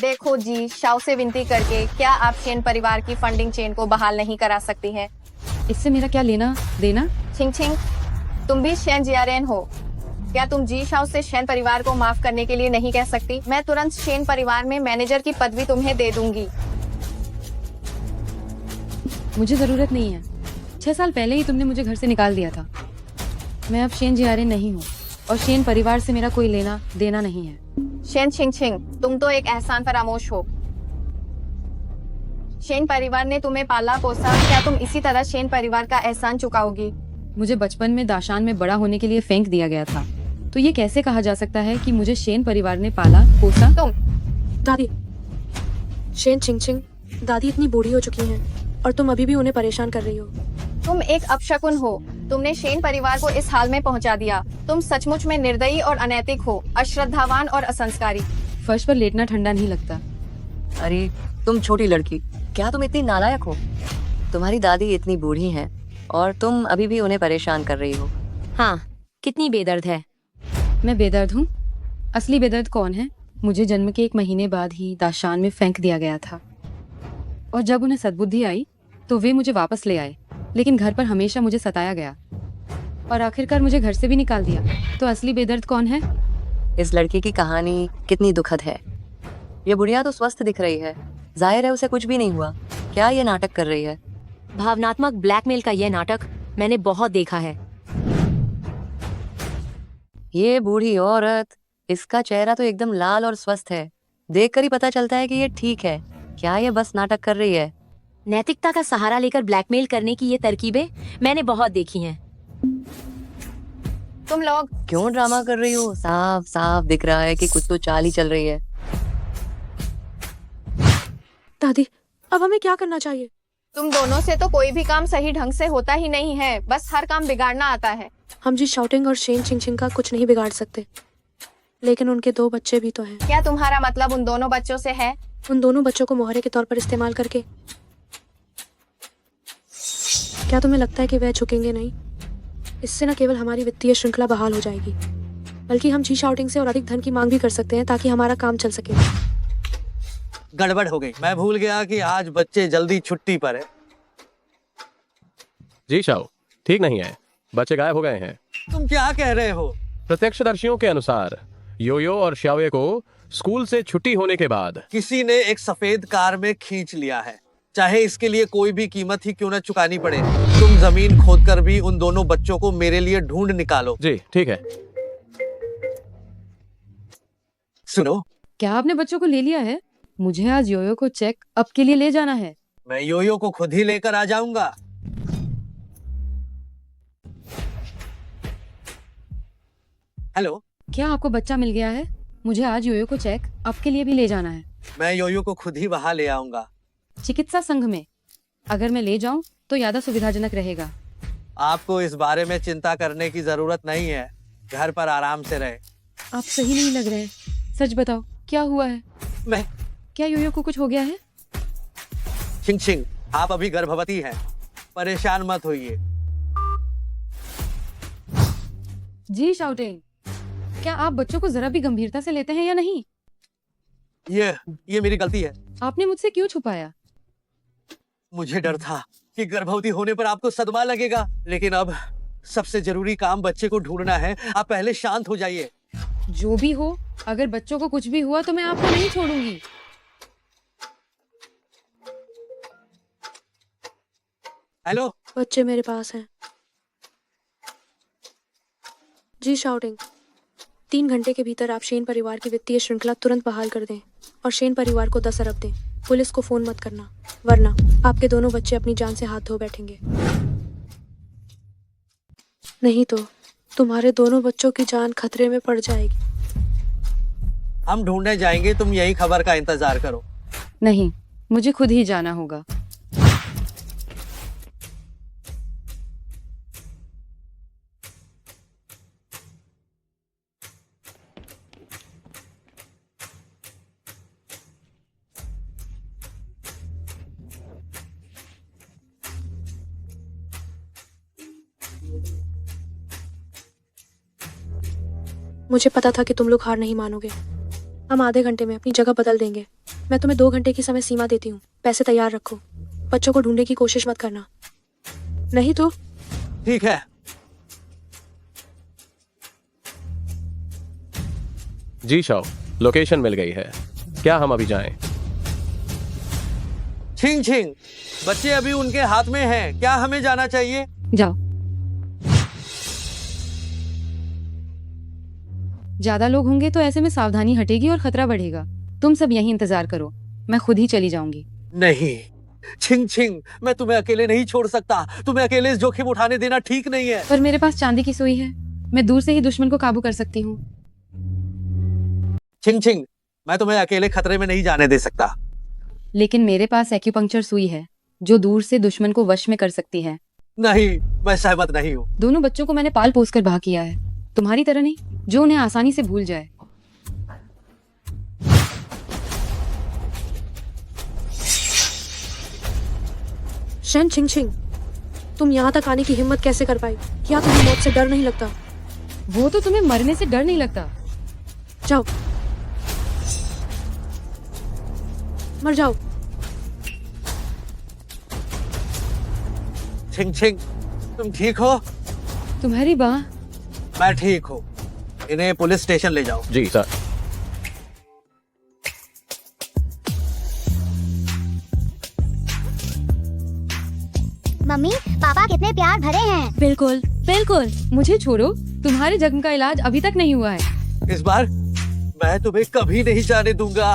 देखो जी, शाओ से विनती करके क्या आप शेन परिवार की फंडिंग चेन को बहाल नहीं करा सकती हैं? इससे मेरा क्या लेना देना? चिंग, तुम भी शेन जियारेन हो। क्या तुम जी शाओ से शेन परिवार को माफ करने के लिए नहीं कह सकती? मैं तुरंत शेन परिवार में मैनेजर की पदवी तुम्हें दे दूंगी। मुझे जरूरत नहीं है। 6 साल पहले ही तुमने मुझे घर से निकाल दिया था। मैं अब शेन जियारेन नहीं हूँ और शेन परिवार से मेरा कोई लेना देना नहीं है। शेन चिंग, तुम तो एक एहसान फरामोश हो। शेन परिवार ने तुम्हें पाला पोसा, क्या तुम इसी तरह शेन परिवार का एहसान चुकाओगी? मुझे बचपन में दाशान में बड़ा होने के लिए फेंक दिया गया था, तो ये कैसे कहा जा सकता है कि मुझे शेन परिवार ने पाला पोसा? तुम दादी, शेन चिंगचिंग, दादी इतनी बूढ़ी हो चुकी हैं और तुम अभी भी उन्हें परेशान कर रही हो। तुम एक अपशकुन हो। तुमने शेन परिवार को इस हाल में पहुंचा दिया। तुम सचमुच में निर्दयी और अनैतिक हो, अश्रद्धावान और असंस्कारी। फर्श पर लेटना ठंडा नहीं लगता। अरे तुम छोटी लड़की, क्या तुम इतनी नालायक हो? तुम्हारी दादी इतनी बूढ़ी हैं और तुम अभी भी उन्हें परेशान कर रही हो। हाँ, कितनी बेदर्द है। मैं बेदर्द हूँ? असली बेदर्द कौन है? मुझे जन्म के 1 महीने बाद ही दाशान में फेंक दिया गया था, और जब उन्हें सद्बुद्धि आई तो वे मुझे वापस ले आए, लेकिन घर पर हमेशा मुझे सताया गया और आखिरकार मुझे घर से भी निकाल दिया। तो असली बेदर्द कौन है? इस लड़की की कहानी कितनी दुखद है। ये बुढ़िया तो स्वस्थ दिख रही है, जाहिर है उसे कुछ भी नहीं हुआ। क्या ये नाटक कर रही है? भावनात्मक ब्लैकमेल का यह नाटक मैंने बहुत देखा है। ये बूढ़ी औरत, इसका चेहरा तो एकदम लाल और स्वस्थ है। देखकर ही पता चलता है कि ये ठीक है। क्या ये बस नाटक कर रही है? नैतिकता का सहारा लेकर ब्लैकमेल करने की ये तरकीबें मैंने बहुत देखी हैं। तुम लोग क्यों ड्रामा कर रही हो? साफ साफ दिख रहा है कि कुछ तो चाल ही चल रही है। दादी, अब हमें क्या करना चाहिए? तुम दोनों से तो कोई भी काम सही ढंग से होता ही नहीं है, बस हर काम बिगाड़ना आता है। हम जी शाउटिंग और शेन चिंगचिंग का कुछ नहीं बिगाड़ सकते, लेकिन उनके 2 बच्चे भी तो हैं। क्या तुम्हारा मतलब उन दोनों बच्चों से है? उन दोनों बच्चों को मोहरे के तौर पर इस्तेमाल करके क्या तुम्हें लगता है कि वह झुकेंगे नहीं? इससे न केवल हमारी वित्तीय श्रृंखला बहाल हो जाएगी, बल्कि हम जी शाउटिंग से और अधिक धन की मांग भी कर सकते हैं ताकि हमारा काम चल सके। गड़बड़ हो गई, मैं भूल गया कि आज बच्चे जल्दी छुट्टी पर है। जी शाओ, ठीक नहीं है, बच्चे गायब हो गए हैं। तुम क्या कह रहे हो? प्रत्यक्षदर्शियों के अनुसार योयो और शाओए को स्कूल से छुट्टी होने के बाद किसी ने एक सफेद कार में खींच लिया है, चाहे इसके लिए कोई भी कीमत ही क्यों न चुकानी पड़े। तुम जमीन खोदकर भी उन दोनों बच्चों को मेरे लिए ढूंढ निकालो। जी ठीक है। सुनो, क्या आपने बच्चों को ले लिया है? मुझे आज योयो को चेक अप के लिए ले जाना है। मैं योयो को खुद ही लेकर आ जाऊंगा। हेलो, क्या आपको बच्चा मिल गया है? मुझे आज योयो को चेक अप के लिए भी ले जाना है। मैं योयो को खुद ही वहां ले आऊंगा। चिकित्सा संघ में अगर मैं ले जाऊं तो ज्यादा सुविधाजनक रहेगा। आपको इस बारे में चिंता करने की जरूरत नहीं है, घर पर आराम से रहे। आप सही नहीं लग रहे, सच बताओ क्या हुआ है? क्या योयो को कुछ हो गया है? छिंग छिंग, आप अभी गर्भवती हैं, परेशान मत होइए। जी शाउटिंग, क्या आप बच्चों को जरा भी गंभीरता से लेते हैं या नहीं? ये मेरी गलती है। आपने मुझसे क्यों छुपाया? मुझे डर था कि गर्भवती होने पर आपको सदमा लगेगा, लेकिन अब सबसे जरूरी काम बच्चे को ढूंढना है। आप पहले शांत हो जाइए। जो भी हो, अगर बच्चों को कुछ भी हुआ तो मैं आपको नहीं छोड़ूंगी। हेलो, बच्चे मेरे पास हैं। जी शाउटिंग, 3 घंटे के भीतर आप शेन परिवार की वित्तीय श्रृंखला तुरंत बहाल कर दें और शेन परिवार को 10 अरब दें। पुलिस को फोन मत करना, वरना आपके दोनों बच्चे अपनी जान से हाथ धो बैठेंगे। नहीं तो तुम्हारे दोनों बच्चों की जान खतरे में पड़ जाएगी। हम ढूंढने जाएंगे, तुम यही खबर का इंतजार करो। नहीं, मुझे खुद ही जाना होगा। मुझे पता था कि तुम लोग हार नहीं मानोगे। हम आधे घंटे में अपनी जगह बदल देंगे। मैं तुम्हें 2 घंटे की समय सीमा देती हूँ। पैसे तैयार रखो। बच्चों को ढूंढने की कोशिश मत करना, नहीं तो। ठीक है। जी शाओ, लोकेशन मिल गई है, क्या हम अभी जाएं? छिंग छिंग, बच्चे अभी उनके हाथ में हैं, क्या हमें जाना चाहिए? जाओ। ज्यादा लोग होंगे तो ऐसे में सावधानी हटेगी और खतरा बढ़ेगा। तुम सब यहीं इंतजार करो, मैं खुद ही चली जाऊंगी। नहीं छिंग छिंग, मैं तुम्हें अकेले नहीं छोड़ सकता। तुम्हें अकेले इस जोखिम उठाने देना ठीक नहीं है। पर मेरे पास चांदी की सुई है, मैं दूर से ही दुश्मन को काबू कर सकती हूँ। छिंग छिंग, मैं तुम्हें अकेले खतरे में नहीं जाने दे सकता। लेकिन मेरे पास एक्यूपंक्चर सुई है जो दूर से दुश्मन को वश में कर सकती है। नहीं, मैं सहमत नहीं हूँ। दोनों बच्चों को मैंने पाल पोस कर बहा किया है, तुम्हारी तरह नहीं जो उन्हें आसानी से भूल जाए। शेन चिंगचिंग, तुम यहाँ तक आने की हिम्मत कैसे कर पाई? क्या तुम्हें मौत से डर नहीं लगता? वो तो तुम्हें मरने से डर नहीं लगता। जाओ, मर जाओ। छिंग छिंग, तुम ठीक हो? तुम्हारी बाह। मैं ठीक हूँ। इन्हें पुलिस स्टेशन ले जाओ। जी सर। मम्मी पापा कितने प्यार भरे हैं। बिल्कुल बिल्कुल। मुझे छोड़ो, तुम्हारे जख्म का इलाज अभी तक नहीं हुआ है। इस बार मैं तुम्हें कभी नहीं जाने दूंगा।